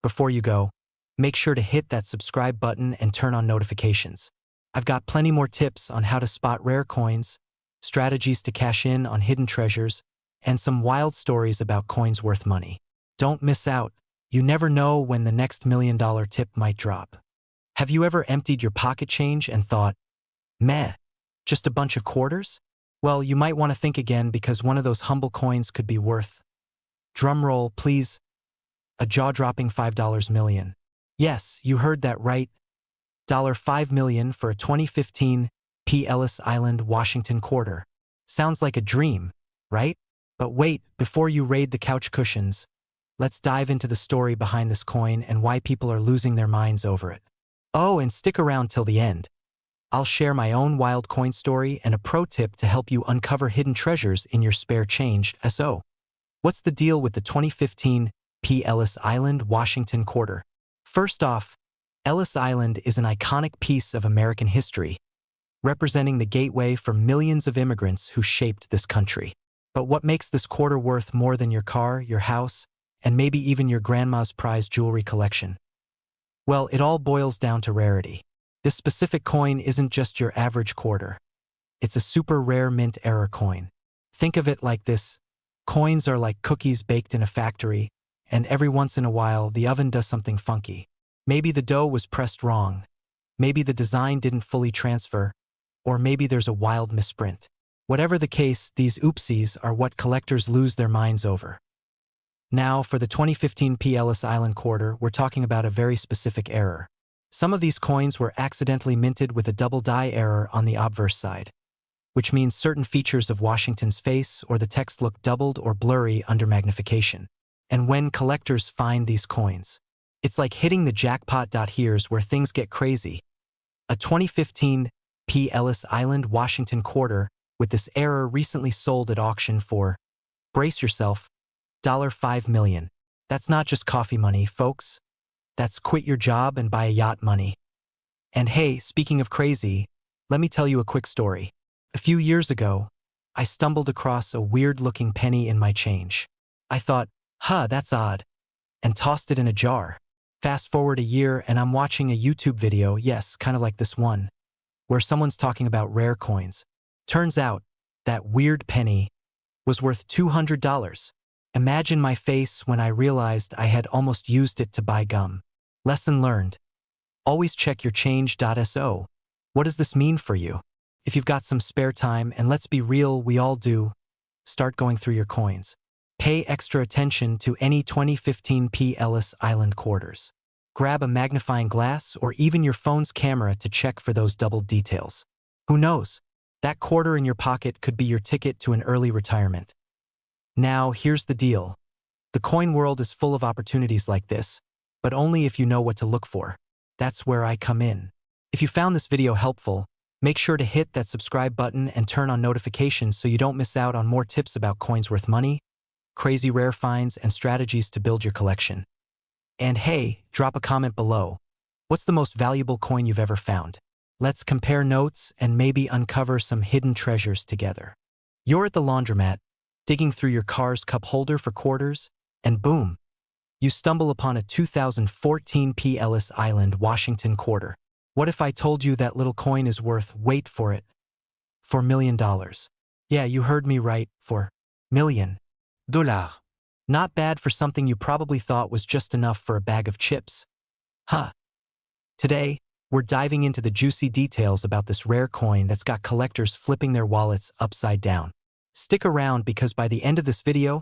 Before you go, make sure to hit that subscribe button and turn on notifications. I've got plenty more tips on how to spot rare coins, strategies to cash in on hidden treasures, and some wild stories about coins worth money. Don't miss out. You never know when the next $1 million tip might drop. Have you ever emptied your pocket change and thought, meh, just a bunch of quarters? Well, you might want to think again, because one of those humble coins could be worth, drumroll please, a jaw-dropping $5 million. Yes, you heard that right. $5 million for a 2015 P. Ellis Island, Washington quarter. Sounds like a dream, right? But wait, before you raid the couch cushions, let's dive into the story behind this coin and why people are losing their minds over it. Oh, and stick around till the end. I'll share my own wild coin story and a pro tip to help you uncover hidden treasures in your spare change. So, what's the deal with the 2015 P. Ellis Island, Washington quarter? First off, Ellis Island is an iconic piece of American history, representing the gateway for millions of immigrants who shaped this country. But what makes this quarter worth more than your car, your house, and maybe even your grandma's prized jewelry collection? Well, it all boils down to rarity. This specific coin isn't just your average quarter. It's a super rare mint era coin. Think of it like this. Coins are like cookies baked in a factory, and every once in a while the oven does something funky. Maybe the dough was pressed wrong, maybe the design didn't fully transfer, or maybe there's a wild misprint. Whatever the case, these oopsies are what collectors lose their minds over. Now, for the 2015 P. Ellis Island quarter, we're talking about a very specific error. Some of these coins were accidentally minted with a double die error on the obverse side, which means certain features of Washington's face or the text look doubled or blurry under magnification. And when collectors find these coins, it's like hitting the jackpot. Here's where things get crazy. A 2015 P. Ellis Island, Washington quarter with this error recently sold at auction for, brace yourself, $5 million. That's not just coffee money, folks. That's quit your job and buy a yacht money. And hey, speaking of crazy, let me tell you a quick story. A few years ago, I stumbled across a weird-looking penny in my change. I thought, that's odd, and tossed it in a jar. Fast forward a year and I'm watching a YouTube video, yes, kind of like this one, where someone's talking about rare coins. Turns out, that weird penny was worth $200. Imagine my face when I realized I had almost used it to buy gum. Lesson learned. Always check your change.so. What does this mean for you? If you've got some spare time, and let's be real, we all do, start going through your coins. Pay extra attention to any 2015 P. Ellis Island quarters. Grab a magnifying glass or even your phone's camera to check for those double details. Who knows? That quarter in your pocket could be your ticket to an early retirement. Now, here's the deal. The coin world is full of opportunities like this, but only if you know what to look for. That's where I come in. If you found this video helpful, make sure to hit that subscribe button and turn on notifications so you don't miss out on more tips about coins worth money, crazy rare finds, and strategies to build your collection. And hey, drop a comment below. What's the most valuable coin you've ever found? Let's compare notes and maybe uncover some hidden treasures together. You're at the laundromat, digging through your car's cup holder for quarters, and boom, you stumble upon a 2014 P. Ellis Island, Washington quarter. What if I told you that little coin is worth, wait for it, $4 million? Yeah, you heard me right, $4 million. Not bad for something you probably thought was just enough for a bag of chips. Today, we're diving into the juicy details about this rare coin that's got collectors flipping their wallets upside down. Stick around, because by the end of this video,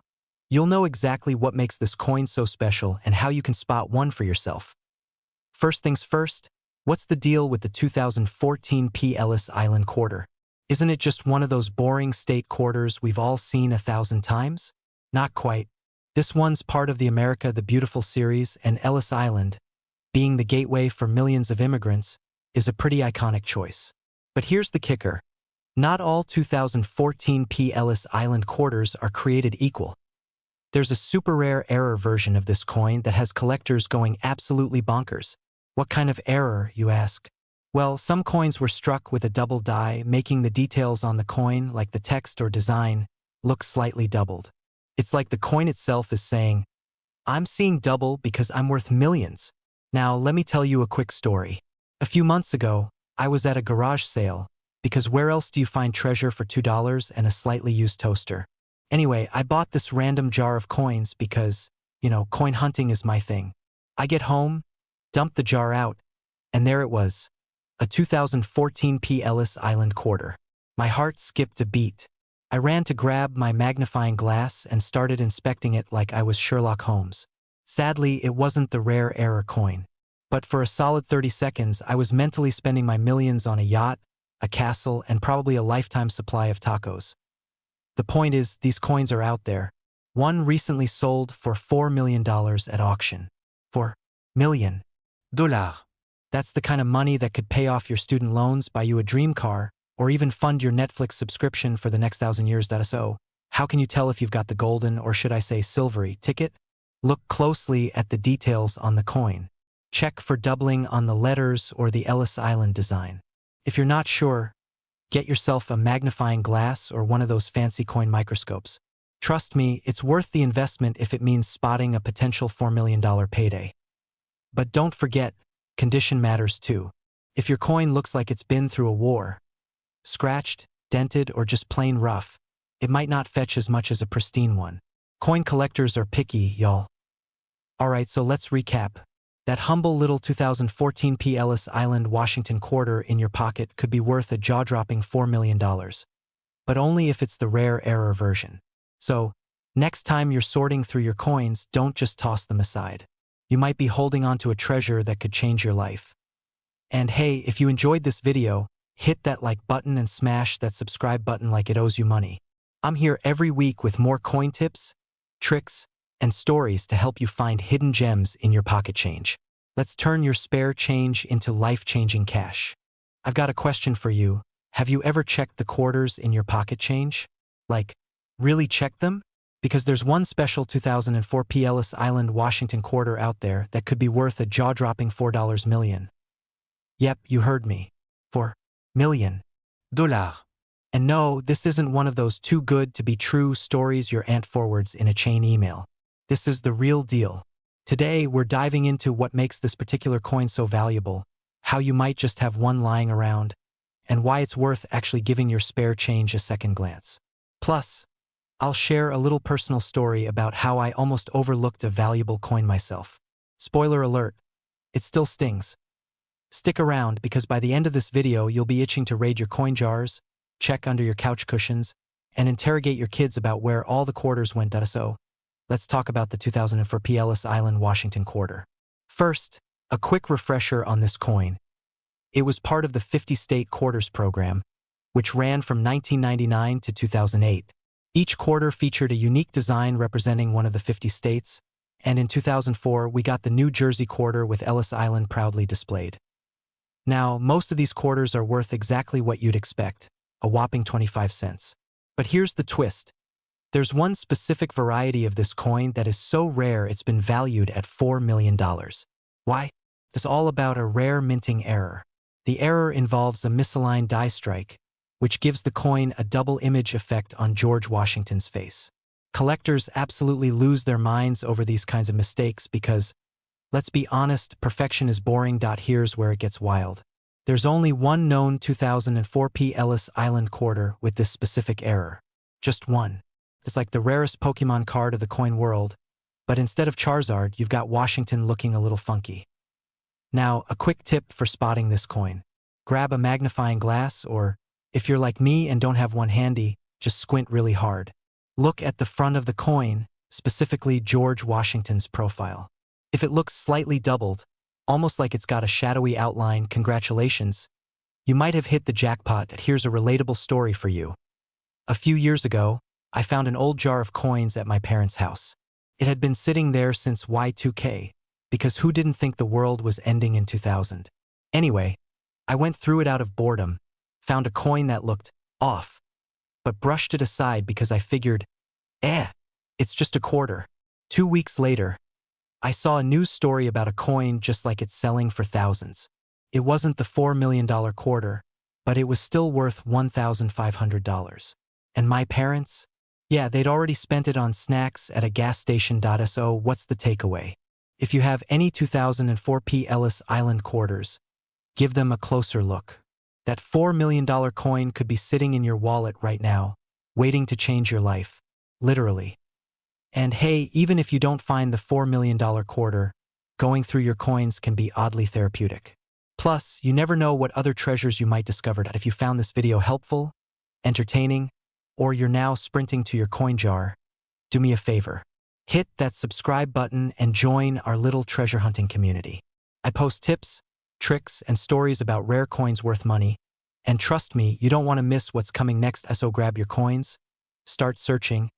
you'll know exactly what makes this coin so special and how you can spot one for yourself. First things first, what's the deal with the 2014 P. Ellis Island quarter? Isn't it just one of those boring state quarters we've all seen 1,000 times? Not quite. This one's part of the America the Beautiful series, and Ellis Island, being the gateway for millions of immigrants, is a pretty iconic choice. But here's the kicker. Not all 2014 P. Ellis Island quarters are created equal. There's a super rare error version of this coin that has collectors going absolutely bonkers. What kind of error, you ask? Well, some coins were struck with a double die, making the details on the coin, like the text or design, look slightly doubled. It's like the coin itself is saying, "I'm seeing double because I'm worth millions." Now, let me tell you a quick story. A few months ago, I was at a garage sale, because where else do you find treasure for $2 and a slightly used toaster? Anyway, I bought this random jar of coins because, coin hunting is my thing. I get home, dump the jar out, and there it was, a 2014 P. Ellis Island quarter. My heart skipped a beat. I ran to grab my magnifying glass and started inspecting it like I was Sherlock Holmes. Sadly, it wasn't the rare error coin. But for a solid 30 seconds, I was mentally spending my millions on a yacht, a castle, and probably a lifetime supply of tacos. The point is, these coins are out there. One recently sold for $4 million at auction. $4 million. That's the kind of money that could pay off your student loans, buy you a dream car, or even fund your Netflix subscription for the next 1,000 years. So, how can you tell if you've got the golden, or should I say silvery, ticket? Look closely at the details on the coin. Check for doubling on the letters or the Ellis Island design. If you're not sure, get yourself a magnifying glass or one of those fancy coin microscopes. Trust me, it's worth the investment if it means spotting a potential $4 million payday. But don't forget, condition matters too. If your coin looks like it's been through a war, scratched, dented, or just plain rough, it might not fetch as much as a pristine one. Coin collectors are picky, y'all. Alright, so let's recap. That humble little 2014 P. Ellis Island Washington quarter in your pocket could be worth a jaw-dropping $4 million. But only if it's the rare error version. So, next time you're sorting through your coins, don't just toss them aside. You might be holding on to a treasure that could change your life. And hey, if you enjoyed this video, hit that like button and smash that subscribe button like it owes you money. I'm here every week with more coin tips, tricks, and stories to help you find hidden gems in your pocket change. Let's turn your spare change into life-changing cash. I've got a question for you. Have you ever checked the quarters in your pocket change? Like, really checked them? Because there's one special 2004 P. Ellis Island Washington quarter out there that could be worth a jaw-dropping $4 million. Yep, you heard me. $4 million. And no, this isn't one of those too good to be true stories your aunt forwards in a chain email. This is the real deal. Today, we're diving into what makes this particular coin so valuable, how you might just have one lying around, and why it's worth actually giving your spare change a second glance. Plus, I'll share a little personal story about how I almost overlooked a valuable coin myself. Spoiler alert, it still stings. Stick around because by the end of this video, you'll be itching to raid your coin jars, check under your couch cushions, and interrogate your kids about where all the quarters went. So, let's talk about the 2004 P. Ellis Island Washington quarter. First, a quick refresher on this coin. It was part of the 50-state quarters program, which ran from 1999 to 2008. Each quarter featured a unique design representing one of the 50 states, and in 2004 we got the New Jersey quarter with Ellis Island proudly displayed. Now, most of these quarters are worth exactly what you'd expect, a whopping 25 cents. But here's the twist. There's one specific variety of this coin that is so rare it's been valued at $4 million. Why? It's all about a rare minting error. The error involves a misaligned die strike, which gives the coin a double image effect on George Washington's face. Collectors absolutely lose their minds over these kinds of mistakes because, let's be honest, perfection is boring. Here's where it gets wild. There's only one known 2004 P. Ellis Island quarter with this specific error. Just one. It's like the rarest Pokemon card of the coin world, but instead of Charizard, you've got Washington looking a little funky. Now, a quick tip for spotting this coin. Grab a magnifying glass, or, if you're like me and don't have one handy, just squint really hard. Look at the front of the coin, specifically George Washington's profile. If it looks slightly doubled, almost like it's got a shadowy outline, congratulations. You might have hit the jackpot. Here's a relatable story for you. A few years ago, I found an old jar of coins at my parents' house. It had been sitting there since Y2K, because who didn't think the world was ending in 2000? Anyway, I went through it out of boredom, found a coin that looked off, but brushed it aside because I figured, it's just a quarter. 2 weeks later, I saw a news story about a coin just like it's selling for thousands. It wasn't the $4 million quarter, but it was still worth $1,500. And my parents? Yeah, they'd already spent it on snacks at a gas station. So what's the takeaway? If you have any 2004 Ellis Island quarters, give them a closer look. That $4 million coin could be sitting in your wallet right now, waiting to change your life. Literally. And hey, even if you don't find the $4 million quarter, going through your coins can be oddly therapeutic. Plus, you never know what other treasures you might discover. If you found this video helpful, entertaining, or you're now sprinting to your coin jar, do me a favor. Hit that subscribe button and join our little treasure hunting community. I post tips, tricks, and stories about rare coins worth money. And trust me, you don't want to miss what's coming next. So grab your coins, start searching,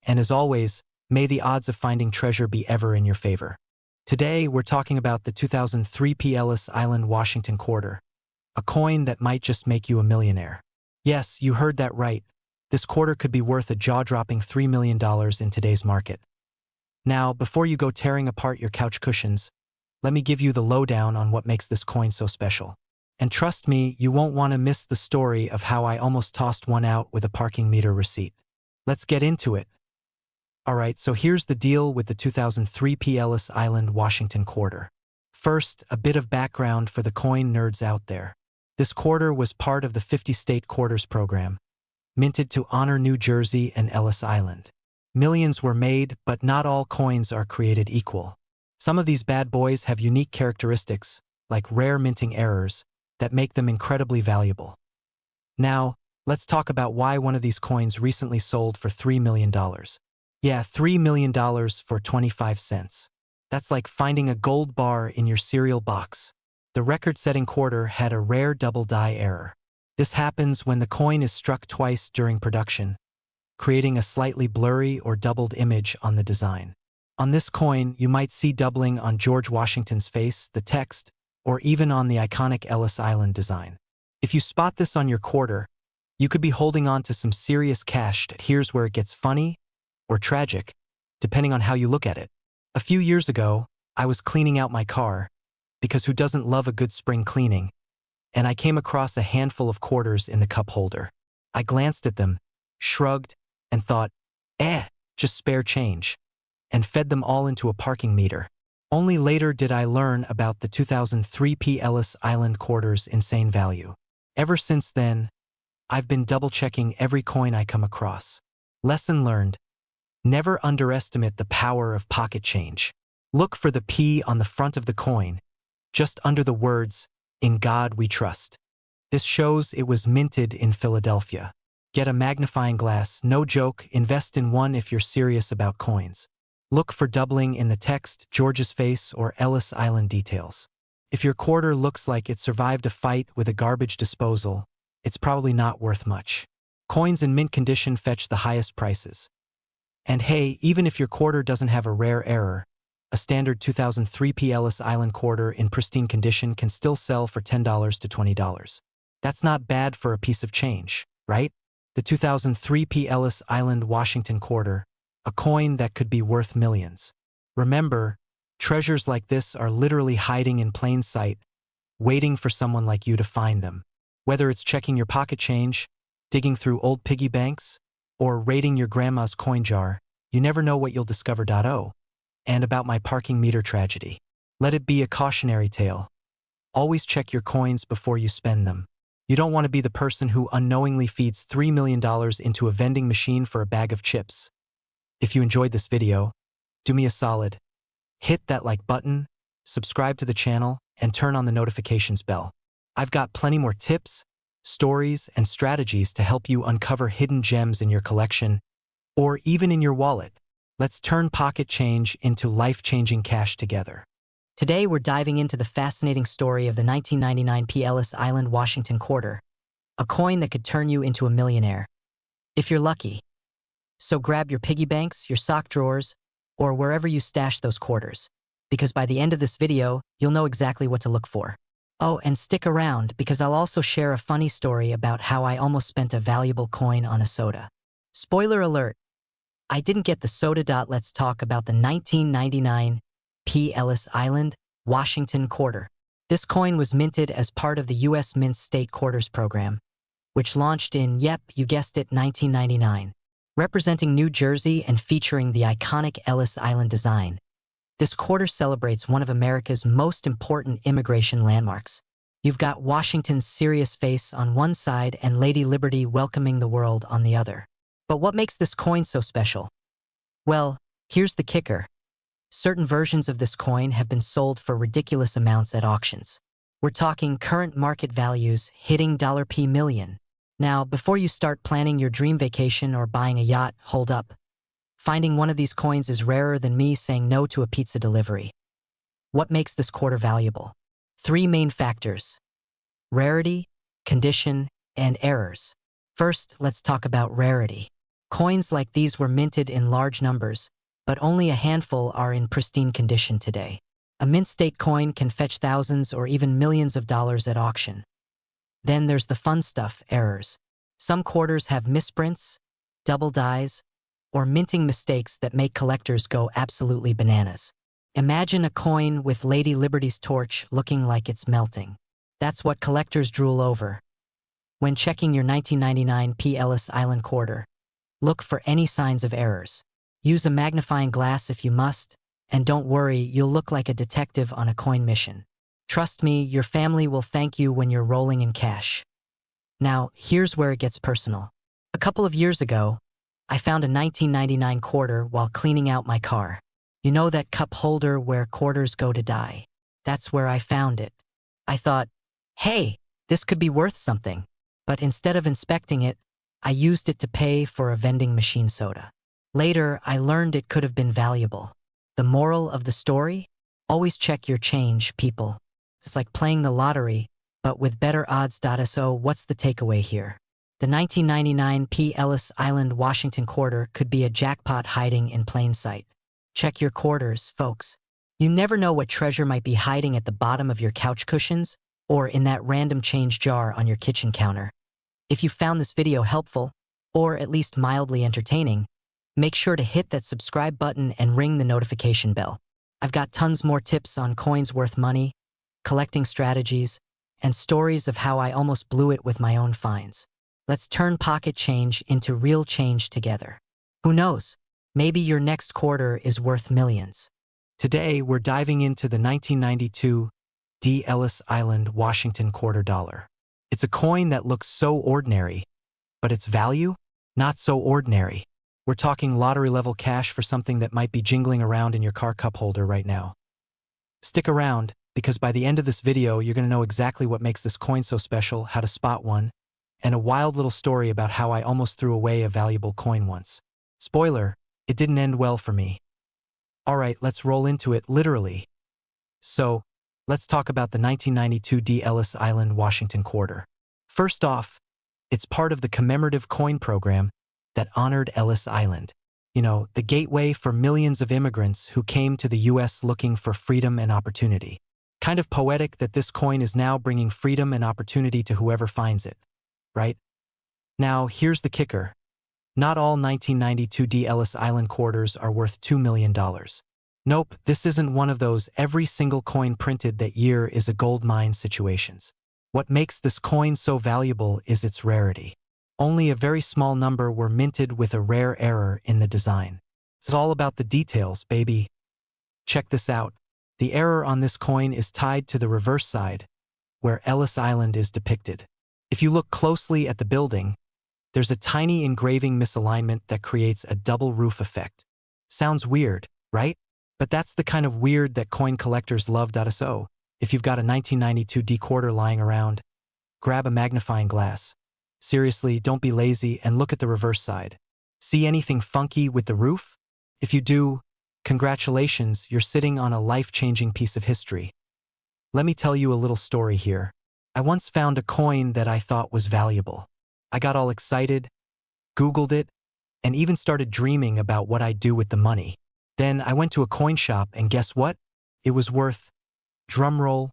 and as always, may the odds of finding treasure be ever in your favor. Today, we're talking about the 2003 Ellis Island Washington quarter, a coin that might just make you a millionaire. Yes, you heard that right. This quarter could be worth a jaw-dropping $3 million in today's market. Now, before you go tearing apart your couch cushions, let me give you the lowdown on what makes this coin so special. And trust me, you won't want to miss the story of how I almost tossed one out with a parking meter receipt. Let's get into it. Alright, so here's the deal with the 2003 Ellis Island Washington quarter. First, a bit of background for the coin nerds out there. This quarter was part of the 50-state quarters program, minted to honor New Jersey and Ellis Island. Millions were made, but not all coins are created equal. Some of these bad boys have unique characteristics, like rare minting errors, that make them incredibly valuable. Now, let's talk about why one of these coins recently sold for $3 million. Yeah, $3 million for 25 cents. That's like finding a gold bar in your cereal box. The record-setting quarter had a rare double die error. This happens when the coin is struck twice during production, creating a slightly blurry or doubled image on the design. On this coin, you might see doubling on George Washington's face, the text, or even on the iconic Ellis Island design. If you spot this on your quarter, you could be holding on to some serious cash. Here's where it gets funny or tragic, depending on how you look at it. A few years ago, I was cleaning out my car, because who doesn't love a good spring cleaning, and I came across a handful of quarters in the cup holder. I glanced at them, shrugged, and thought, just spare change, and fed them all into a parking meter. Only later did I learn about the 2003 Ellis Island quarter's insane value. Ever since then, I've been double-checking every coin I come across. Lesson learned: never underestimate the power of pocket change. Look for the P on the front of the coin, just under the words, "In God We Trust." This shows it was minted in Philadelphia. Get a magnifying glass, no joke, invest in one if you're serious about coins. Look for doubling in the text, George's face, or Ellis Island details. If your quarter looks like it survived a fight with a garbage disposal, it's probably not worth much. Coins in mint condition fetch the highest prices. And hey, even if your quarter doesn't have a rare error, a standard 2003 Ellis Island quarter in pristine condition can still sell for $10 to $20. That's not bad for a piece of change, right? The 2003 Ellis Island Washington quarter, a coin that could be worth millions. Remember, treasures like this are literally hiding in plain sight, waiting for someone like you to find them. Whether it's checking your pocket change, digging through old piggy banks, or raiding your grandma's coin jar, you never know what you'll discover. And about my parking meter tragedy. Let it be a cautionary tale. Always check your coins before you spend them. You don't want to be the person who unknowingly feeds $3 million into a vending machine for a bag of chips. If you enjoyed this video, do me a solid. Hit that like button, subscribe to the channel, and turn on the notifications bell. I've got plenty more tips, stories, and strategies to help you uncover hidden gems in your collection, or even in your wallet. Let's turn pocket change into life-changing cash together. Today we're diving into the fascinating story of the 1999 Ellis Island Washington quarter, a coin that could turn you into a millionaire, if you're lucky. So grab your piggy banks, your sock drawers, or wherever you stash those quarters, because by the end of this video, you'll know exactly what to look for. Oh, and stick around because I'll also share a funny story about how I almost spent a valuable coin on a soda. Spoiler alert, I didn't get the soda. Let's talk about the 1999 P. Ellis Island, Washington quarter. This coin was minted as part of the U.S. Mint State Quarters program, which launched in, yep, you guessed it, 1999. Representing New Jersey and featuring the iconic Ellis Island design, this quarter celebrates one of America's most important immigration landmarks. You've got Washington's serious face on one side and Lady Liberty welcoming the world on the other. But what makes this coin so special? Well, here's the kicker. Certain versions of this coin have been sold for ridiculous amounts at auctions. We're talking current market values hitting $P million. Now, before you start planning your dream vacation or buying a yacht, hold up. Finding one of these coins is rarer than me saying no to a pizza delivery. What makes this quarter valuable? 3 main factors: rarity, condition, and errors. First, let's talk about rarity. Coins like these were minted in large numbers, but only a handful are in pristine condition today. A mint state coin can fetch thousands or even millions of dollars at auction. Then there's the fun stuff, errors. Some quarters have misprints, double dies, or minting mistakes that make collectors go absolutely bananas. Imagine a coin with Lady Liberty's torch looking like it's melting. That's what collectors drool over. When checking your 1999 P. Ellis Island quarter, look for any signs of errors. Use a magnifying glass if you must, and don't worry, you'll look like a detective on a coin mission. Trust me, your family will thank you when you're rolling in cash. Now, here's where it gets personal. A couple of years ago, I found a 1999 quarter while cleaning out my car. You know that cup holder where quarters go to die? That's where I found it. I thought, hey, this could be worth something. But instead of inspecting it, I used it to pay for a vending machine soda. Later, I learned it could have been valuable. The moral of the story? Always check your change, people. It's like playing the lottery, but with better odds. So what's the takeaway here? The 1999 P. Ellis Island, Washington quarter could be a jackpot hiding in plain sight. Check your quarters, folks. You never know what treasure might be hiding at the bottom of your couch cushions or in that random change jar on your kitchen counter. If you found this video helpful, or at least mildly entertaining, make sure to hit that subscribe button and ring the notification bell. I've got tons more tips on coins worth money, collecting strategies, and stories of how I almost blew it with my own finds. Let's turn pocket change into real change together. Who knows? Maybe your next quarter is worth millions. Today, we're diving into the 1992 D. Ellis Island, Washington quarter dollar. It's a coin that looks so ordinary, but its value? Not so ordinary. We're talking lottery-level cash for something that might be jingling around in your car cup holder right now. Stick around, because by the end of this video, you're going to know exactly what makes this coin so special, how to spot one, and a wild little story about how I almost threw away a valuable coin once. Spoiler, it didn't end well for me. Alright, let's roll into it, literally. So, let's talk about the 1992 D. Ellis Island, Washington quarter. First off, it's part of the commemorative coin program that honored Ellis Island. You know, the gateway for millions of immigrants who came to the U.S. looking for freedom and opportunity. Kind of poetic that this coin is now bringing freedom and opportunity to whoever finds it, right? Now, here's the kicker. Not all 1992 D. Ellis Island quarters are worth $2 million. Nope, this isn't one of those every single coin printed that year is a gold mine situations. What makes this coin so valuable is its rarity. Only a very small number were minted with a rare error in the design. It's all about the details, baby. Check this out. The error on this coin is tied to the reverse side, where Ellis Island is depicted. If you look closely at the building, there's a tiny engraving misalignment that creates a double roof effect. Sounds weird, right? But that's the kind of weird that coin collectors love. So, if you've got a 1992 D quarter lying around, grab a magnifying glass. Seriously, don't be lazy and look at the reverse side. See anything funky with the roof? If you do, congratulations, you're sitting on a life-changing piece of history. Let me tell you a little story here. I once found a coin that I thought was valuable. I got all excited, Googled it, and even started dreaming about what I'd do with the money. Then I went to a coin shop and guess what? It was worth, drumroll,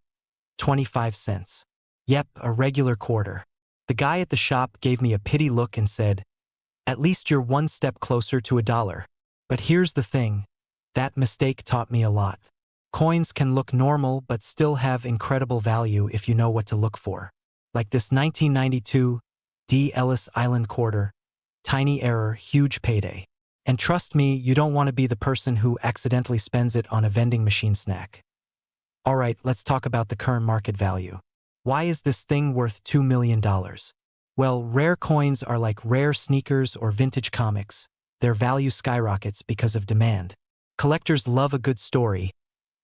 25 cents. Yep, a regular quarter. The guy at the shop gave me a pity look and said, "At least you're one step closer to $1." But here's the thing. That mistake taught me a lot. Coins can look normal but still have incredible value if you know what to look for. Like this 1992 D. Ellis Island quarter. Tiny error, huge payday. And trust me, you don't want to be the person who accidentally spends it on a vending machine snack. Alright, let's talk about the current market value. Why is this thing worth $2 million? Well, rare coins are like rare sneakers or vintage comics. Their value skyrockets because of demand. Collectors love a good story,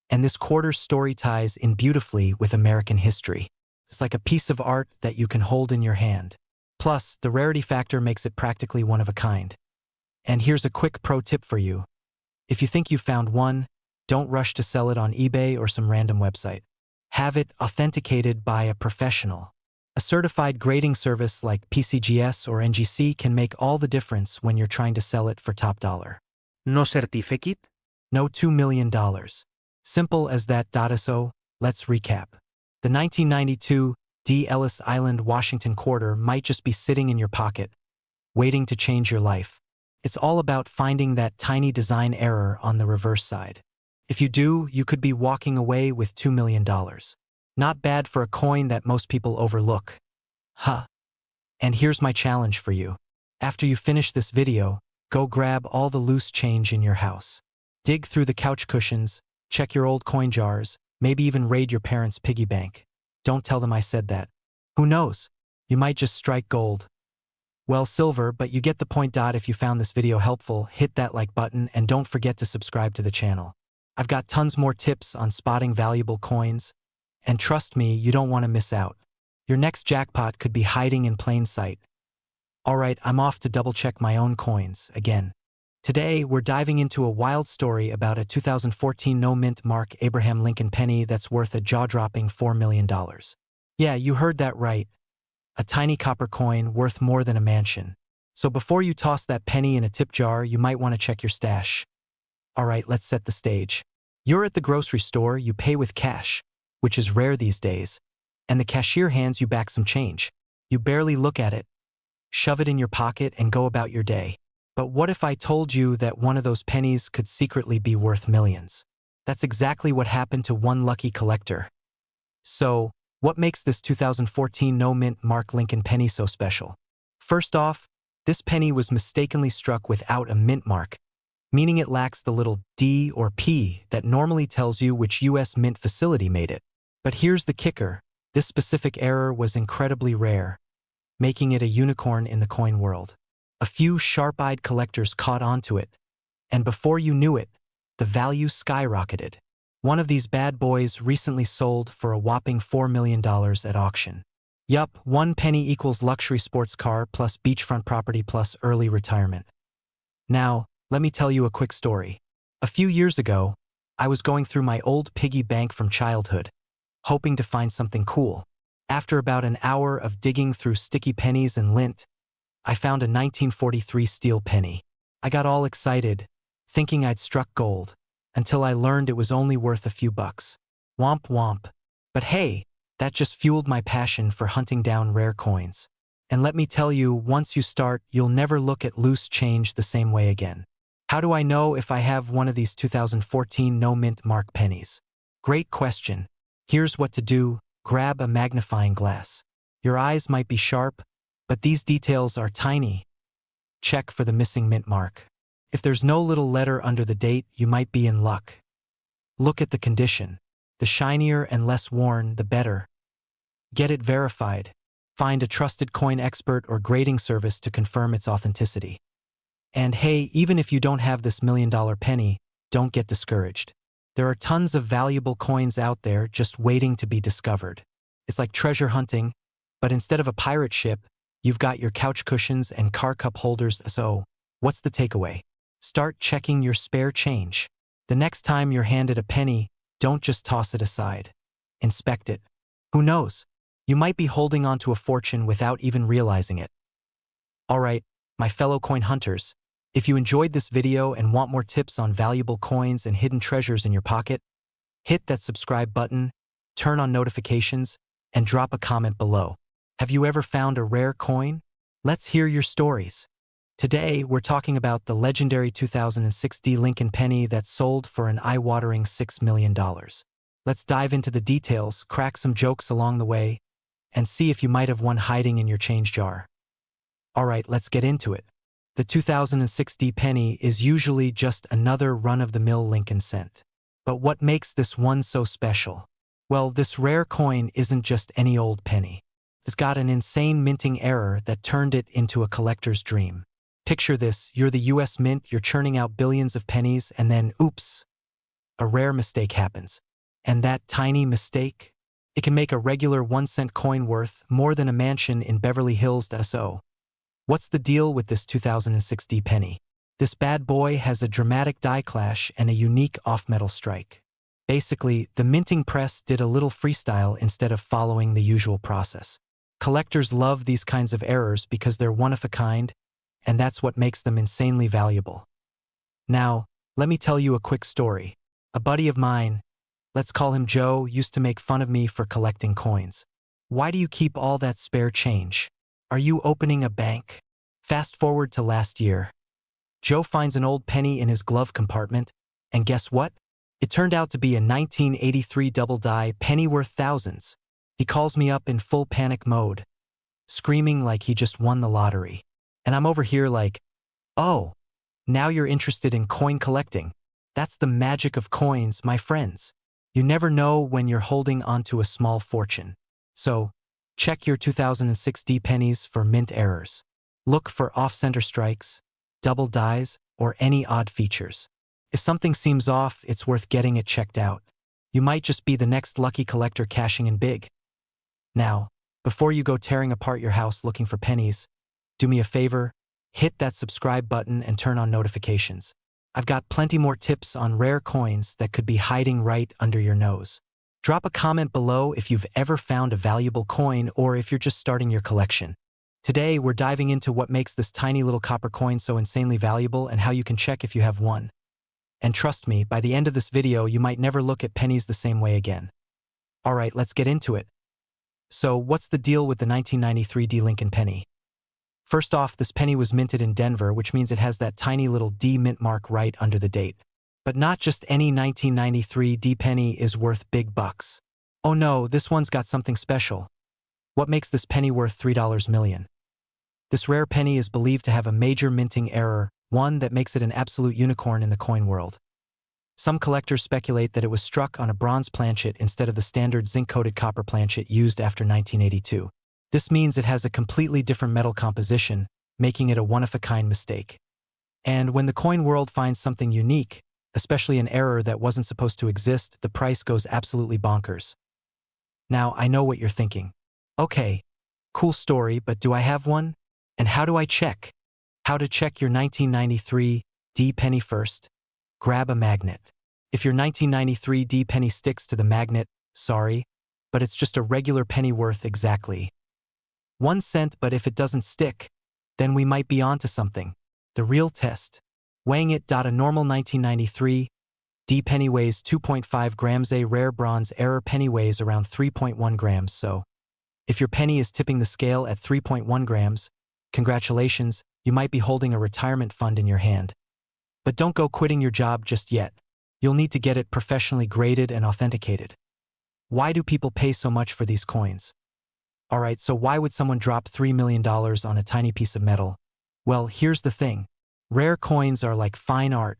and this quarter's story ties in beautifully with American history. It's like a piece of art that you can hold in your hand. Plus, the rarity factor makes it practically one of a kind. And here's a quick pro tip for you. If you think you found one, don't rush to sell it on eBay or some random website. Have it authenticated by a professional. A certified grading service like PCGS or NGC can make all the difference when you're trying to sell it for top dollar. No certificate? No $2 million. Simple as that. So, let's recap. The 1992 D. Ellis Island, Washington quarter might just be sitting in your pocket, waiting to change your life. It's all about finding that tiny design error on the reverse side. If you do, you could be walking away with $2 million. Not bad for a coin that most people overlook. Huh. And here's my challenge for you. After you finish this video, go grab all the loose change in your house. Dig through the couch cushions, check your old coin jars, maybe even raid your parents' piggy bank. Don't tell them I said that. Who knows? You might just strike gold. Well, silver, but you get the point. If you found this video helpful, hit that like button and don't forget to subscribe to the channel. I've got tons more tips on spotting valuable coins, and trust me, you don't want to miss out. Your next jackpot could be hiding in plain sight. Alright, I'm off to double-check my own coins again. Today, we're diving into a wild story about a 2014 no-mint mark Abraham Lincoln penny that's worth a jaw-dropping $4 million. Yeah, you heard that right. A tiny copper coin worth more than a mansion. So before you toss that penny in a tip jar, you might want to check your stash. Alright, let's set the stage. You're at the grocery store, you pay with cash, which is rare these days, and the cashier hands you back some change. You barely look at it, shove it in your pocket, and go about your day. But what if I told you that one of those pennies could secretly be worth millions? That's exactly what happened to one lucky collector. So, what makes this 2014 no-mint mark Lincoln penny so special? First off, this penny was mistakenly struck without a mint mark, meaning it lacks the little D or P that normally tells you which U.S. mint facility made it. But here's the kicker. This specific error was incredibly rare, making it a unicorn in the coin world. A few sharp-eyed collectors caught onto it, and before you knew it, the value skyrocketed. One of these bad boys recently sold for a whopping $4 million at auction. Yup, one penny equals luxury sports car plus beachfront property plus early retirement. Now, let me tell you a quick story. A few years ago, I was going through my old piggy bank from childhood, hoping to find something cool. After about an hour of digging through sticky pennies and lint, I found a 1943 steel penny. I got all excited, thinking I'd struck gold, until I learned it was only worth a few bucks. Womp womp. But hey, that just fueled my passion for hunting down rare coins. And let me tell you, once you start, you'll never look at loose change the same way again. How do I know if I have one of these 2014 no-mint mark pennies? Great question. Here's what to do. Grab a magnifying glass. Your eyes might be sharp, but these details are tiny. Check for the missing mint mark. If there's no little letter under the date, you might be in luck. Look at the condition. The shinier and less worn, the better. Get it verified. Find a trusted coin expert or grading service to confirm its authenticity. And hey, even if you don't have this $1 million penny, don't get discouraged. There are tons of valuable coins out there just waiting to be discovered. It's like treasure hunting, but instead of a pirate ship, you've got your couch cushions and car cup holders. So, what's the takeaway? Start checking your spare change. The next time you're handed a penny, don't just toss it aside. Inspect it. Who knows? You might be holding onto a fortune without even realizing it. Alright, my fellow coin hunters, If you enjoyed this video and want more tips on valuable coins and hidden treasures in your pocket, hit that subscribe button, turn on notifications, and drop a comment below. Have you ever found a rare coin? Let's hear your stories. Today, we're talking about the legendary 2006 Lincoln penny that sold for an eye-watering $6 million. Let's dive into the details, crack some jokes along the way, and see if you might have one hiding in your change jar. Alright, let's get into it. The 2006 penny is usually just another run-of-the-mill Lincoln cent. But what makes this one so special? Well, this rare coin isn't just any old penny. It's got an insane minting error that turned it into a collector's dream. Picture this, you're the US Mint, you're churning out billions of pennies, and then, oops, a rare mistake happens. And that tiny mistake? It can make a regular 1-cent coin worth more than a mansion in Beverly Hills. So, what's the deal with this 2006 penny? This bad boy has a dramatic die clash and a unique off-metal strike. Basically, the minting press did a little freestyle instead of following the usual process. Collectors love these kinds of errors because they're one of a kind, and that's what makes them insanely valuable. Now, let me tell you a quick story. A buddy of mine, let's call him Joe, used to make fun of me for collecting coins. Why do you keep all that spare change? Are you opening a bank? Fast forward to last year. Joe finds an old penny in his glove compartment, and guess what? It turned out to be a 1983 double-die penny worth thousands. He calls me up in full panic mode, screaming like he just won the lottery. And I'm over here like, oh, now you're interested in coin collecting. That's the magic of coins, my friends. You never know when you're holding onto a small fortune. So, check your 2006 pennies for mint errors. Look for off-center strikes, double dies, or any odd features. If something seems off, it's worth getting it checked out. You might just be the next lucky collector cashing in big. Now, before you go tearing apart your house looking for pennies, do me a favor, hit that subscribe button and turn on notifications. I've got plenty more tips on rare coins that could be hiding right under your nose. Drop a comment below if you've ever found a valuable coin or if you're just starting your collection. Today, we're diving into what makes this tiny little copper coin so insanely valuable and how you can check if you have one. And trust me, by the end of this video, you might never look at pennies the same way again. Alright, let's get into it. So, what's the deal with the 1993 Lincoln penny? First off, this penny was minted in Denver, which means it has that tiny little D mint mark right under the date. But not just any 1993 penny is worth big bucks. Oh no, this one's got something special. What makes this penny worth $3 million? This rare penny is believed to have a major minting error, one that makes it an absolute unicorn in the coin world. Some collectors speculate that it was struck on a bronze planchet instead of the standard zinc-coated copper planchet used after 1982. This means it has a completely different metal composition, making it a one-of-a-kind mistake. And when the coin world finds something unique, especially an error that wasn't supposed to exist, the price goes absolutely bonkers. Now, I know what you're thinking. Okay, cool story, but do I have one? And how do I check? How to check your 1993 penny first? Grab a magnet. If your 1993 penny sticks to the magnet, sorry, but it's just a regular penny worth exactly 1 cent, but if it doesn't stick, then we might be onto something. The real test. Weighing it. A normal 1993 penny weighs 2.5 grams. A rare bronze error penny weighs around 3.1 grams. So, if your penny is tipping the scale at 3.1 grams, congratulations, you might be holding a retirement fund in your hand. But don't go quitting your job just yet. You'll need to get it professionally graded and authenticated. Why do people pay so much for these coins? Alright, so why would someone drop $3 million on a tiny piece of metal? Well, here's the thing. Rare coins are like fine art.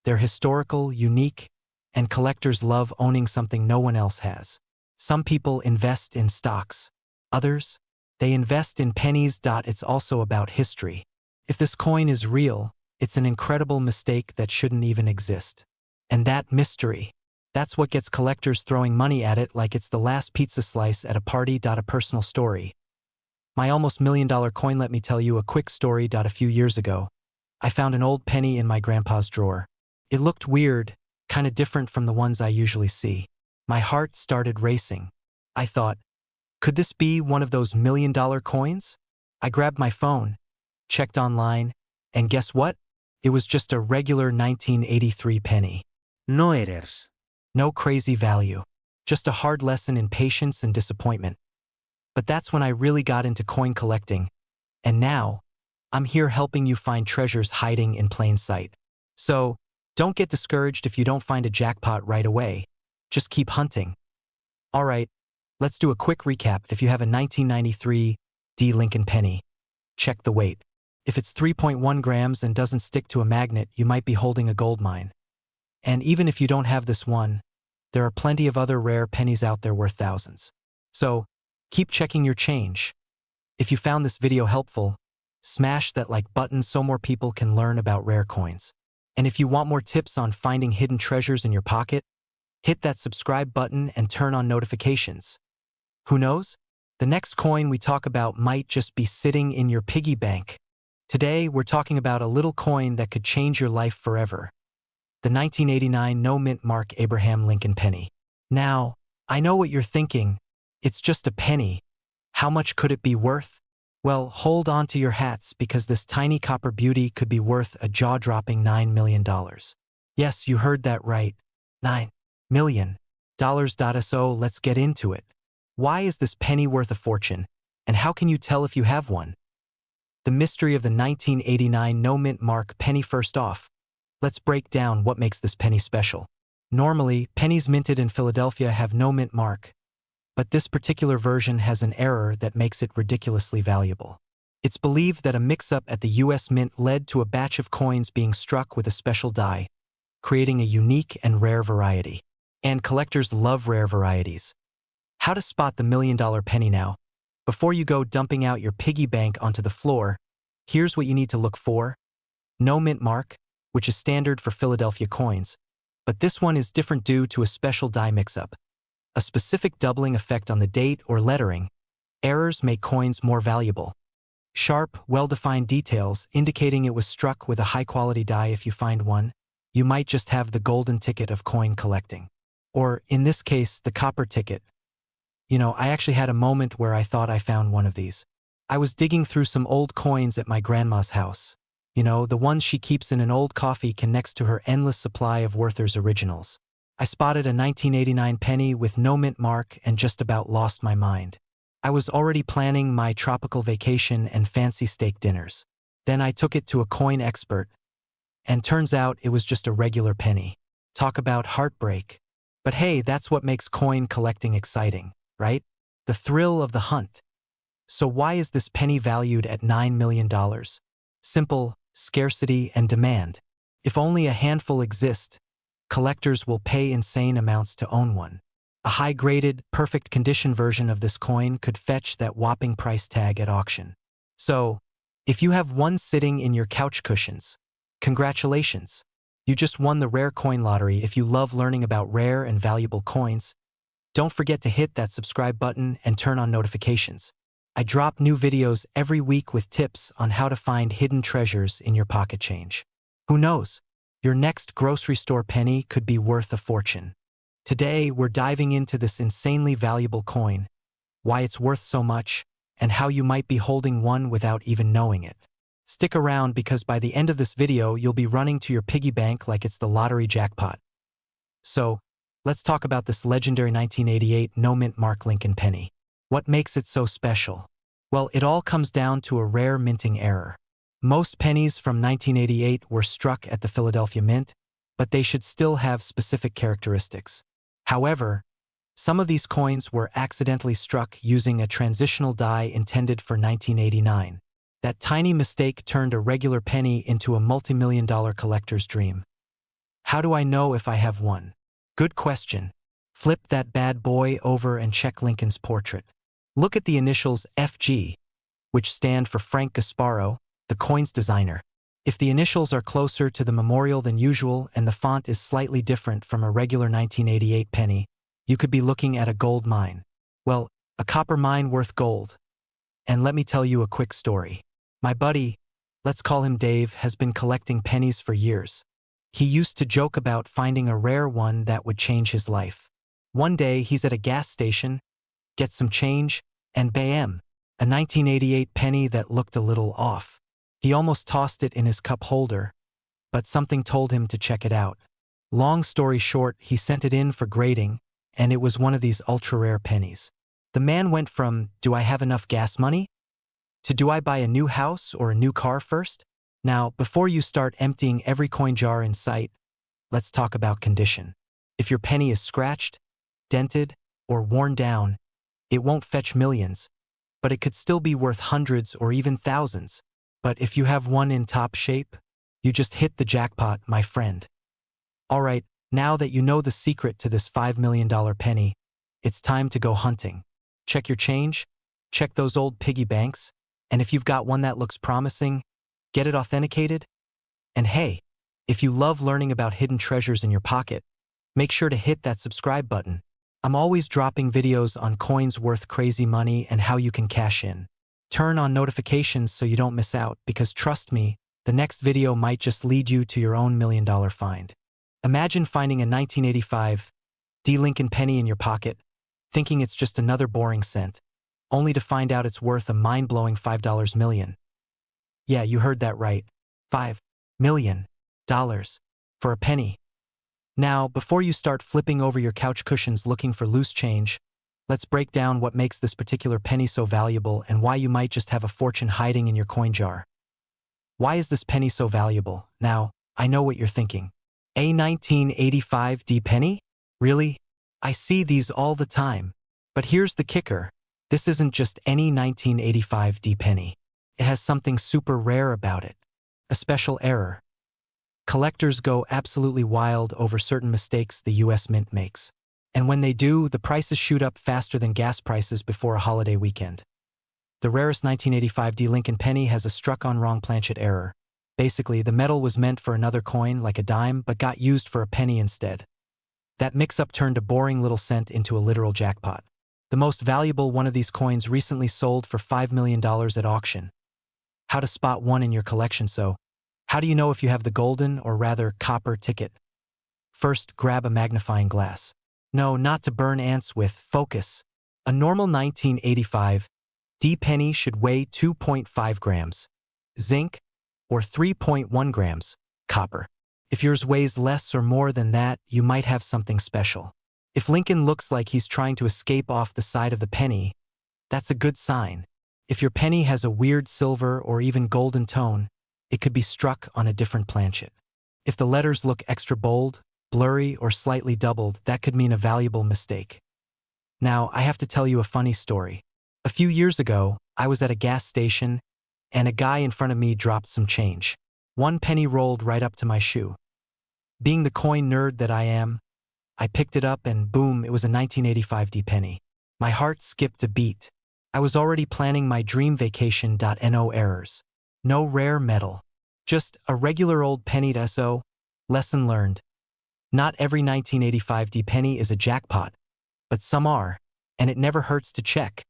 They're historical, unique, and collectors love owning something no one else has. Some people invest in stocks. Others, they invest in pennies. It's also about history. If this coin is real, it's an incredible mistake that shouldn't even exist. And that mystery, that's what gets collectors throwing money at it like it's the last pizza slice at a party. A personal story. My almost $1 million coin. Let me tell you a quick story. A few years ago, I found an old penny in my grandpa's drawer. It looked weird, kinda different from the ones I usually see. My heart started racing. I thought, could this be one of those $1 million coins? I grabbed my phone, checked online, and guess what? It was just a regular 1983 penny. No errors. No crazy value. Just a hard lesson in patience and disappointment. But that's when I really got into coin collecting. And now, I'm here helping you find treasures hiding in plain sight. So, don't get discouraged if you don't find a jackpot right away. Just keep hunting. Alright, let's do a quick recap. If you have a 1993 D Lincoln penny, check the weight. If it's 3.1 grams and doesn't stick to a magnet, you might be holding a gold mine. And even if you don't have this one, there are plenty of other rare pennies out there worth thousands. So, keep checking your change. If you found this video helpful, smash that like button so more people can learn about rare coins. And if you want more tips on finding hidden treasures in your pocket, hit that subscribe button and turn on notifications. Who knows? The next coin we talk about might just be sitting in your piggy bank. Today, we're talking about a little coin that could change your life forever. The 1989 no-mint mark Abraham Lincoln penny. Now, I know what you're thinking. It's just a penny. How much could it be worth? Well, hold on to your hats because this tiny copper beauty could be worth a jaw-dropping $9 million. Yes, you heard that right. $9 million. So let's get into it. Why is this penny worth a fortune? And how can you tell if you have one? The mystery of the 1989 no-mint mark penny. First off, let's break down what makes this penny special. Normally, pennies minted in Philadelphia have no mint mark, but this particular version has an error that makes it ridiculously valuable. It's believed that a mix-up at the US Mint led to a batch of coins being struck with a special die, creating a unique and rare variety. And collectors love rare varieties. How to spot the $1 million penny now? Before you go dumping out your piggy bank onto the floor, here's what you need to look for. No mint mark, which is standard for Philadelphia coins, but this one is different due to a special die mix-up. A specific doubling effect on the date or lettering. Errors make coins more valuable. Sharp, well-defined details indicating it was struck with a high-quality die. If you find one, you might just have the golden ticket of coin collecting. Or, in this case, the copper ticket. I actually had a moment where I thought I found one of these. I was digging through some old coins at my grandma's house. The ones she keeps in an old coffee can next to her endless supply of Werther's originals. I spotted a 1989 penny with no mint mark and just about lost my mind. I was already planning my tropical vacation and fancy steak dinners. Then I took it to a coin expert, and turns out it was just a regular penny. Talk about heartbreak. But hey, that's what makes coin collecting exciting, right? The thrill of the hunt. So why is this penny valued at $9 million? Simple. Scarcity and demand. If only a handful exist, collectors will pay insane amounts to own one. A high-graded, perfect condition version of this coin could fetch that whopping price tag at auction. So, if you have one sitting in your couch cushions, congratulations. You just won the rare coin lottery. If you love learning about rare and valuable coins, don't forget to hit that subscribe button and turn on notifications. I drop new videos every week with tips on how to find hidden treasures in your pocket change. Who knows? Your next grocery store penny could be worth a fortune. Today, we're diving into this insanely valuable coin, why it's worth so much, and how you might be holding one without even knowing it. Stick around because by the end of this video, you'll be running to your piggy bank like it's the lottery jackpot. So, let's talk about this legendary 1988 no-mint mark Lincoln penny. What makes it so special? Well, it all comes down to a rare minting error. Most pennies from 1988 were struck at the Philadelphia Mint, but they should still have specific characteristics. However, some of these coins were accidentally struck using a transitional die intended for 1989. That tiny mistake turned a regular penny into a multi-million-dollar collector's dream. How do I know if I have one? Good question. Flip that bad boy over and check Lincoln's portrait. Look at the initials FG, which stand for Frank Gasparo, the coin's designer. If the initials are closer to the memorial than usual and the font is slightly different from a regular 1988 penny, you could be looking at a gold mine. Well, a copper mine worth gold. And let me tell you a quick story. My buddy, let's call him Dave, has been collecting pennies for years. He used to joke about finding a rare one that would change his life. One day, he's at a gas station, gets some change, and bam, a 1988 penny that looked a little off. He almost tossed it in his cup holder, but something told him to check it out. Long story short, he sent it in for grading, and it was one of these ultra-rare pennies. The man went from, "Do I have enough gas money?" to, "Do I buy a new house or a new car first?" Now, before you start emptying every coin jar in sight, let's talk about condition. If your penny is scratched, dented, or worn down, it won't fetch millions, but it could still be worth hundreds or even thousands. But if you have one in top shape, you just hit the jackpot, my friend. Alright, now that you know the secret to this $5 million penny, it's time to go hunting. Check your change, check those old piggy banks, and if you've got one that looks promising, get it authenticated. And hey, if you love learning about hidden treasures in your pocket, make sure to hit that subscribe button. I'm always dropping videos on coins worth crazy money and how you can cash in. Turn on notifications so you don't miss out, because trust me, the next video might just lead you to your own $1 million find. Imagine finding a 1985 D. Lincoln penny in your pocket, thinking it's just another boring cent, only to find out it's worth a mind-blowing $5 million. Yeah, you heard that right. $5 million for a penny. Now, before you start flipping over your couch cushions looking for loose change, let's break down what makes this particular penny so valuable and why you might just have a fortune hiding in your coin jar. Why is this penny so valuable? Now, I know what you're thinking. A 1985 D penny? Really? I see these all the time. But here's the kicker. This isn't just any 1985 D penny. It has something super rare about it. A special error. Collectors go absolutely wild over certain mistakes the US Mint makes. And when they do, the prices shoot up faster than gas prices before a holiday weekend. The rarest 1985 D Lincoln penny has a struck-on-wrong planchet error. Basically, the metal was meant for another coin, like a dime, but got used for a penny instead. That mix-up turned a boring little cent into a literal jackpot. The most valuable one of these coins recently sold for $5 million at auction. How to spot one in your collection. So, how do you know if you have the golden, or rather copper, ticket? First, grab a magnifying glass. No, not to burn ants with. Focus. A normal 1985 D penny should weigh 2.5 grams. Zinc, or 3.1 grams, copper. If yours weighs less or more than that, you might have something special. If Lincoln looks like he's trying to escape off the side of the penny, that's a good sign. If your penny has a weird silver or even golden tone, it could be struck on a different planchet. If the letters look extra bold, blurry, or slightly doubled, that could mean a valuable mistake. Now, I have to tell you a funny story. A few years ago, I was at a gas station, and a guy in front of me dropped some change. One penny rolled right up to my shoe. Being the coin nerd that I am, I picked it up and boom, it was a 1985 D penny. My heart skipped a beat. I was already planning my dream vacation. No errors. No rare metal. Just a regular old penny. So, lesson learned. Not every 1985 D penny is a jackpot, but some are, and it never hurts to check.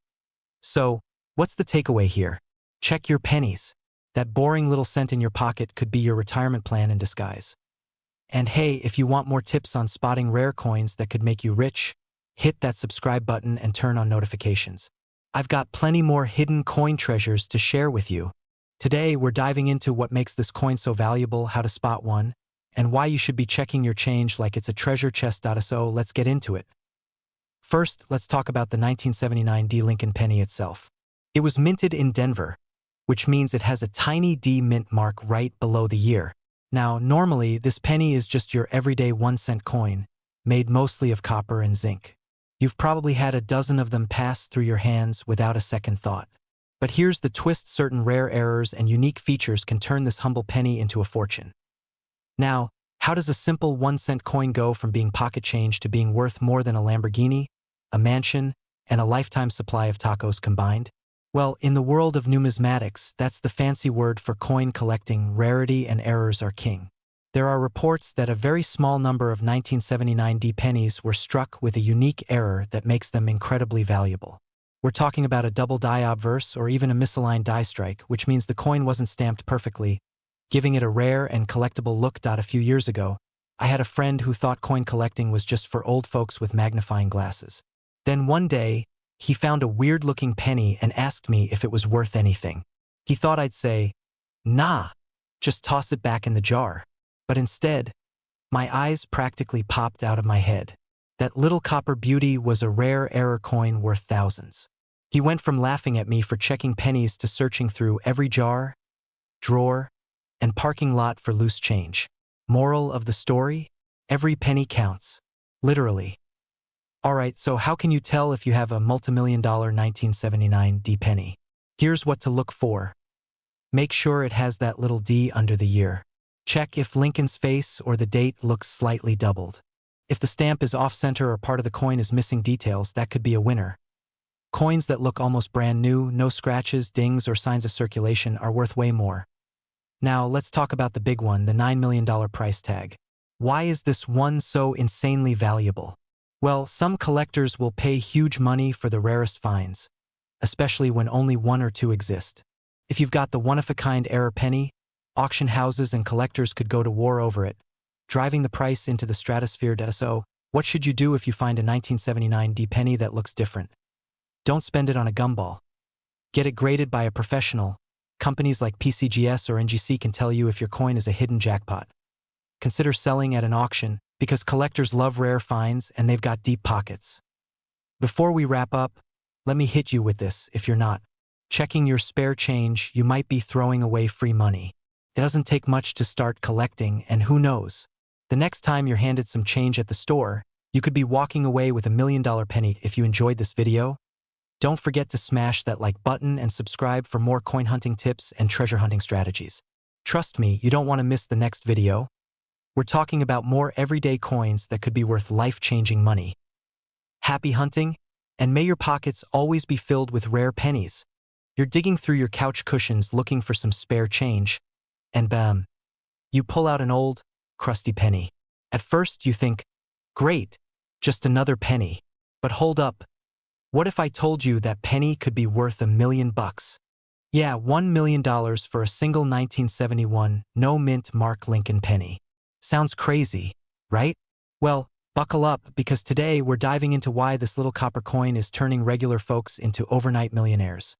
So, what's the takeaway here? Check your pennies. That boring little cent in your pocket could be your retirement plan in disguise. And hey, if you want more tips on spotting rare coins that could make you rich, hit that subscribe button and turn on notifications. I've got plenty more hidden coin treasures to share with you. Today, we're diving into what makes this coin so valuable, how to spot one, and why you should be checking your change like it's a treasure chest. So, let's get into it. First, let's talk about the 1979 D Lincoln penny itself. It was minted in Denver, which means it has a tiny D mint mark right below the year. Now, normally, this penny is just your everyday 1-cent coin, made mostly of copper and zinc. You've probably had a dozen of them pass through your hands without a second thought. But here's the twist: certain rare errors and unique features can turn this humble penny into a fortune. Now, how does a simple 1-cent coin go from being pocket change to being worth more than a Lamborghini, a mansion, and a lifetime supply of tacos combined? Well, in the world of numismatics, that's the fancy word for coin collecting. Rarity and errors are king. There are reports that a very small number of 1979 D pennies were struck with a unique error that makes them incredibly valuable. We're talking about a double die obverse or even a misaligned die strike, which means the coin wasn't stamped perfectly, giving it a rare and collectible look. A few years ago, I had a friend who thought coin collecting was just for old folks with magnifying glasses. Then one day, he found a weird-looking penny and asked me if it was worth anything. He thought I'd say, "Nah, just toss it back in the jar." But instead, my eyes practically popped out of my head. That little copper beauty was a rare error coin worth thousands. He went from laughing at me for checking pennies to searching through every jar, drawer, and parking lot for loose change. Moral of the story? Every penny counts. Literally. Alright, so how can you tell if you have a multimillion-dollar 1979 D penny? Here's what to look for. Make sure it has that little D under the year. Check if Lincoln's face or the date looks slightly doubled. If the stamp is off-center or part of the coin is missing details, that could be a winner. Coins that look almost brand new, no scratches, dings, or signs of circulation are worth way more. Now, let's talk about the big one, the $9 million price tag. Why is this one so insanely valuable? Well, some collectors will pay huge money for the rarest finds, especially when only one or two exist. If you've got the one-of-a-kind error penny, auction houses and collectors could go to war over it, driving the price into the stratosphere. So, what should you do if you find a 1979 D penny that looks different? Don't spend it on a gumball. Get it graded by a professional. Companies like PCGS or NGC can tell you if your coin is a hidden jackpot. Consider selling at an auction, because collectors love rare finds and they've got deep pockets. Before we wrap up, let me hit you with this. If you're not checking your spare change, you might be throwing away free money. It doesn't take much to start collecting, and who knows? The next time you're handed some change at the store, you could be walking away with $1 million penny. If you enjoyed this video, don't forget to smash that like button and subscribe for more coin hunting tips and treasure hunting strategies. Trust me, you don't want to miss the next video. We're talking about more everyday coins that could be worth life-changing money. Happy hunting, and may your pockets always be filled with rare pennies. You're digging through your couch cushions looking for some spare change, and bam, you pull out an old, crusty penny. At first you think, great, just another penny. But hold up. What if I told you that penny could be worth $1 million? Yeah, $1 million for a single 1971 no-mint Mark Lincoln penny. Sounds crazy, right? Well, buckle up, because today we're diving into why this little copper coin is turning regular folks into overnight millionaires.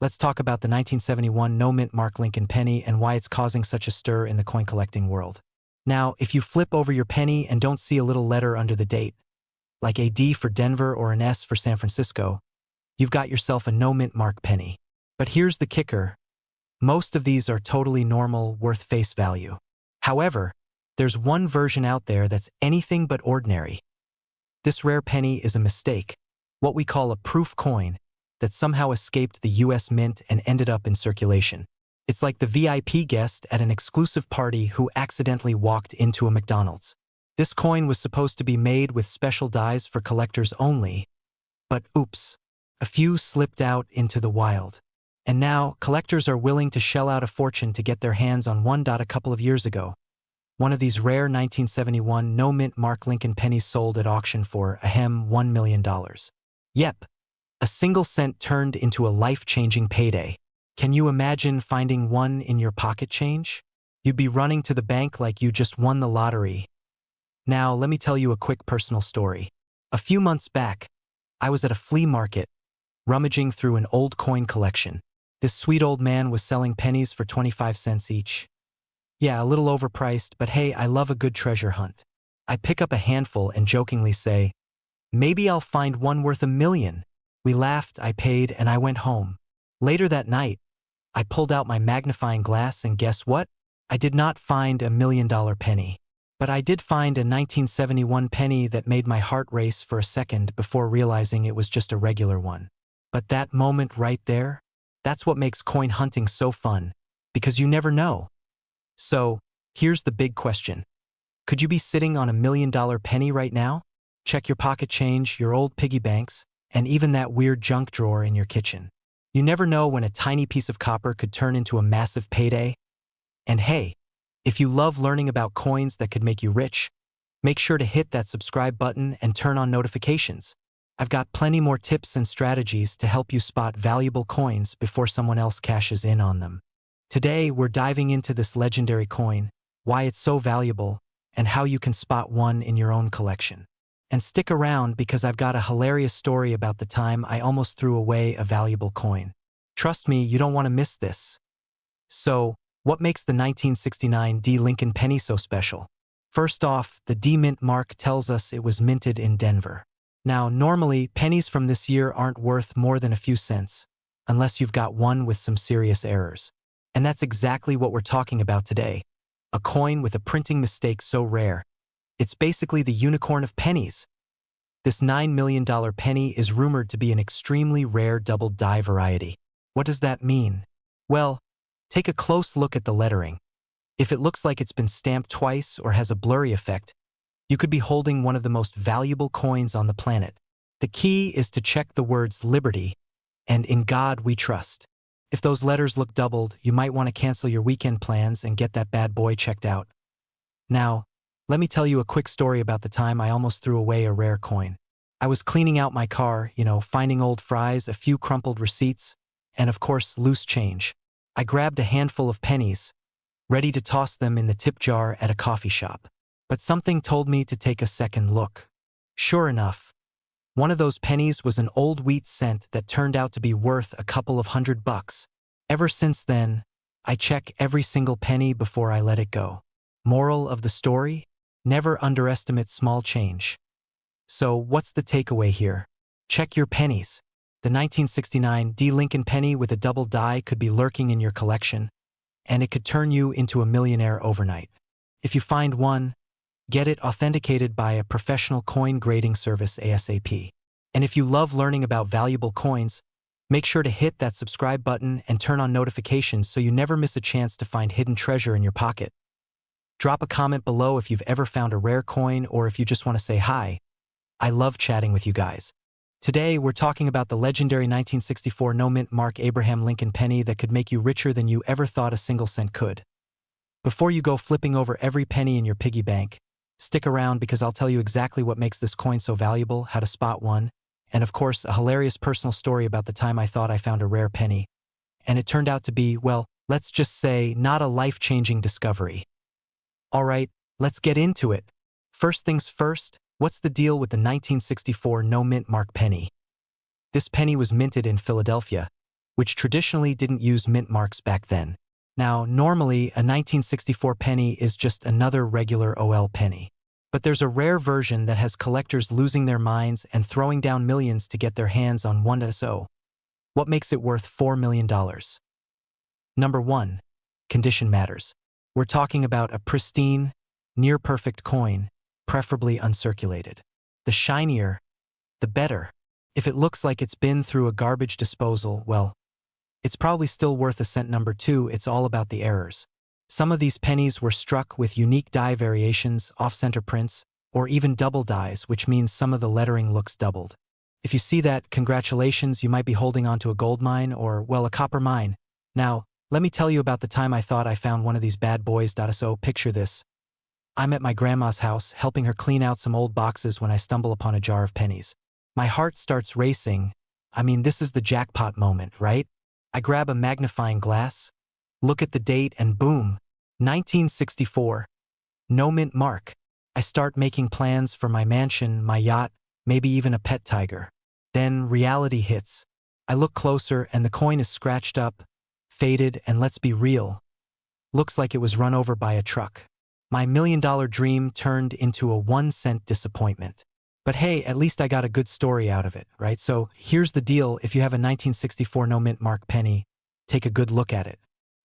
Let's talk about the 1971 no-mint Mark Lincoln penny and why it's causing such a stir in the coin collecting world. Now, if you flip over your penny and don't see a little letter under the date, like a D for Denver or an S for San Francisco, you've got yourself a no-mint Mark penny. But here's the kicker. Most of these are totally normal, worth face value. However, there's one version out there that's anything but ordinary. This rare penny is a mistake, what we call a proof coin, that somehow escaped the US Mint and ended up in circulation. It's like the VIP guest at an exclusive party who accidentally walked into a McDonald's. This coin was supposed to be made with special dies for collectors only, but oops, a few slipped out into the wild. And now, collectors are willing to shell out a fortune to get their hands on one. A couple of years ago, one of these rare 1971 no-mint Mark Lincoln pennies sold at auction for $1 million. Yep, a single cent turned into a life-changing payday. Can you imagine finding one in your pocket change? You'd be running to the bank like you just won the lottery. Now, let me tell you a quick personal story. A few months back, I was at a flea market, rummaging through an old coin collection. This sweet old man was selling pennies for 25 cents each. Yeah, a little overpriced, but hey, I love a good treasure hunt. I pick up a handful and jokingly say, maybe I'll find one worth $1 million. We laughed, I paid, and I went home. Later that night, I pulled out my magnifying glass and guess what? I did not find $1 million penny. But I did find a 1971 penny that made my heart race for a second before realizing it was just a regular one. But that moment right there, that's what makes coin hunting so fun, because you never know. So, here's the big question. Could you be sitting on $1 million penny right now? Check your pocket change, your old piggy banks, and even that weird junk drawer in your kitchen. You never know when a tiny piece of copper could turn into a massive payday. And hey, if you love learning about coins that could make you rich, make sure to hit that subscribe button and turn on notifications. I've got plenty more tips and strategies to help you spot valuable coins before someone else cashes in on them. Today, we're diving into this legendary coin, why it's so valuable, and how you can spot one in your own collection. And stick around because I've got a hilarious story about the time I almost threw away a valuable coin. Trust me, you don't want to miss this. So, What makes the 1969 D Lincoln penny so special? First off, the D mint mark tells us it was minted in Denver. Now, normally, pennies from this year aren't worth more than a few cents, unless you've got one with some serious errors. And that's exactly what we're talking about today. A coin with a printing mistake so rare. It's basically the unicorn of pennies. This $9 million penny is rumored to be an extremely rare double die variety. What does that mean? Well, take a close look at the lettering. If it looks like it's been stamped twice or has a blurry effect, you could be holding one of the most valuable coins on the planet. The key is to check the words Liberty and In God We Trust. If those letters look doubled, you might want to cancel your weekend plans and get that bad boy checked out. Now, let me tell you a quick story about the time I almost threw away a rare coin. I was cleaning out my car, finding old fries, a few crumpled receipts, and of course, loose change. I grabbed a handful of pennies, ready to toss them in the tip jar at a coffee shop. But something told me to take a second look. Sure enough, one of those pennies was an old wheat cent that turned out to be worth a couple of $100. Ever since then, I check every single penny before I let it go. Moral of the story? Never underestimate small change. So what's the takeaway here? Check your pennies. The 1969 D Lincoln penny with a double die could be lurking in your collection, and it could turn you into a millionaire overnight. If you find one, get it authenticated by a professional coin grading service ASAP. And if you love learning about valuable coins, make sure to hit that subscribe button and turn on notifications so you never miss a chance to find hidden treasure in your pocket. Drop a comment below if you've ever found a rare coin or if you just want to say hi. I love chatting with you guys. Today, we're talking about the legendary 1964 no-mint mark Abraham Lincoln penny that could make you richer than you ever thought a single cent could. Before you go flipping over every penny in your piggy bank, stick around because I'll tell you exactly what makes this coin so valuable, how to spot one, and of course, a hilarious personal story about the time I thought I found a rare penny. And it turned out to be, well, let's just say, not a life-changing discovery. All right, let's get into it. First things first, what's the deal with the 1964 no-mint mark penny? This penny was minted in Philadelphia, which traditionally didn't use mint marks back then. Now, normally, a 1964 penny is just another regular OL penny. But there's a rare version that has collectors losing their minds and throwing down millions to get their hands on one. So, what makes it worth $4 million? Number 1. Condition matters. We're talking about a pristine, near-perfect coin, preferably uncirculated. The shinier, the better. If it looks like it's been through a garbage disposal, well, it's probably still worth a cent. Number 2, it's all about the errors. Some of these pennies were struck with unique die variations, off-center prints, or even double dies, which means some of the lettering looks doubled. If you see that, congratulations, you might be holding onto a gold mine or, well, a copper mine. Now, let me tell you about the time I thought I found one of these bad boys. So picture this. I'm at my grandma's house, helping her clean out some old boxes when I stumble upon a jar of pennies. My heart starts racing. This is the jackpot moment, right? I grab a magnifying glass, look at the date, and boom, 1964. No mint mark. I start making plans for my mansion, my yacht, maybe even a pet tiger. Then reality hits. I look closer and the coin is scratched up, faded, and let's be real, looks like it was run over by a truck. My $1 million dream turned into a 1-cent disappointment. But hey, at least I got a good story out of it, right? So here's the deal. If you have a 1964 no-mint mark penny, take a good look at it.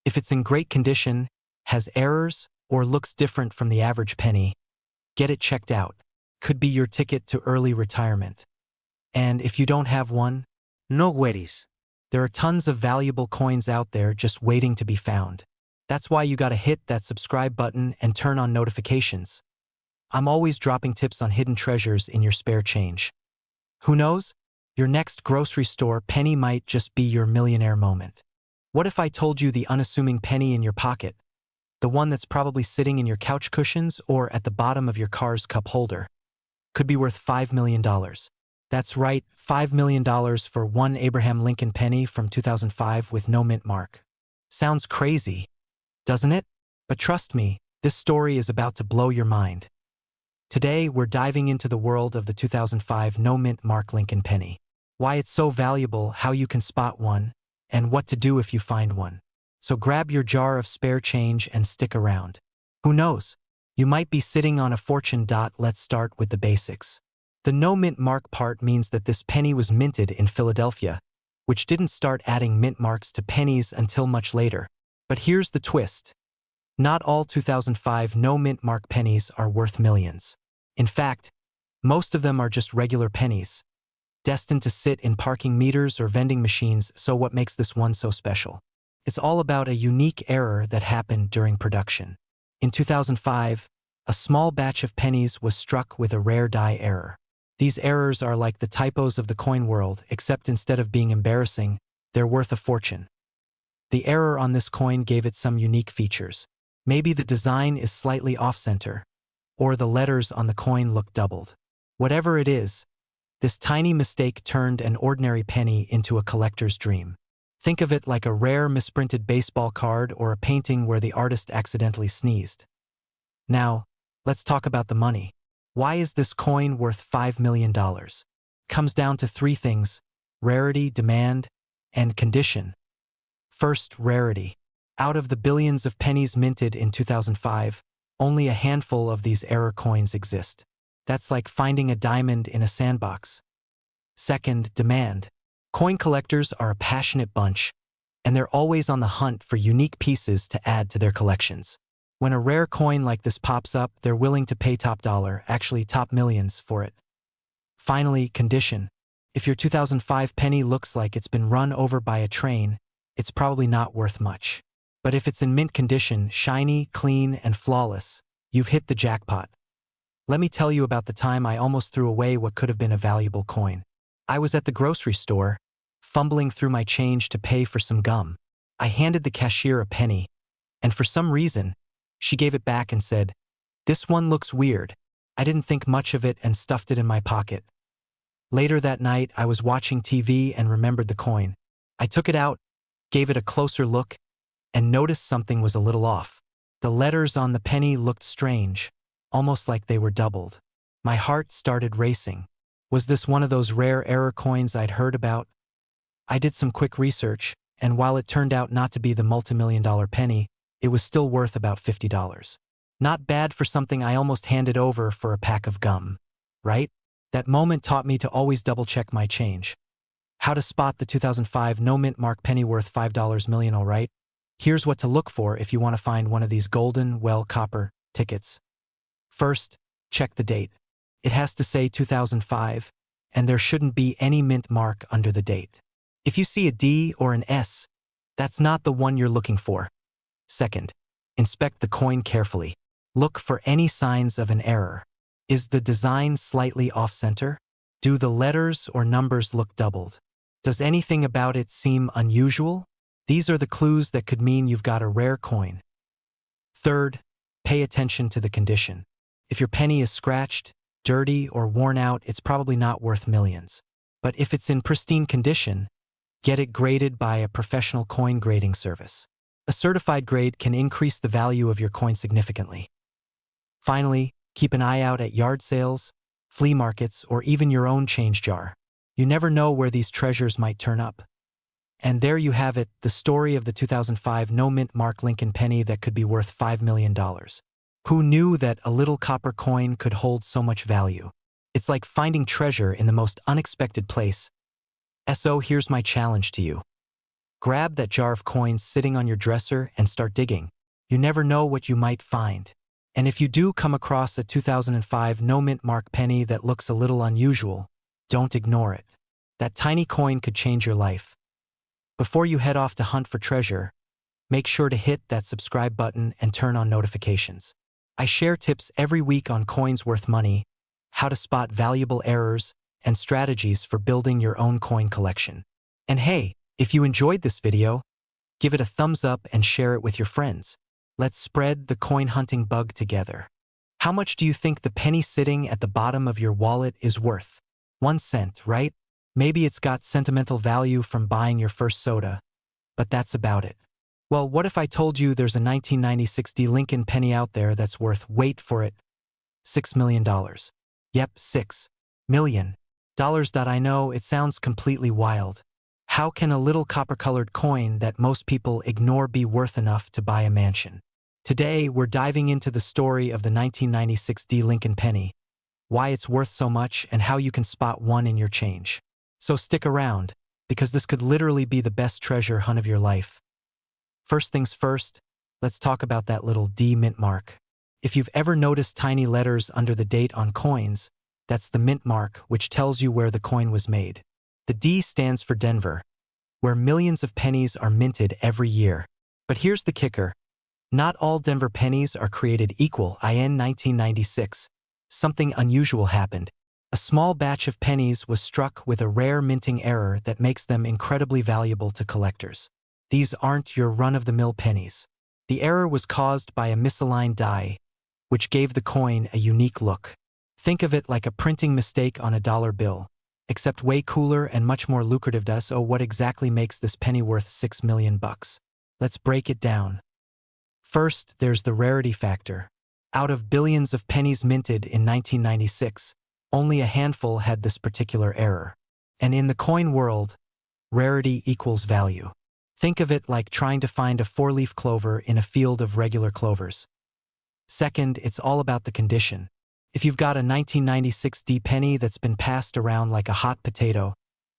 If it's in great condition, has errors, or looks different from the average penny, get it checked out. Could be your ticket to early retirement. And if you don't have one, no worries. There are tons of valuable coins out there just waiting to be found. That's why you gotta hit that subscribe button and turn on notifications. I'm always dropping tips on hidden treasures in your spare change. Who knows? Your next grocery store penny might just be your millionaire moment. What if I told you the unassuming penny in your pocket? The one that's probably sitting in your couch cushions or at the bottom of your car's cup holder. Could be worth $5 million. That's right, $5 million for one Abraham Lincoln penny from 2005 with no mint mark. Sounds crazy, doesn't it? But trust me, this story is about to blow your mind. Today, we're diving into the world of the 2005 no mint mark Lincoln penny. Why it's so valuable, how you can spot one, and what to do if you find one. So grab your jar of spare change and stick around. Who knows? You might be sitting on a fortune. Let's start with the basics. The no mint mark part means that this penny was minted in Philadelphia, which didn't start adding mint marks to pennies until much later. But here's the twist. Not all 2005 no mint mark pennies are worth millions. In fact, most of them are just regular pennies, destined to sit in parking meters or vending machines. So what makes this one so special? It's all about a unique error that happened during production. In 2005, a small batch of pennies was struck with a rare die error. These errors are like the typos of the coin world, except instead of being embarrassing, they're worth a fortune. The error on this coin gave it some unique features. Maybe the design is slightly off-center, or the letters on the coin look doubled. Whatever it is, this tiny mistake turned an ordinary penny into a collector's dream. Think of it like a rare misprinted baseball card or a painting where the artist accidentally sneezed. Now, let's talk about the money. Why is this coin worth $5 million? Comes down to three things: rarity, demand, and condition. First, rarity. Out of the billions of pennies minted in 2005, only a handful of these error coins exist. That's like finding a diamond in a sandbox. Second, demand. Coin collectors are a passionate bunch, and they're always on the hunt for unique pieces to add to their collections. When a rare coin like this pops up, they're willing to pay top dollar, actually top millions, for it. Finally, condition. If your 2005 penny looks like it's been run over by a train, it's probably not worth much. But if it's in mint condition, shiny, clean, and flawless, you've hit the jackpot. Let me tell you about the time I almost threw away what could have been a valuable coin. I was at the grocery store, fumbling through my change to pay for some gum. I handed the cashier a penny, and for some reason, she gave it back and said, "This one looks weird." I didn't think much of it and stuffed it in my pocket. Later that night, I was watching TV and remembered the coin. I took it out, gave it a closer look, and noticed something was a little off. The letters on the penny looked strange, almost like they were doubled. My heart started racing. Was this one of those rare error coins I'd heard about? I did some quick research, and while it turned out not to be the multi-million-dollar penny, it was still worth about $50. Not bad for something I almost handed over for a pack of gum, right? That moment taught me to always double-check my change. How to spot the 2005 no mint mark penny worth $5 million, all right? Here's what to look for if you want to find one of these golden, copper tickets. First, check the date. It has to say 2005, and there shouldn't be any mint mark under the date. If you see a D or an S, that's not the one you're looking for. Second, inspect the coin carefully. Look for any signs of an error. Is the design slightly off-center? Do the letters or numbers look doubled? Does anything about it seem unusual? These are the clues that could mean you've got a rare coin. Third, pay attention to the condition. If your penny is scratched, dirty, or worn out, it's probably not worth millions. But if it's in pristine condition, get it graded by a professional coin grading service. A certified grade can increase the value of your coin significantly. Finally, keep an eye out at yard sales, flea markets, or even your own change jar. You never know where these treasures might turn up. And there you have it, the story of the 2005 no mint mark Lincoln penny that could be worth $5 million. Who knew that a little copper coin could hold so much value? It's like finding treasure in the most unexpected place. So here's my challenge to you. Grab that jar of coins sitting on your dresser and start digging. You never know what you might find. And if you do come across a 2005 no mint mark penny that looks a little unusual, don't ignore it. That tiny coin could change your life. Before you head off to hunt for treasure, make sure to hit that subscribe button and turn on notifications. I share tips every week on coins worth money, how to spot valuable errors, and strategies for building your own coin collection. And hey, if you enjoyed this video, give it a thumbs up and share it with your friends. Let's spread the coin hunting bug together. How much do you think the penny sitting at the bottom of your wallet is worth? 1 cent, right? Maybe it's got sentimental value from buying your first soda, but that's about it. Well, what if I told you there's a 1996 Lincoln penny out there that's worth, wait for it, $6 million? Yep, $6 million. I know, it sounds completely wild. How can a little copper-colored coin that most people ignore be worth enough to buy a mansion? Today, we're diving into the story of the 1996 D. Lincoln penny, why it's worth so much, and how you can spot one in your change. So stick around, because this could literally be the best treasure hunt of your life. First things first, let's talk about that little D mint mark. If you've ever noticed tiny letters under the date on coins, that's the mint mark, which tells you where the coin was made. The D stands for Denver, where millions of pennies are minted every year. But here's the kicker. Not all Denver pennies are created equal. In 1996, something unusual happened. A small batch of pennies was struck with a rare minting error that makes them incredibly valuable to collectors. These aren't your run-of-the-mill pennies. The error was caused by a misaligned die, which gave the coin a unique look. Think of it like a printing mistake on a dollar bill, except way cooler and much more lucrative. So what exactly makes this penny worth $6 million? Let's break it down. First, there's the rarity factor. Out of billions of pennies minted in 1996, only a handful had this particular error. And in the coin world, rarity equals value. Think of it like trying to find a four-leaf clover in a field of regular clovers. Second, it's all about the condition. If you've got a 1996 D penny that's been passed around like a hot potato,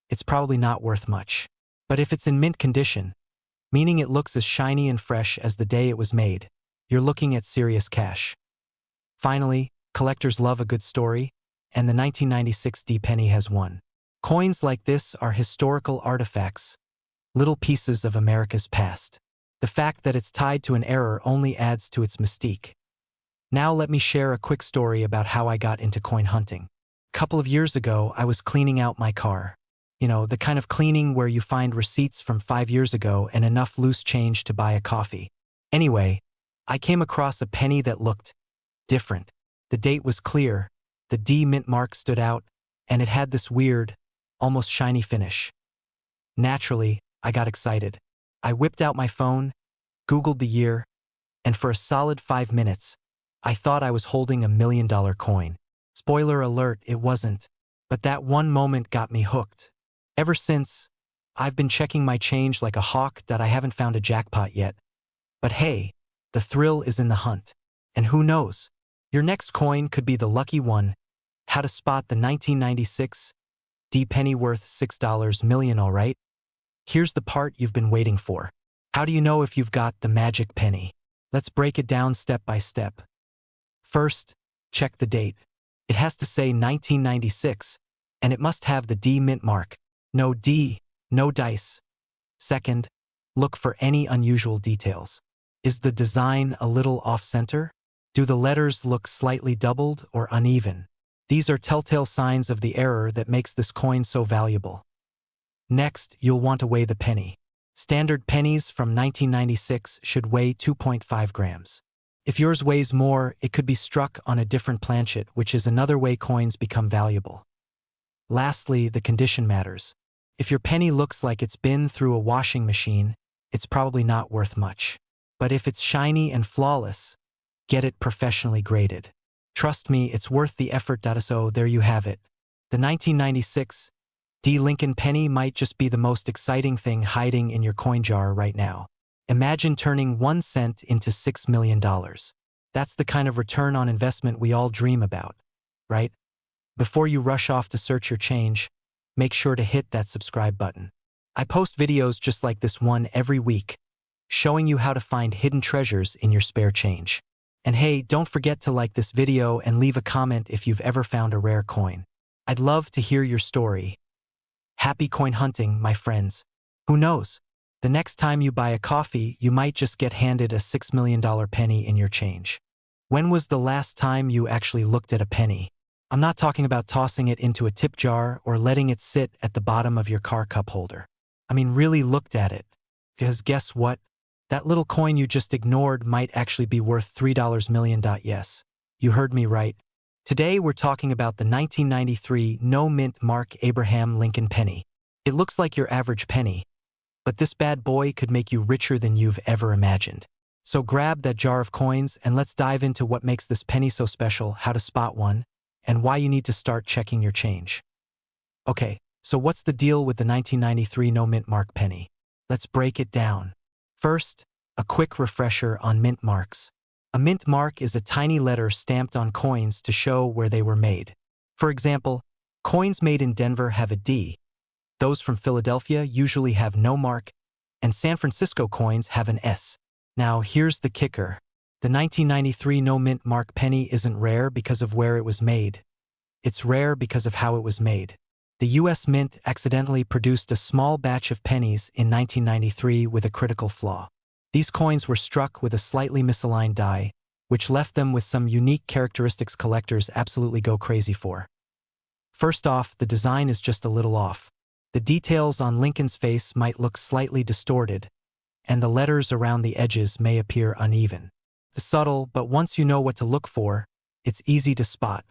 it's probably not worth much. But if it's in mint condition, meaning it looks as shiny and fresh as the day it was made, you're looking at serious cash. Finally, collectors love a good story, and the 1996 D penny has one. Coins like this are historical artifacts, little pieces of America's past. The fact that it's tied to an error only adds to its mystique. Now let me share a quick story about how I got into coin hunting. A couple of years ago, I was cleaning out my car. You know, the kind of cleaning where you find receipts from 5 years ago and enough loose change to buy a coffee. Anyway, I came across a penny that looked different. The date was clear, the D mint mark stood out, and it had this weird, almost shiny finish. Naturally, I got excited. I whipped out my phone, Googled the year, and for a solid 5 minutes, I thought I was holding $1 million coin. Spoiler alert, it wasn't. But that one moment got me hooked. Ever since, I've been checking my change like a hawk. I haven't found a jackpot yet. But hey, the thrill is in the hunt. And who knows? Your next coin could be the lucky one. How to spot the 1996 D penny worth $6 million, alright? Here's the part you've been waiting for. How do you know if you've got the magic penny? Let's break it down step by step. First, check the date. It has to say 1996, and it must have the D mint mark. No D, no dice. Second, look for any unusual details. Is the design a little off-center? Do the letters look slightly doubled or uneven? These are telltale signs of the error that makes this coin so valuable. Next, you'll want to weigh the penny. Standard pennies from 1996 should weigh 2.5 grams. If yours weighs more, it could be struck on a different planchet, which is another way coins become valuable. Lastly, the condition matters. If your penny looks like it's been through a washing machine, it's probably not worth much. But if it's shiny and flawless, get it professionally graded. Trust me, it's worth the effort. So there you have it. The 1996 D. Lincoln penny might just be the most exciting thing hiding in your coin jar right now. Imagine turning 1 cent into $6 million. That's the kind of return on investment we all dream about, right? Before you rush off to search your change, make sure to hit that subscribe button. I post videos just like this one every week, showing you how to find hidden treasures in your spare change. And hey, don't forget to like this video and leave a comment if you've ever found a rare coin. I'd love to hear your story. Happy coin hunting, my friends. Who knows? The next time you buy a coffee, you might just get handed a $6 million penny in your change. When was the last time you actually looked at a penny? I'm not talking about tossing it into a tip jar or letting it sit at the bottom of your car cup holder. I mean, really looked at it. Because guess what? That little coin you just ignored might actually be worth $3 million. Yes, you heard me right. Today we're talking about the 1993 no mint mark Abraham Lincoln penny. It looks like your average penny, but this bad boy could make you richer than you've ever imagined. So grab that jar of coins and let's dive into what makes this penny so special, how to spot one, and why you need to start checking your change. Okay, So what's the deal with the 1993 no mint mark penny? Let's break it down. First, a quick refresher on mint marks. A mint mark is a tiny letter stamped on coins to show where they were made. For example, coins made in Denver have a D, those from Philadelphia usually have no mark, and San Francisco coins have an S. Now here's the kicker. The 1993 no mint mark penny isn't rare because of where it was made. It's rare because of how it was made. The US Mint accidentally produced a small batch of pennies in 1993 with a critical flaw. These coins were struck with a slightly misaligned die, which left them with some unique characteristics collectors absolutely go crazy for. First off, the design is just a little off. The details on Lincoln's face might look slightly distorted, and the letters around the edges may appear uneven. It's subtle, but once you know what to look for, it's easy to spot.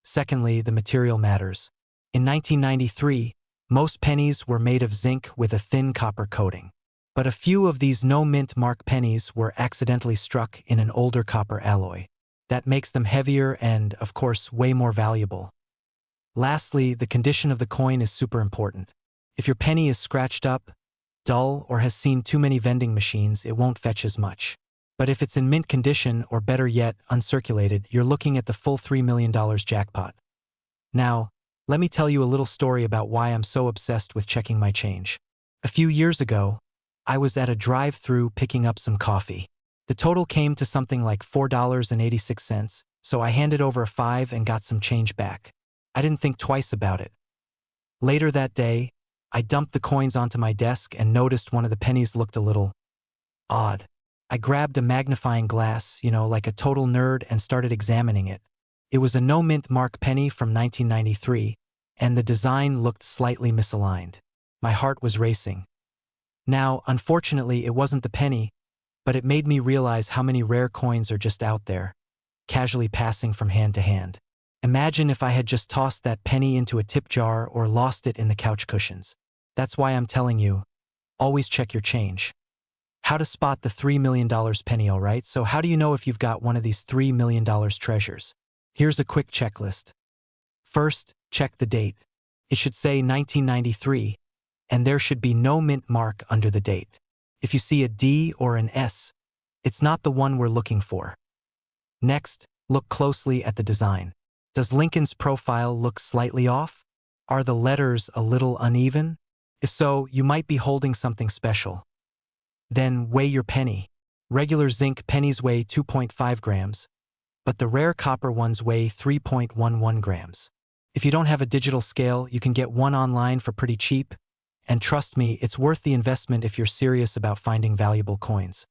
Secondly, the material matters. In 1993, most pennies were made of zinc with a thin copper coating. But a few of these no-mint mark pennies were accidentally struck in an older copper alloy. That makes them heavier and, of course, way more valuable. Lastly, the condition of the coin is super important. If your penny is scratched up, dull, or has seen too many vending machines, it won't fetch as much. But if it's in mint condition, or better yet, uncirculated, you're looking at the full $3 million jackpot. Now, let me tell you a little story about why I'm so obsessed with checking my change. A few years ago, I was at a drive-thru picking up some coffee. The total came to something like $4.86, so I handed over a $5 and got some change back. I didn't think twice about it. Later that day, I dumped the coins onto my desk and noticed one of the pennies looked a little odd. I grabbed a magnifying glass, like a total nerd, and started examining it. It was a no-mint mark penny from 1993, and the design looked slightly misaligned. My heart was racing. Now, unfortunately, it wasn't the penny, but it made me realize how many rare coins are just out there, casually passing from hand to hand. Imagine if I had just tossed that penny into a tip jar or lost it in the couch cushions. That's why I'm telling you, always check your change. How to spot the $3 million penny, alright? So how do you know if you've got one of these $3 million treasures? Here's a quick checklist. First, check the date. It should say 1993, and there should be no mint mark under the date. If you see a D or an S, it's not the one we're looking for. Next, look closely at the design. Does Lincoln's profile look slightly off? Are the letters a little uneven? If so, you might be holding something special. Then weigh your penny. Regular zinc pennies weigh 2.5 grams, but the rare copper ones weigh 3.11 grams. If you don't have a digital scale, you can get one online for pretty cheap, and trust me, it's worth the investment if you're serious about finding valuable coins.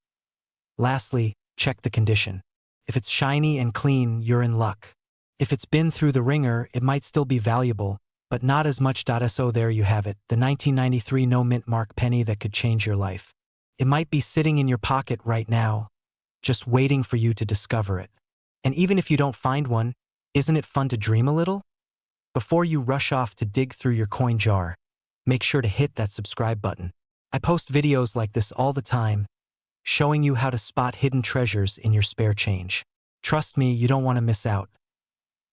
Lastly, check the condition. If it's shiny and clean, you're in luck. If it's been through the ringer, it might still be valuable, but not as much. So there you have it, the 1993 no mint mark penny that could change your life. It might be sitting in your pocket right now, just waiting for you to discover it. And even if you don't find one, isn't it fun to dream a little? Before you rush off to dig through your coin jar, make sure to hit that subscribe button. I post videos like this all the time, showing you how to spot hidden treasures in your spare change. Trust me, you don't want to miss out.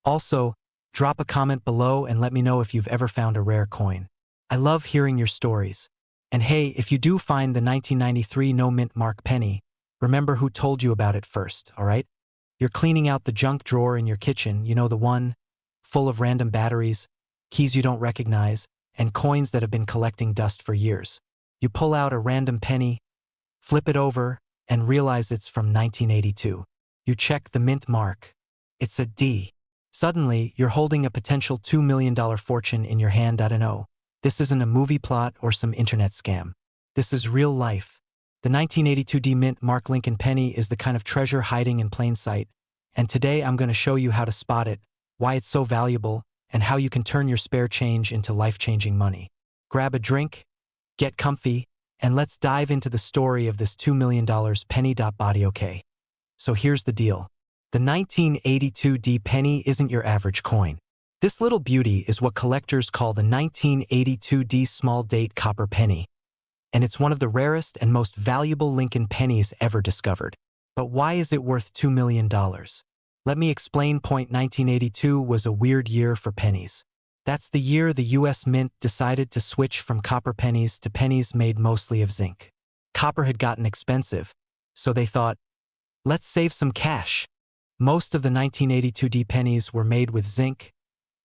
Also, drop a comment below and let me know if you've ever found a rare coin. I love hearing your stories. And hey, if you do find the 1993 no mint mark penny, remember who told you about it first, alright? You're cleaning out the junk drawer in your kitchen, the one full of random batteries, keys you don't recognize, and coins that have been collecting dust for years. You pull out a random penny, flip it over, and realize it's from 1982. You check the mint mark. It's a D. Suddenly, you're holding a potential $2 million fortune in your hand. I don't know. This isn't a movie plot or some internet scam. This is real life. The 1982 D mint mark Lincoln penny is the kind of treasure hiding in plain sight, and today I'm going to show you how to spot it, why it's so valuable, and how you can turn your spare change into life-changing money. Grab a drink, get comfy, and let's dive into the story of this $2 million penny. Body okay. So here's the deal. The 1982 D penny isn't your average coin. This little beauty is what collectors call the 1982 D small date copper penny, and it's one of the rarest and most valuable Lincoln pennies ever discovered. But why is it worth $2 million? Let me explain. 1982 was a weird year for pennies. That's the year the US Mint decided to switch from copper pennies to pennies made mostly of zinc. Copper had gotten expensive, so they thought, let's save some cash. Most of the 1982 D pennies were made with zinc,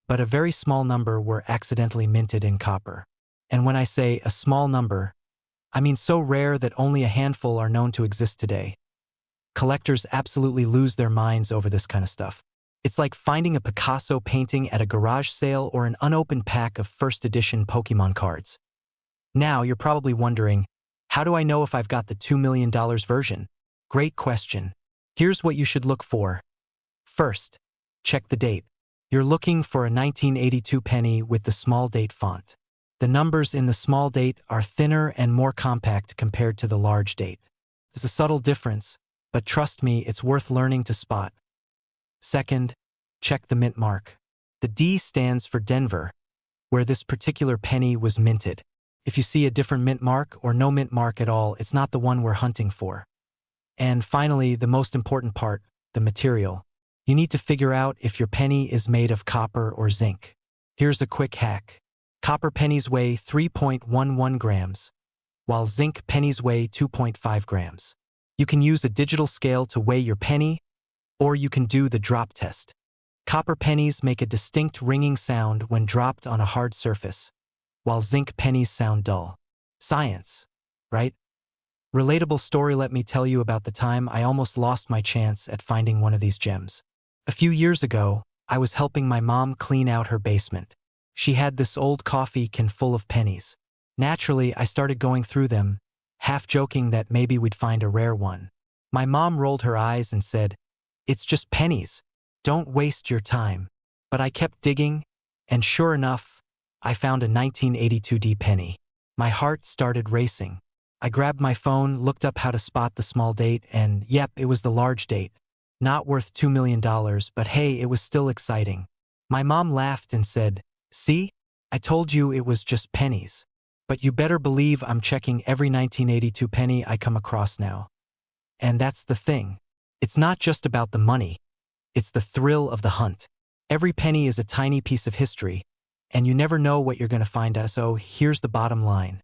but a very small number were accidentally minted in copper. And when I say a small number, I mean so rare that only a handful are known to exist today. Collectors absolutely lose their minds over this kind of stuff. It's like finding a Picasso painting at a garage sale or an unopened pack of first edition Pokemon cards. Now you're probably wondering, how do I know if I've got the $2 million version? Great question. Here's what you should look for. First, check the date. You're looking for a 1982 penny with the small date font. The numbers in the small date are thinner and more compact compared to the large date. It's a subtle difference, but trust me, it's worth learning to spot. Second, check the mint mark. The D stands for Denver, where this particular penny was minted. If you see a different mint mark or no mint mark at all, it's not the one we're hunting for. And finally, the most important part, the material. You need to figure out if your penny is made of copper or zinc. Here's a quick hack. Copper pennies weigh 3.11 grams, while zinc pennies weigh 2.5 grams. You can use a digital scale to weigh your penny, or you can do the drop test. Copper pennies make a distinct ringing sound when dropped on a hard surface, while zinc pennies sound dull. Science, right? Relatable story. Let me tell you about the time I almost lost my chance at finding one of these gems. A few years ago, I was helping my mom clean out her basement. She had this old coffee can full of pennies. Naturally, I started going through them, half joking that maybe we'd find a rare one. My mom rolled her eyes and said, "It's just pennies. Don't waste your time." But I kept digging, and sure enough, I found a 1982 D penny. My heart started racing. I grabbed my phone, looked up how to spot the small date, and yep, it was the large date. Not worth $2 million, but hey, it was still exciting. My mom laughed and said, "See? I told you it was just pennies." But you better believe I'm checking every 1982 penny I come across now. And that's the thing. It's not just about the money. It's the thrill of the hunt. Every penny is a tiny piece of history, and you never know what you're going to find. So here's the bottom line.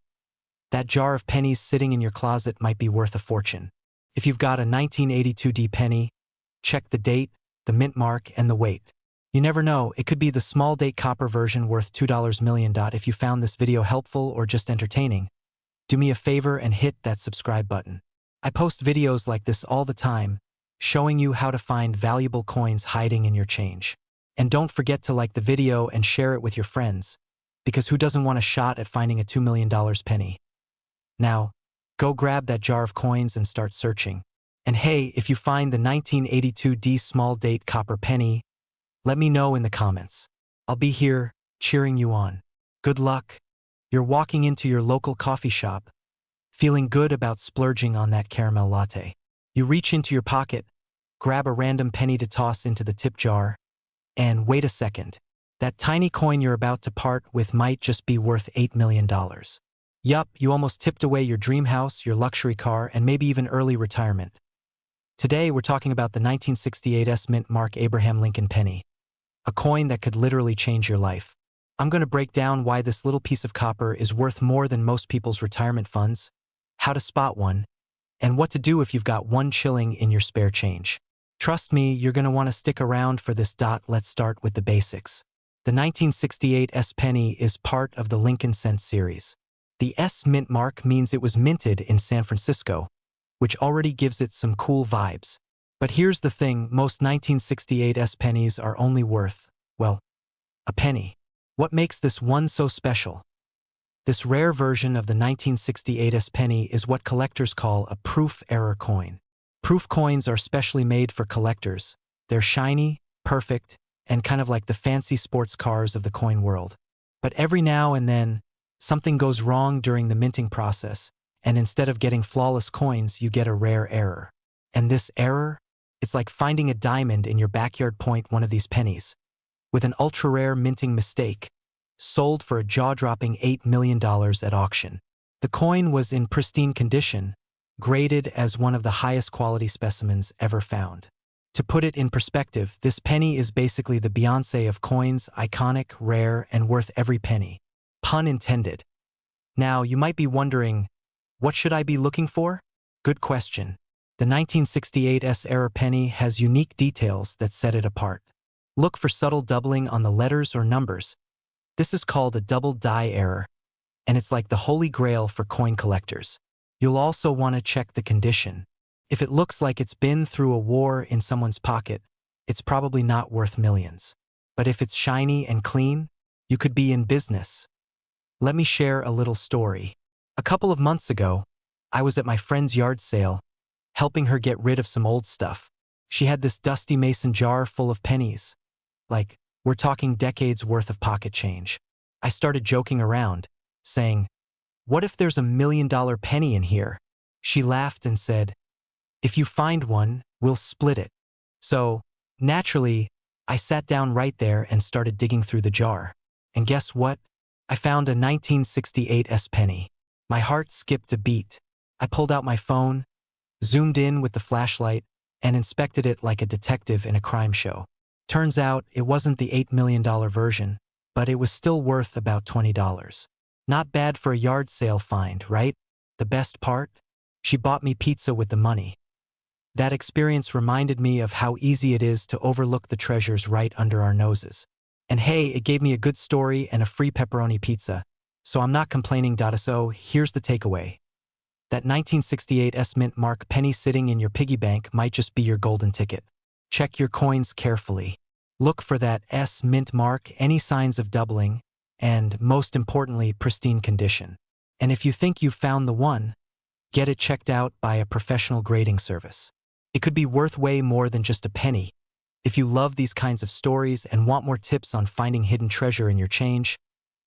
That jar of pennies sitting in your closet might be worth a fortune. If you've got a 1982 D penny, check the date, the mint mark, and the weight. You never know, it could be the small date copper version worth $2 million. If you found this video helpful or just entertaining, do me a favor and hit that subscribe button. I post videos like this all the time, showing you how to find valuable coins hiding in your change. And don't forget to like the video and share it with your friends, because who doesn't want a shot at finding a $2 million penny? Now, go grab that jar of coins and start searching. And hey, if you find the 1982 D small date copper penny, let me know in the comments. I'll be here, cheering you on. Good luck. You're walking into your local coffee shop, feeling good about splurging on that caramel latte. You reach into your pocket, grab a random penny to toss into the tip jar, and wait a second. That tiny coin you're about to part with might just be worth $8 million. Yup, you almost tipped away your dream house, your luxury car, and maybe even early retirement. Today, we're talking about the 1968 S Mint Mark Abraham Lincoln penny, a coin that could literally change your life. I'm going to break down why this little piece of copper is worth more than most people's retirement funds, how to spot one, and what to do if you've got $1 shilling in your spare change. Trust me, you're going to want to stick around for this. Let's start with the basics. The 1968 S penny is part of the Lincoln Cent series. The S Mint mark means it was minted in San Francisco, which already gives it some cool vibes. But here's the thing, most 1968 S pennies are only worth, well, a penny. What makes this one so special? This rare version of the 1968 S penny is what collectors call a proof error coin. Proof coins are specially made for collectors. They're shiny, perfect, and kind of like the fancy sports cars of the coin world. But every now and then, something goes wrong during the minting process, and instead of getting flawless coins, you get a rare error. And this error? It's like finding a diamond in your backyard. Point one of these pennies, with an ultra-rare minting mistake, sold for a jaw-dropping $8 million at auction. The coin was in pristine condition, graded as one of the highest quality specimens ever found. To put it in perspective, this penny is basically the Beyoncé of coins, iconic, rare, and worth every penny. Pun intended. Now, you might be wondering, what should I be looking for? Good question. The 1968 era penny has unique details that set it apart. Look for subtle doubling on the letters or numbers. This is called a double die error, and it's like the holy grail for coin collectors. You'll also want to check the condition. If it looks like it's been through a war in someone's pocket, it's probably not worth millions. But if it's shiny and clean, you could be in business. Let me share a little story. A couple of months ago, I was at my friend's yard sale, helping her get rid of some old stuff. She had this dusty mason jar full of pennies. Like, we're talking decades worth of pocket change. I started joking around, saying, "What if there's $1 million penny in here?" She laughed and said, "If you find one, we'll split it." So, naturally, I sat down right there and started digging through the jar. And guess what? I found a 1968 penny. My heart skipped a beat. I pulled out my phone, zoomed in with the flashlight, and inspected it like a detective in a crime show. Turns out it wasn't the $8 million version, but it was still worth about $20. Not bad for a yard sale find, right? The best part? She bought me pizza with the money. That experience reminded me of how easy it is to overlook the treasures right under our noses. And hey, it gave me a good story and a free pepperoni pizza, so I'm not complaining. So here's the takeaway. That 1968 mint mark penny sitting in your piggy bank might just be your golden ticket. Check your coins carefully. Look for that S mint mark, any signs of doubling, and, most importantly, pristine condition. And if you think you've found the one, get it checked out by a professional grading service. It could be worth way more than just a penny. If you love these kinds of stories and want more tips on finding hidden treasure in your change,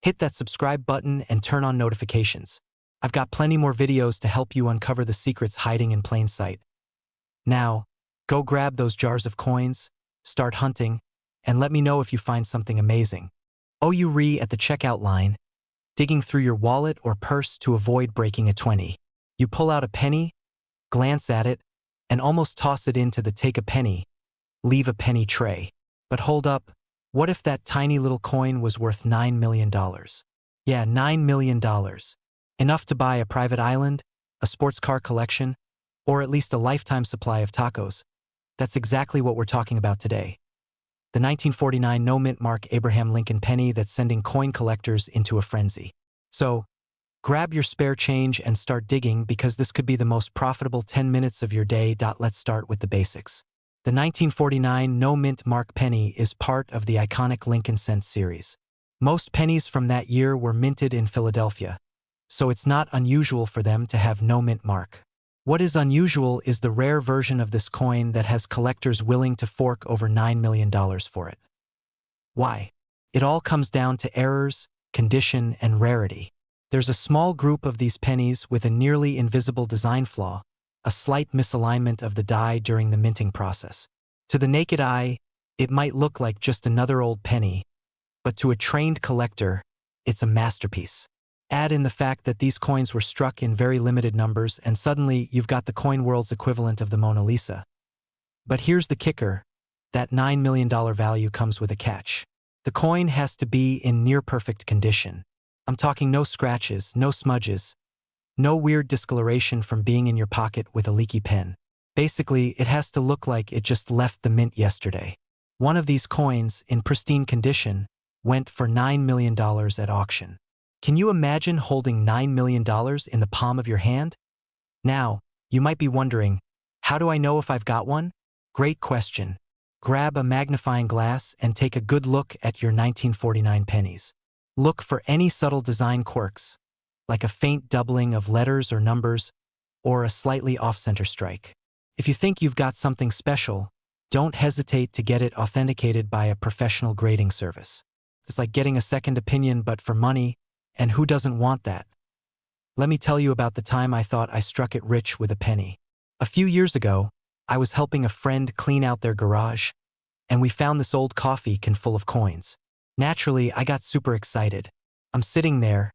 hit that subscribe button and turn on notifications. I've got plenty more videos to help you uncover the secrets hiding in plain sight. Now, go grab those jars of coins, start hunting, and let me know if you find something amazing. You re at the checkout line, digging through your wallet or purse to avoid breaking a 20. You pull out a penny, glance at it, and almost toss it into the take a penny, leave a penny tray. But hold up, what if that tiny little coin was worth $9 million? Yeah, $9 million. Enough to buy a private island, a sports car collection, or at least a lifetime supply of tacos. That's exactly what we're talking about today. The 1949 no-mint mark Abraham Lincoln penny that's sending coin collectors into a frenzy. So, grab your spare change and start digging because this could be the most profitable 10 minutes of your day. Let's start with the basics. The 1949 no-mint mark penny is part of the iconic Lincoln cent series. Most pennies from that year were minted in Philadelphia, so it's not unusual for them to have no mint mark. What is unusual is the rare version of this coin that has collectors willing to fork over $9 million for it. Why? It all comes down to errors, condition, and rarity. There's a small group of these pennies with a nearly invisible design flaw, a slight misalignment of the die during the minting process. To the naked eye, it might look like just another old penny, but to a trained collector, it's a masterpiece. Add in the fact that these coins were struck in very limited numbers, and suddenly you've got the coin world's equivalent of the Mona Lisa. But here's the kicker. That $9 million value comes with a catch. The coin has to be in near-perfect condition. I'm talking no scratches, no smudges, no weird discoloration from being in your pocket with a leaky pen. Basically, it has to look like it just left the mint yesterday. One of these coins, in pristine condition, went for $9 million at auction. Can you imagine holding $9 million in the palm of your hand? Now, you might be wondering, how do I know if I've got one? Great question. Grab a magnifying glass and take a good look at your 1949 pennies. Look for any subtle design quirks, like a faint doubling of letters or numbers, or a slightly off-center strike. If you think you've got something special, don't hesitate to get it authenticated by a professional grading service. It's like getting a second opinion but for money, and who doesn't want that? Let me tell you about the time I thought I struck it rich with a penny. A few years ago, I was helping a friend clean out their garage, and we found this old coffee can full of coins. Naturally, I got super excited. I'm sitting there,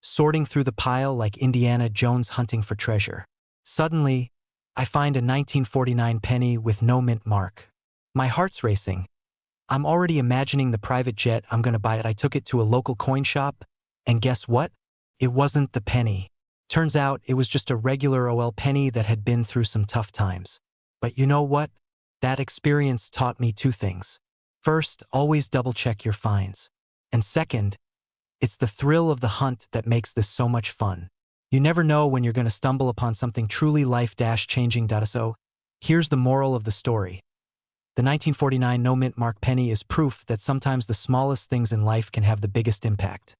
sorting through the pile like Indiana Jones hunting for treasure. Suddenly, I find a 1949 penny with no mint mark. My heart's racing. I'm already imagining the private jet I'm gonna buy. I took it to a local coin shop, and guess what? It wasn't the penny. Turns out it was just a regular OL penny that had been through some tough times. But you know what? That experience taught me two things. First, always double-check your finds. And second, it's the thrill of the hunt that makes this so much fun. You never know when you're going to stumble upon something truly life-changing. So, here's the moral of the story. The 1949 no-mint mark penny is proof that sometimes the smallest things in life can have the biggest impact.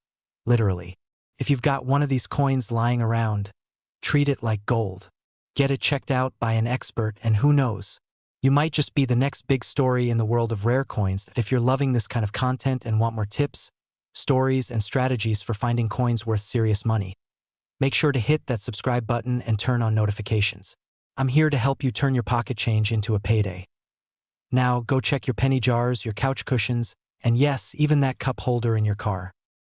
Literally. If you've got one of these coins lying around, treat it like gold. Get it checked out by an expert, and who knows? You might just be the next big story in the world of rare coins. If you're loving this kind of content and want more tips, stories, and strategies for finding coins worth serious money, make sure to hit that subscribe button and turn on notifications. I'm here to help you turn your pocket change into a payday. Now, go check your penny jars, your couch cushions, and yes, even that cup holder in your car.